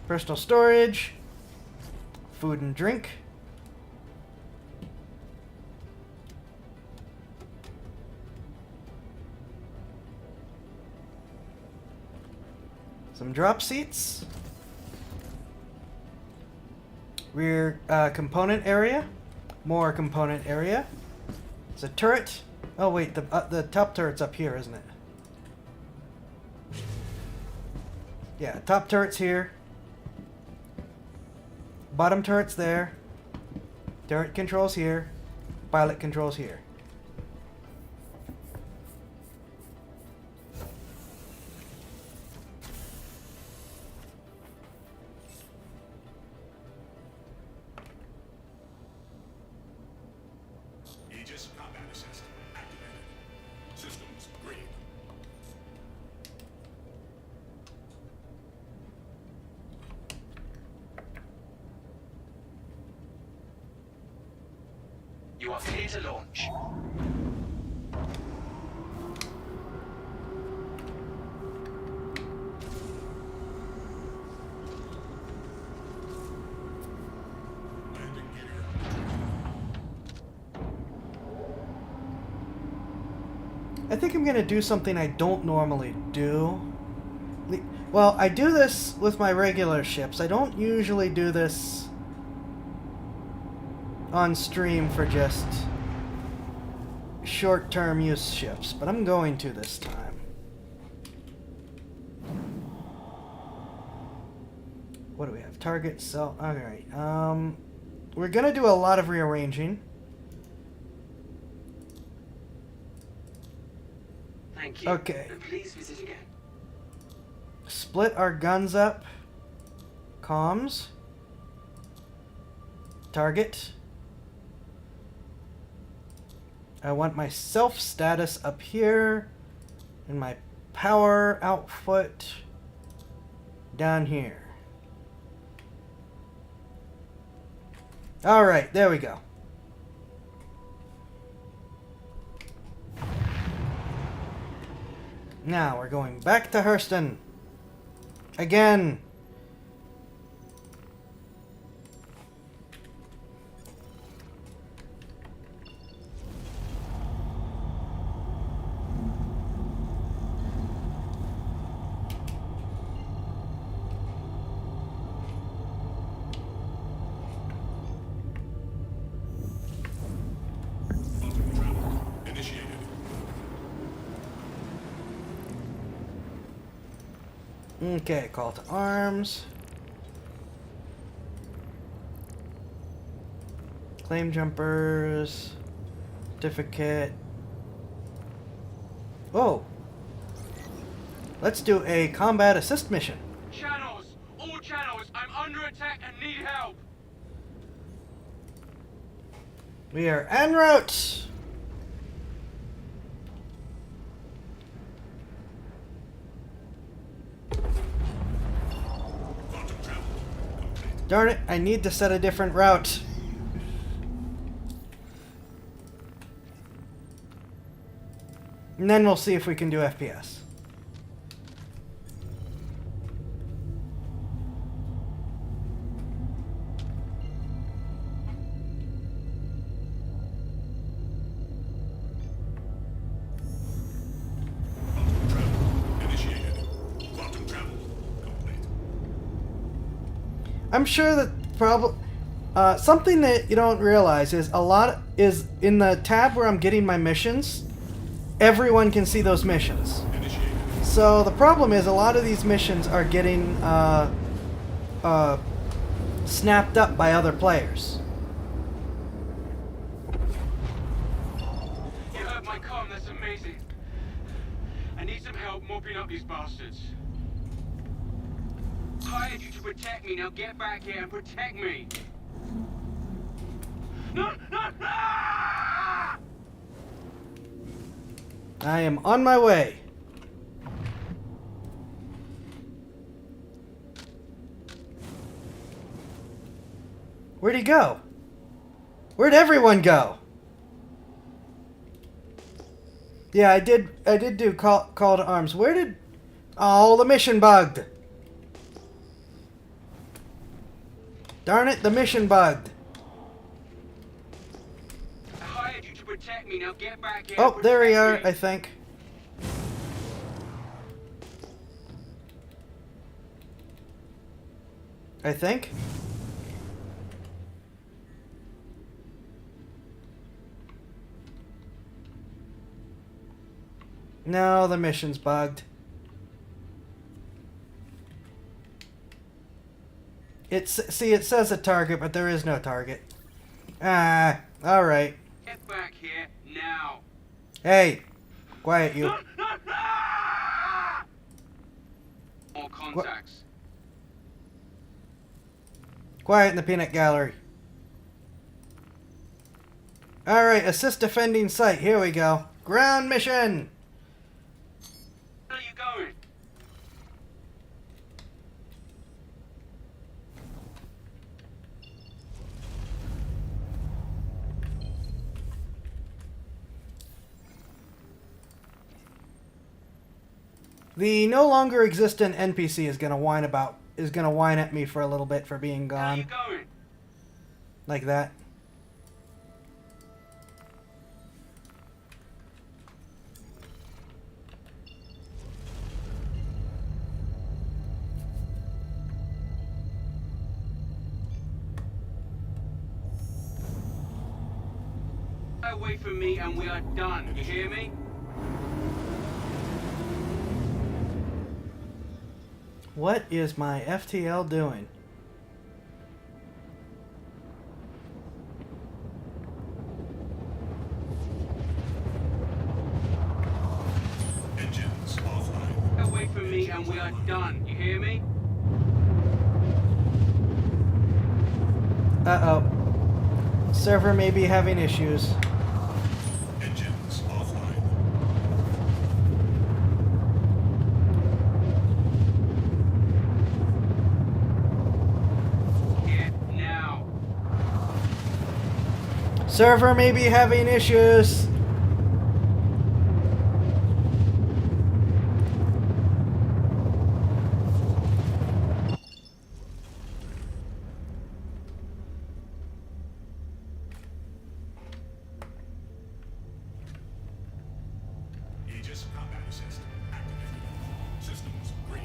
personal storage, food and drink. Some drop seats. Rear component area. More component area. It's a turret. Oh wait, the top turret's up here, isn't it? Yeah, top turret's here. Bottom turret's there. Turret controls here. Pilot controls here. Aegis combat assist activated. Systems green. You are clear to launch. Landing gear. I think I'm gonna do something I don't normally do. Well, I do this with my regular ships. I don't usually do this on stream for just short-term use ships, but I'm going to this time. What do we have? Target, cell. Alright. We're gonna do a lot of rearranging. Thank you. Okay. And please visit again. Split our guns up. Comms. Target. I want my self status up here. And my power output down here. Alright, there we go. Now we're going back to Hurston. Again. Quantum travel initiated. Okay, call to arms. Claim jumpers. Certificate. Whoa. Let's do a combat assist mission. Channels! All channels! I'm under attack and need help! We are en route. Quantum travel complete. Darn it, I need to set a different route. And then we'll see if we can do FPS. I'm sure that something that you don't realize is is in the tab where I'm getting my missions. Everyone can see those missions. So the problem is a lot of these missions are getting snapped up by other players. You heard my comm, that's amazing. I need some help mopping up these bastards. Hired you to protect me, now get back here and protect me. No, no, no! I am on my way. Where'd he go? Where'd everyone go? Yeah, I did do call to arms. Where did... Oh, the mission bugged. Darn it, the mission bugged. I hired you to protect me, now get back here. Oh, there we are, protect me. I think. I think. No, the mission's bugged. See, it says a target, but there is no target. Ah, all right. Get back here now. Hey, quiet you. More contacts. Quiet in the peanut gallery. All right, assist defending site. Here we go. Ground mission. Where are you going? The no longer existent NPC is gonna whine at me for a little bit for being Where are you gone. going? Like that. Stay away from me and we are done. You hear me? What is my FTL doing? Engines offline. Stay away from me and we are done. You hear me? Uh-oh. Server may be having issues. Engines offline. Get now. Server may be having issues. Aegis combat assist activated. Systems green.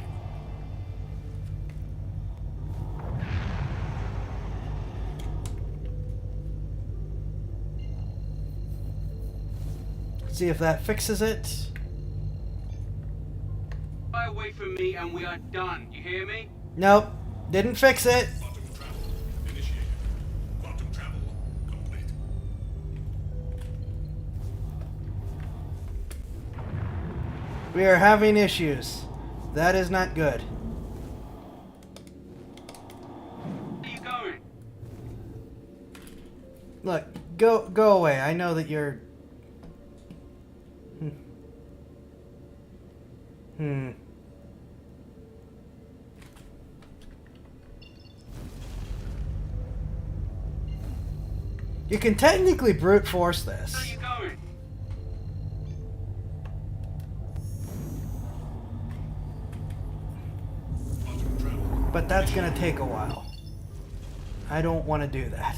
See if that fixes it. Stay away from me and we are done. You hear me? Nope. Didn't fix it. Quantum travel initiated. Quantum travel complete. We are having issues. That is not good. Where are you going? Look, go away. I know that you're... Hmm. You can technically brute force Where are this. you going? Quantum travel. But that's gonna take a while. I don't want to do that.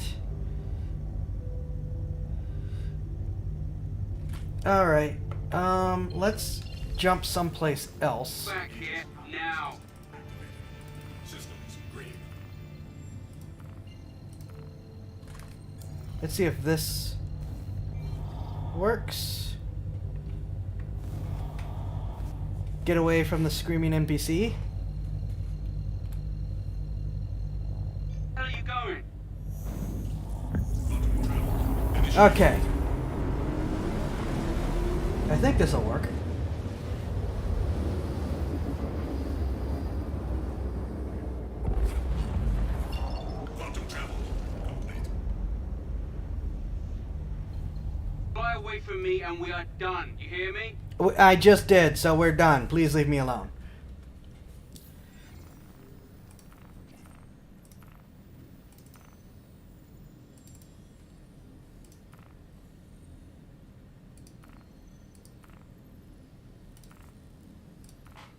Alright. Let's jump someplace else. Back here now. Systems green. Let's see if this works. Get away from the screaming NPC. Where are you going? Okay. I think this will work. Quantum travel complete. Fly away from me and we are done. You hear me? I just did, so we're done. Please leave me alone.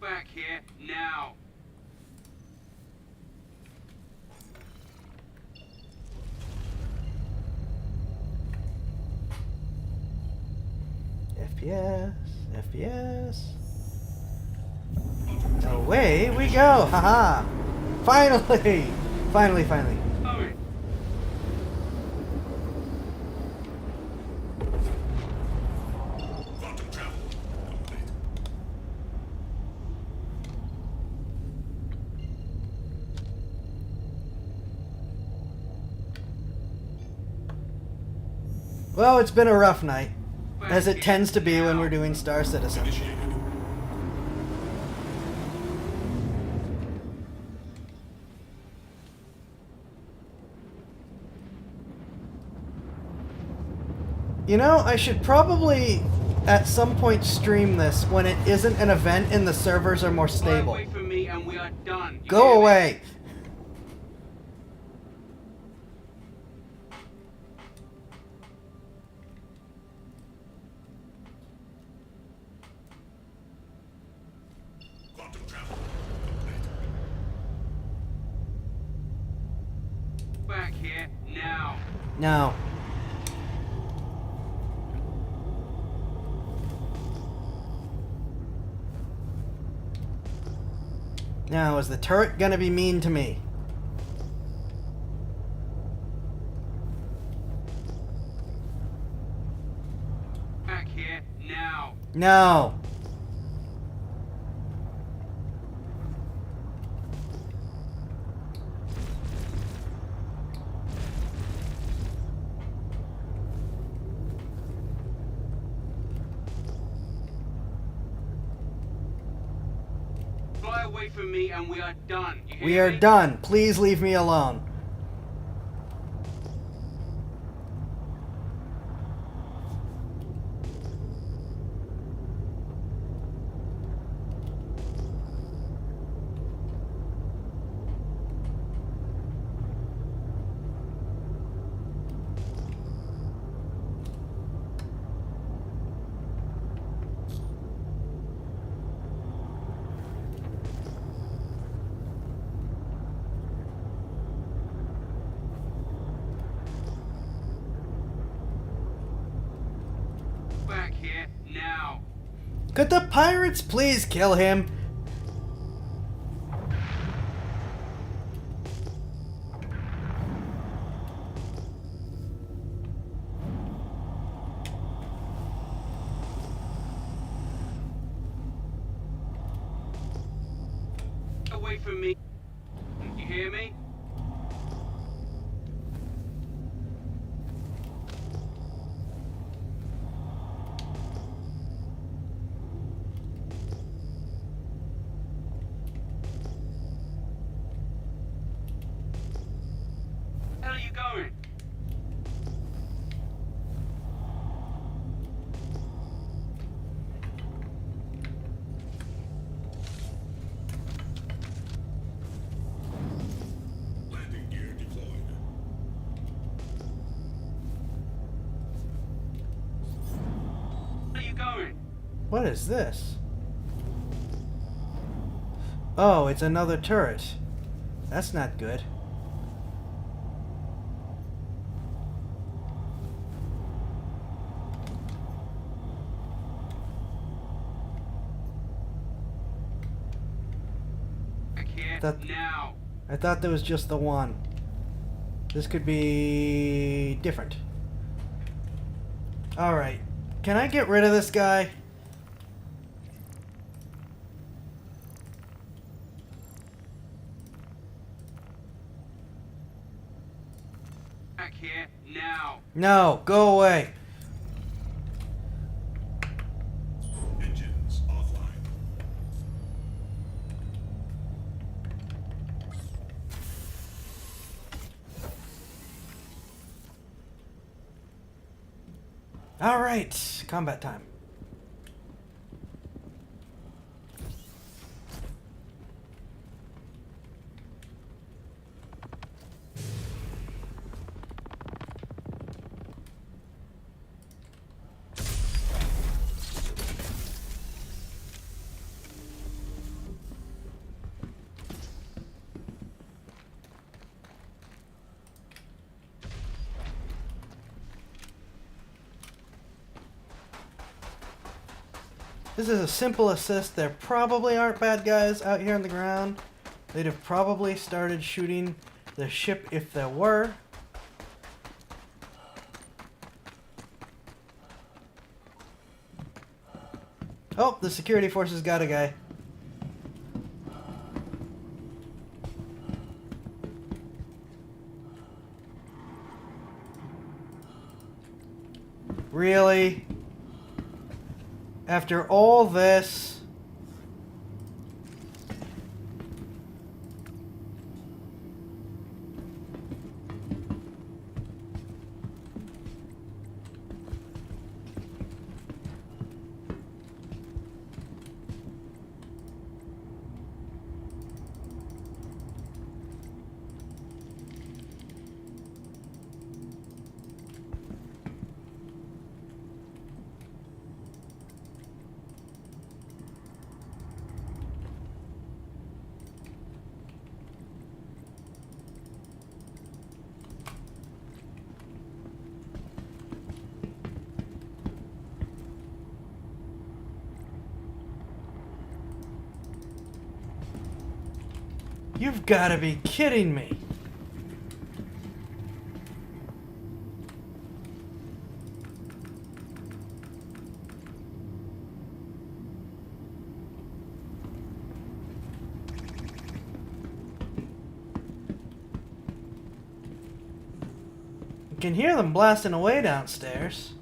Back here now. FPS, FPS. Away we go! Haha! Finally! Finally. Going. Quantum travel complete. Well, it's been a rough night, Back as it here tends to be when now. we're doing Star Citizen. Initiated. You know, I should probably at some point stream this when it isn't an event and the servers are more Fly stable. away from me and we are done. You hear Go me? away! Quantum travel complete. Back here now. No. Now, is the turret gonna be mean to me? Back here now. No. Fly away from me and we are done. You hear We are me? done. Please leave me alone. Back here now. Could the pirates please kill him? Away from me. You hear me? Where are you going? Landing gear deployed. Where are you going? What is this? Oh, it's another turret. That's not good. Back here That- now. I thought there was just the one. This could be different. Alright. Can I get rid of this guy? Back here now. No, go away. Engines offline. Alright, combat time. This is a simple assist. There probably aren't bad guys out here on the ground. They'd have probably started shooting the ship if there were. Oh, the security forces got a guy. Really? After all this... You've got to be kidding me. You can hear them blasting away downstairs.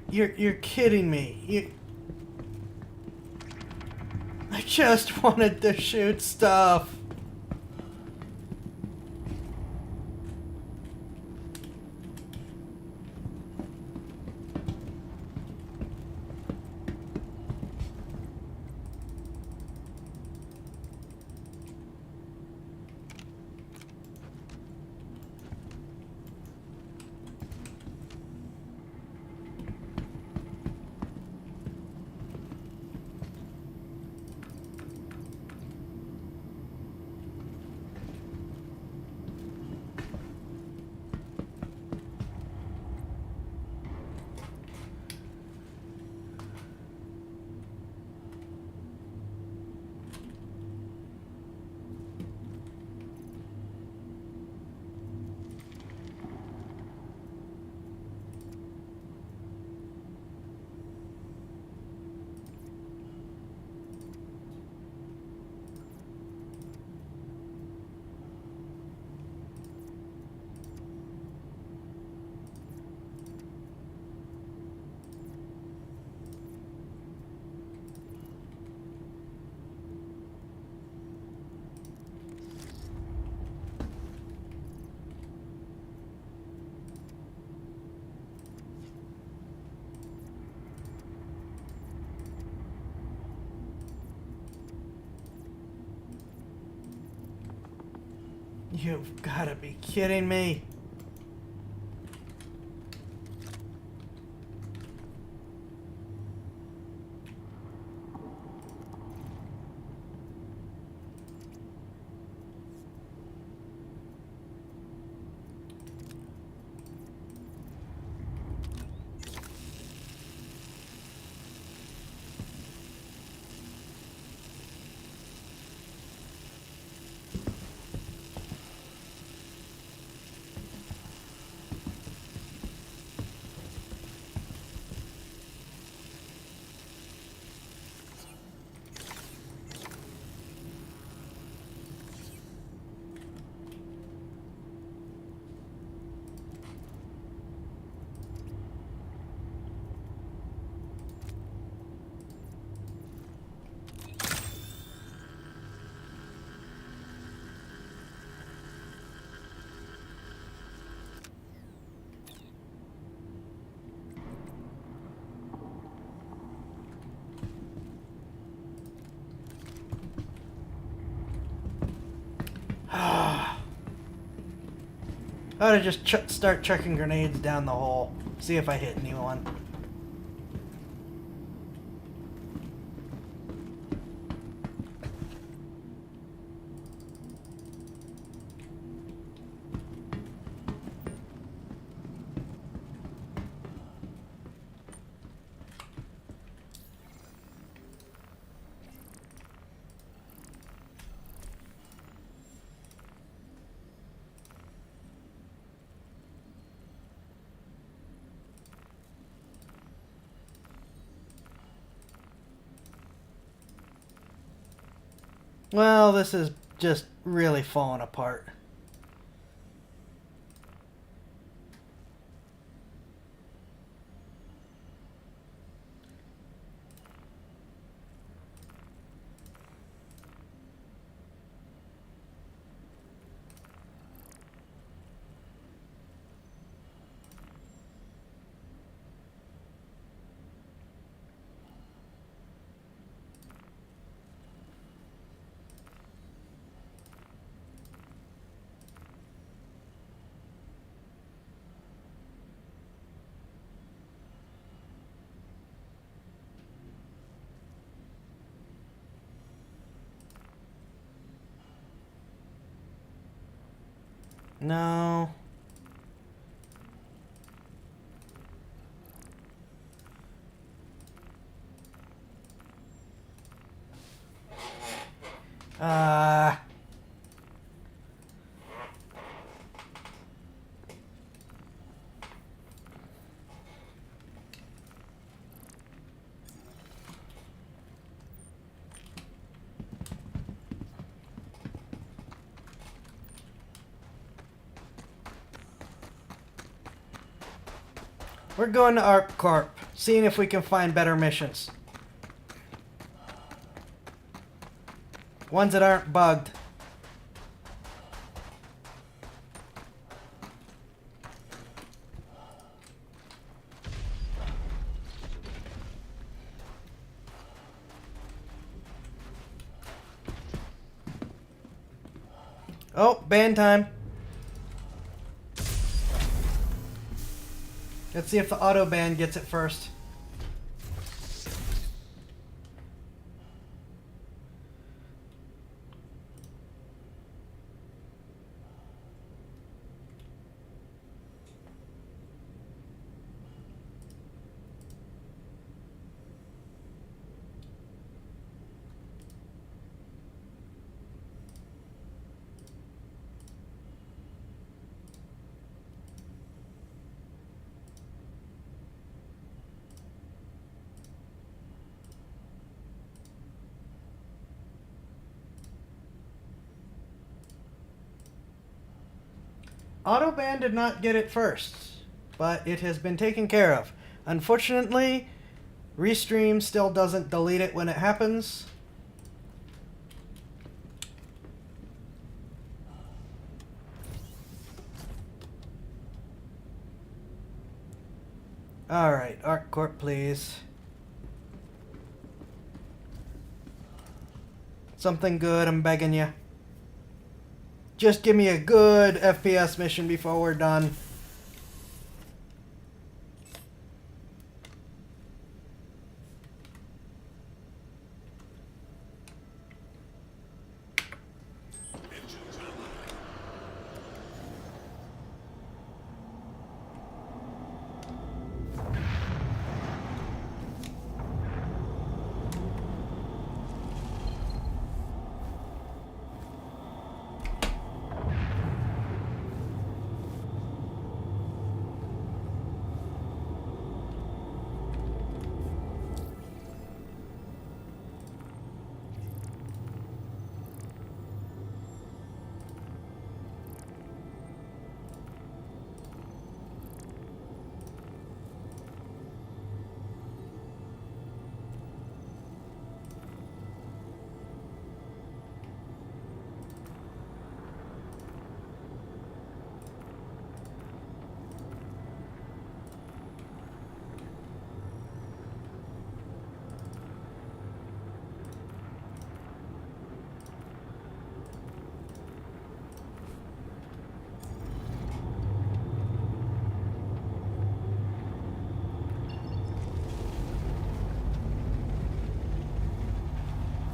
You're kidding me. I just wanted to shoot stuff. You've got to be kidding me. I ought to just start chucking grenades down the hole. See if I hit anyone. Well, this is just really falling apart. No. We're going to ArcCorp, seeing if we can find better missions. Ones that aren't bugged. Oh, ban time. Let's see if the auto ban gets it first. Autoban did not get it first, but it has been taken care of. Unfortunately, Restream still doesn't delete it when it happens. Alright, ArcCorp, please. Something good, I'm begging you. Just give me a good FPS mission before we're done. Engines online.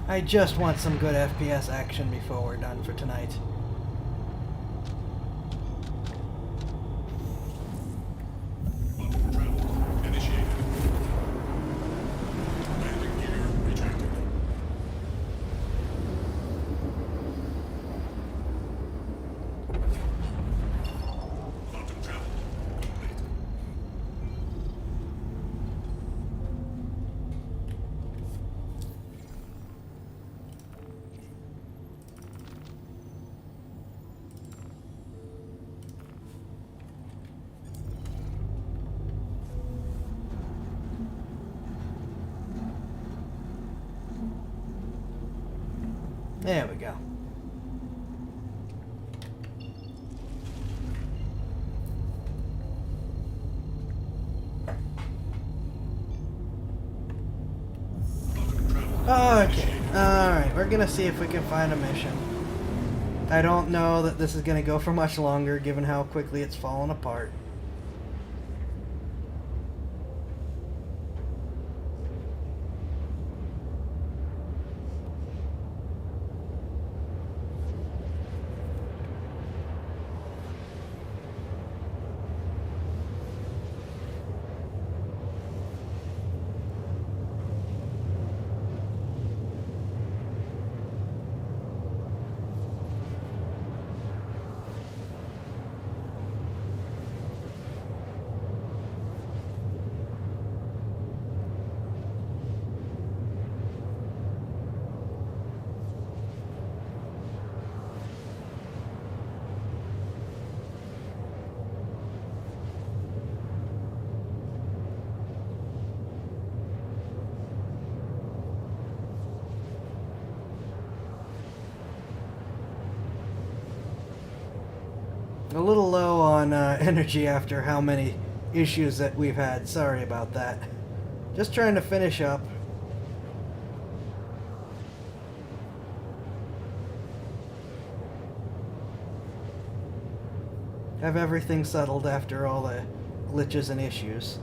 I just want some good FPS action before we're done for tonight. Quantum travel initiated. Landing gear rejected. Quantum travel complete. There we go. Okay, alright, we're gonna see if we can find a mission. I don't know that this is gonna go for much longer given how quickly it's fallen apart. A little low on energy after how many issues that we've had. Sorry about that. Just trying to finish up. Have everything settled after all the glitches and issues.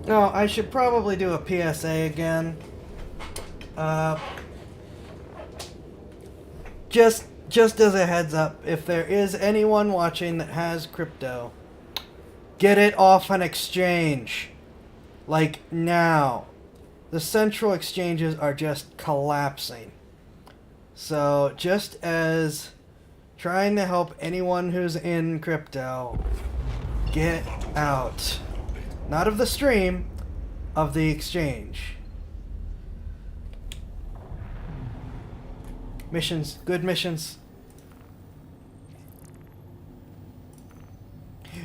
No, I should probably do a PSA again. Just as a heads up, if there is anyone watching that has crypto, get it off an exchange. Like now. The central exchanges are just collapsing. So just as trying to help anyone who's in crypto, get out. Not of the stream, of the exchange. Missions, good missions.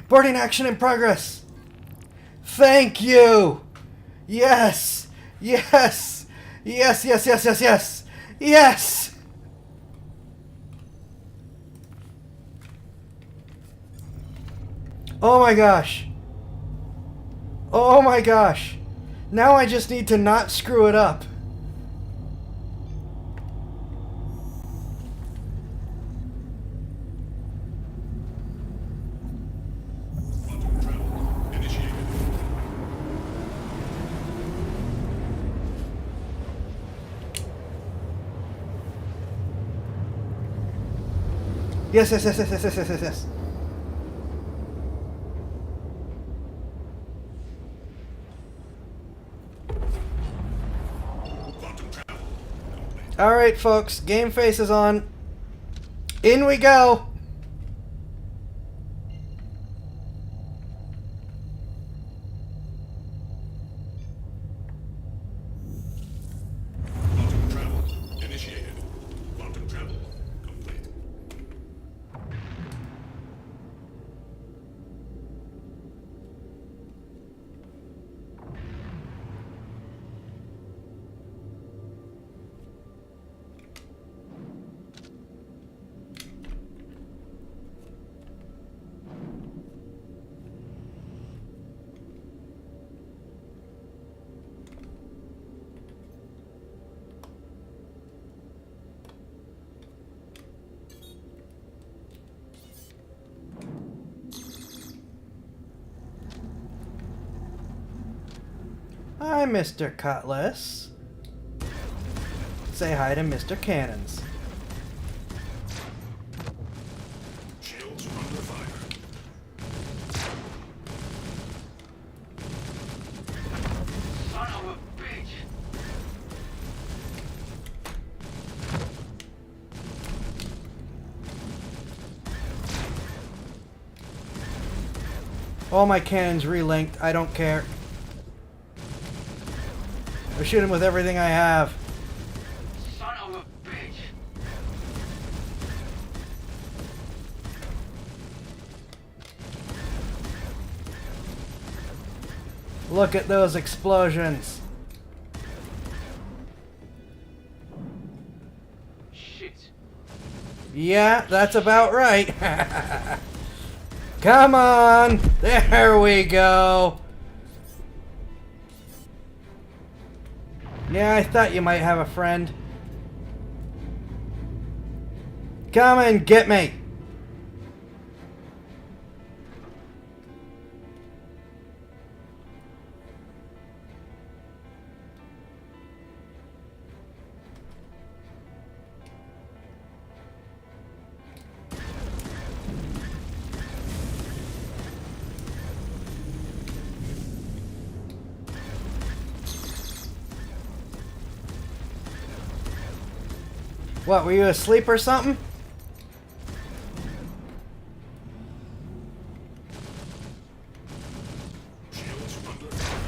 Boarding action in progress. Thank you. Yes. Yes. Yes, yes, yes, yes, yes. Yes. Oh my gosh. Oh my gosh. Now I just need to not screw it up. Quantum travel initiated. Yes, yes, yes, yes, yes, yes, yes, yes, yes. Quantum travel complete. Alright, folks, game face is on. In we go. Quantum travel initiated. Quantum travel complete. Hi, Mr. Cutlass. Say hi to Mr. Cannons. Shields under fire. Son of a bitch! All my cannons relinked. I don't care. I shoot him with everything I have. Son of a bitch! Look at those explosions. Shit. Yeah, that's about right. Come on. There we go. Yeah, I thought you might have a friend. Come and get me. What, were you asleep or something? Shields under fire.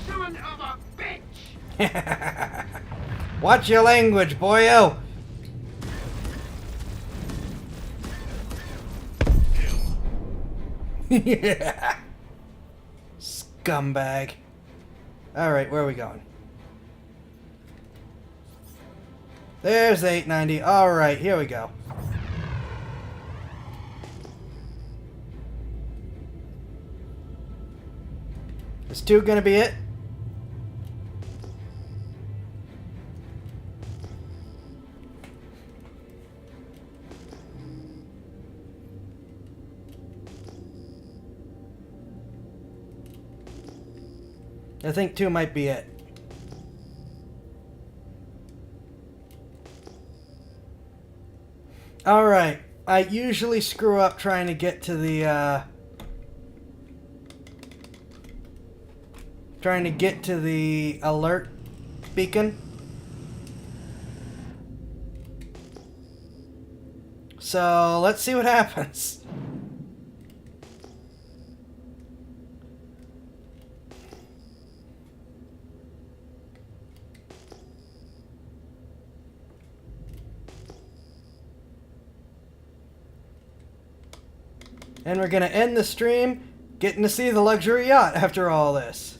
Son of a bitch! Watch your language, boyo. Kill. Yeah. Scumbag. Alright, where are we going? There's 890. Alright, here we go. Is 2 gonna be it? I think 2 might be it. Alright. I usually screw up trying to get to the, alert beacon. So, let's see what happens. And we're gonna end the stream getting to see the luxury yacht after all this.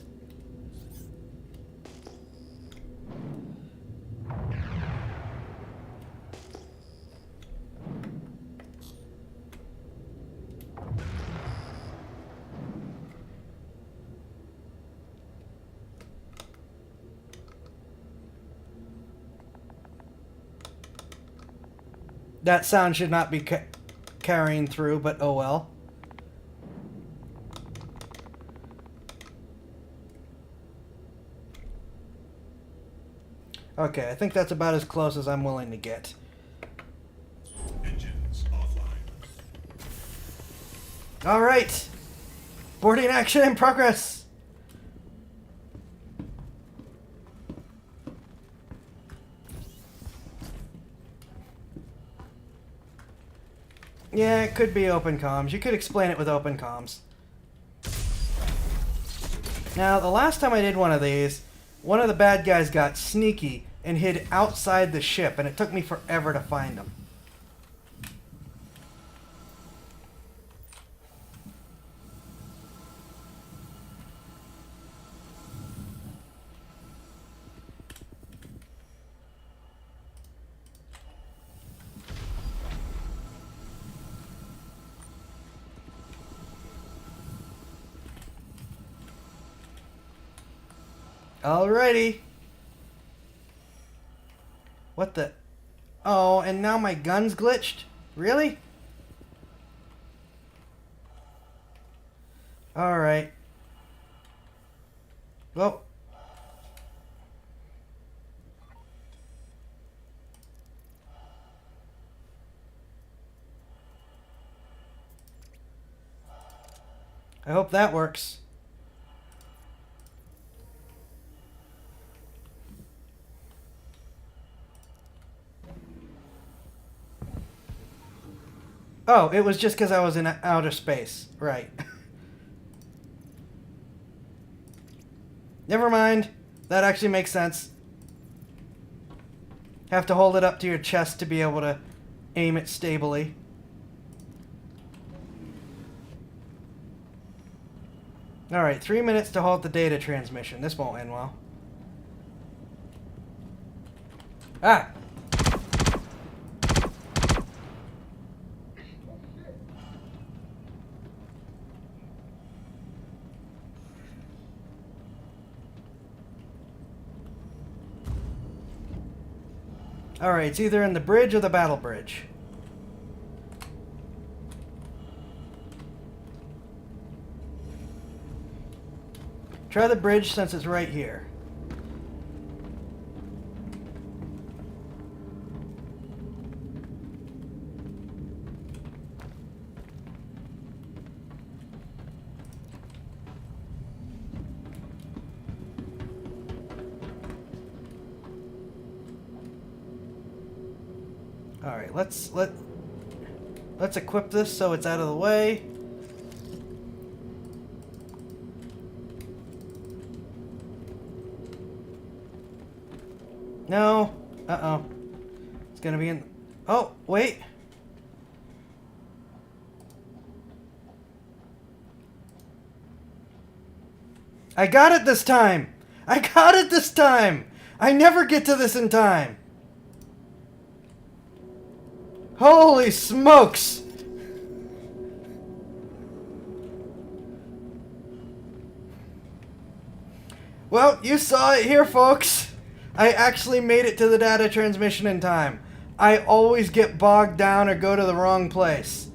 That sound should not be carrying through, but oh well. Okay, I think that's about as close as I'm willing to get. Engines offline. Alright! Boarding action in progress! Yeah, it could be open comms. You could explain it with open comms. Now, the last time I did one of these, one of the bad guys got sneaky and hid outside the ship, and it took me forever to find him. Alrighty. What the? Oh, and now my gun's glitched? Really? Alright. Well. I hope that works. Oh, it was just because I was in outer space. Right. Never mind. That actually makes sense. Have to hold it up to your chest to be able to aim it stably. Alright, 3 minutes to halt the data transmission. This won't end well. Ah! Alright, it's either in the bridge or the battle bridge. Try the bridge since it's right here. Alright, let's equip this so it's out of the way. No. Uh-oh. It's gonna be in... Oh, wait. I got it this time! I got it this time! I never get to this in time! Holy smokes! Well, you saw it here, folks. I actually made it to the data transmission in time. I always get bogged down or go to the wrong place.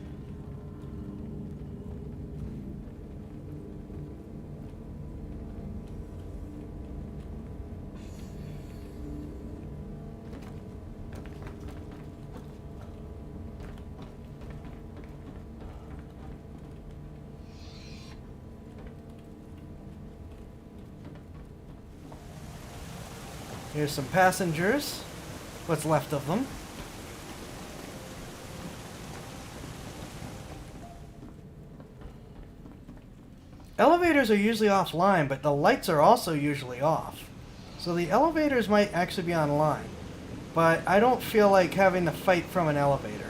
Here's some passengers. What's left of them. Elevators are usually offline, but the lights are also usually off. So the elevators might actually be online. But I don't feel like having to fight from an elevator.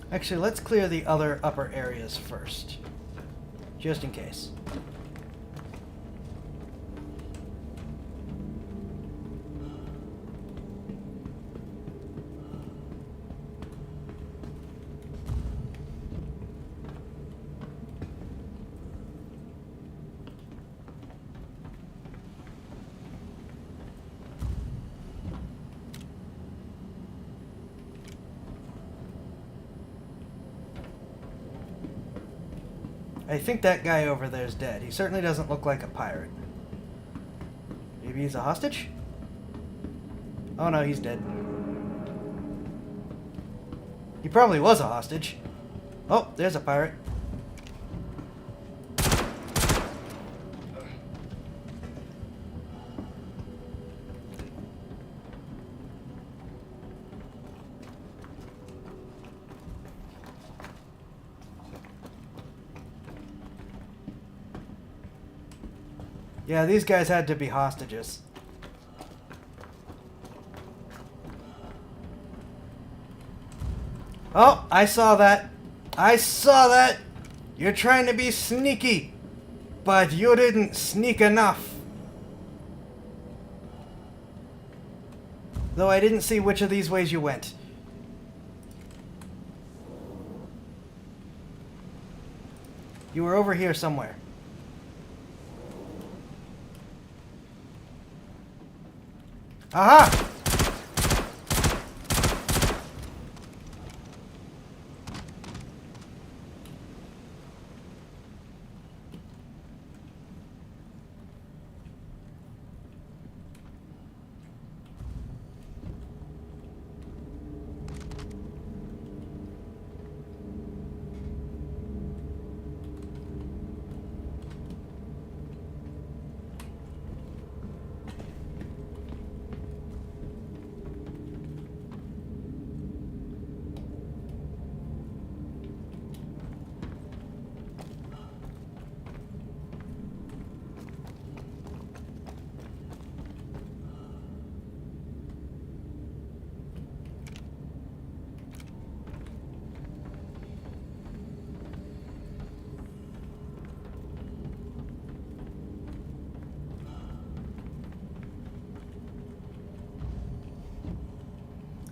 Actually, let's clear the other upper areas first. Just in case. I think that guy over there is dead. He certainly doesn't look like a pirate. Maybe he's a hostage? Oh no, he's dead. He probably was a hostage. Oh, there's a pirate. Yeah, these guys had to be hostages. Oh, I saw that. I saw that. You're trying to be sneaky, but you didn't sneak enough. Though I didn't see which of these ways you went. You were over here somewhere. Aha!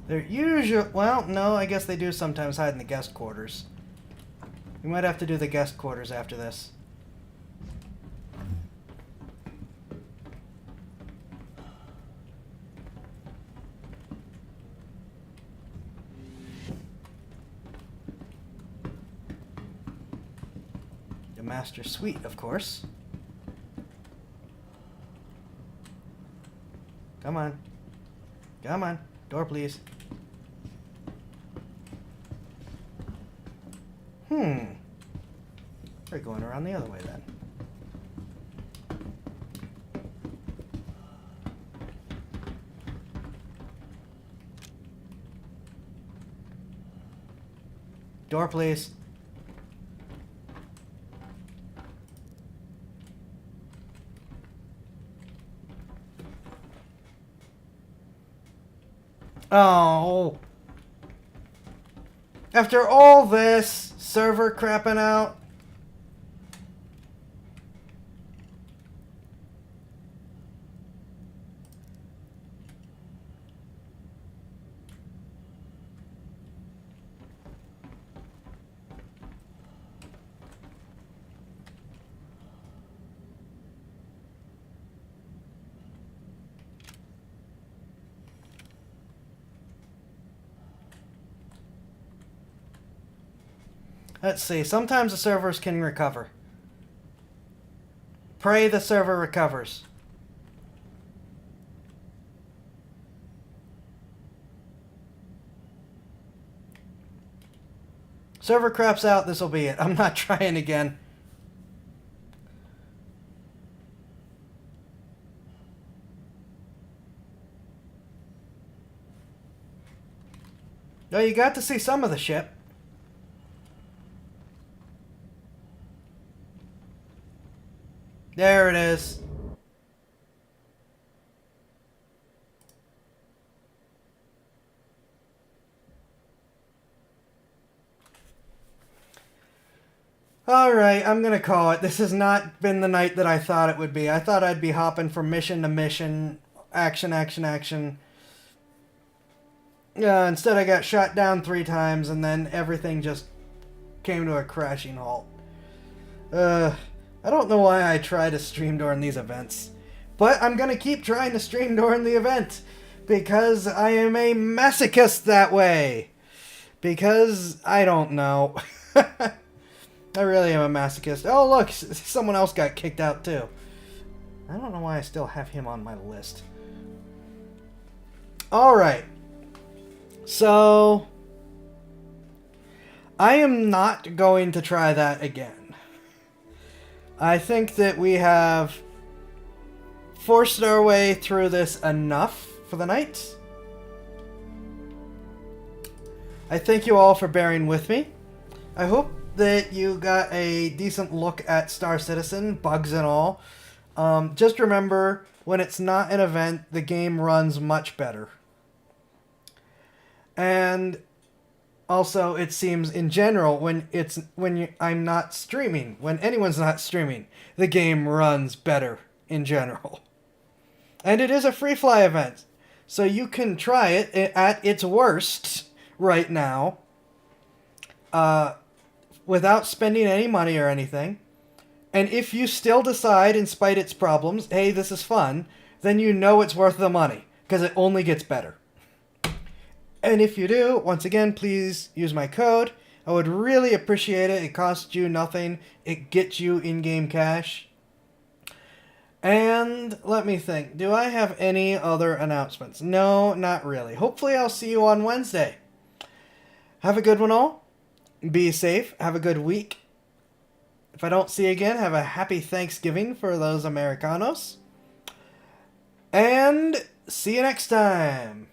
They're usually... Well, no, I guess they do sometimes hide in the guest quarters. We might have to do the guest quarters after this. The master suite, of course. Come on. Come on. Door, please. We're going around the other way then. Door, please. Oh. After all this, server crapping out. Let's see. Sometimes the servers can recover. Pray the server recovers. Server craps out, this'll be it. I'm not trying again. No, you got to see some of the ship. There it is. Alright, I'm gonna call it. This has not been the night that I thought it would be. I thought I'd be hopping from mission to mission. Action, action, action. Instead I got shot down 3 times and then everything just came to a crashing halt. I don't know why I try to stream during these events, but I'm gonna keep trying to stream during the event because I am a masochist that way. Because I don't know. I really am a masochist. Oh look, someone else got kicked out too. I don't know why I still have him on my list. Alright. So I am not going to try that again. I think that we have forced our way through this enough for the night. I thank you all for bearing with me. I hope that you got a decent look at Star Citizen, bugs and all. Just remember, when it's not an event, the game runs much better. And Also, it seems in general I'm not streaming, when anyone's not streaming, the game runs better in general. And it is a free fly event, so you can try it at its worst right now, without spending any money or anything. And if you still decide, in spite its problems, hey, this is fun, then you know it's worth the money, because it only gets better. And if you do, once again, please use my code. I would really appreciate it. It costs you nothing. It gets you in-game cash. And let me think. Do I have any other announcements? No, not really. Hopefully I'll see you on Wednesday. Have a good one all. Be safe. Have a good week. If I don't see you again, have a happy Thanksgiving for those Americanos. And see you next time.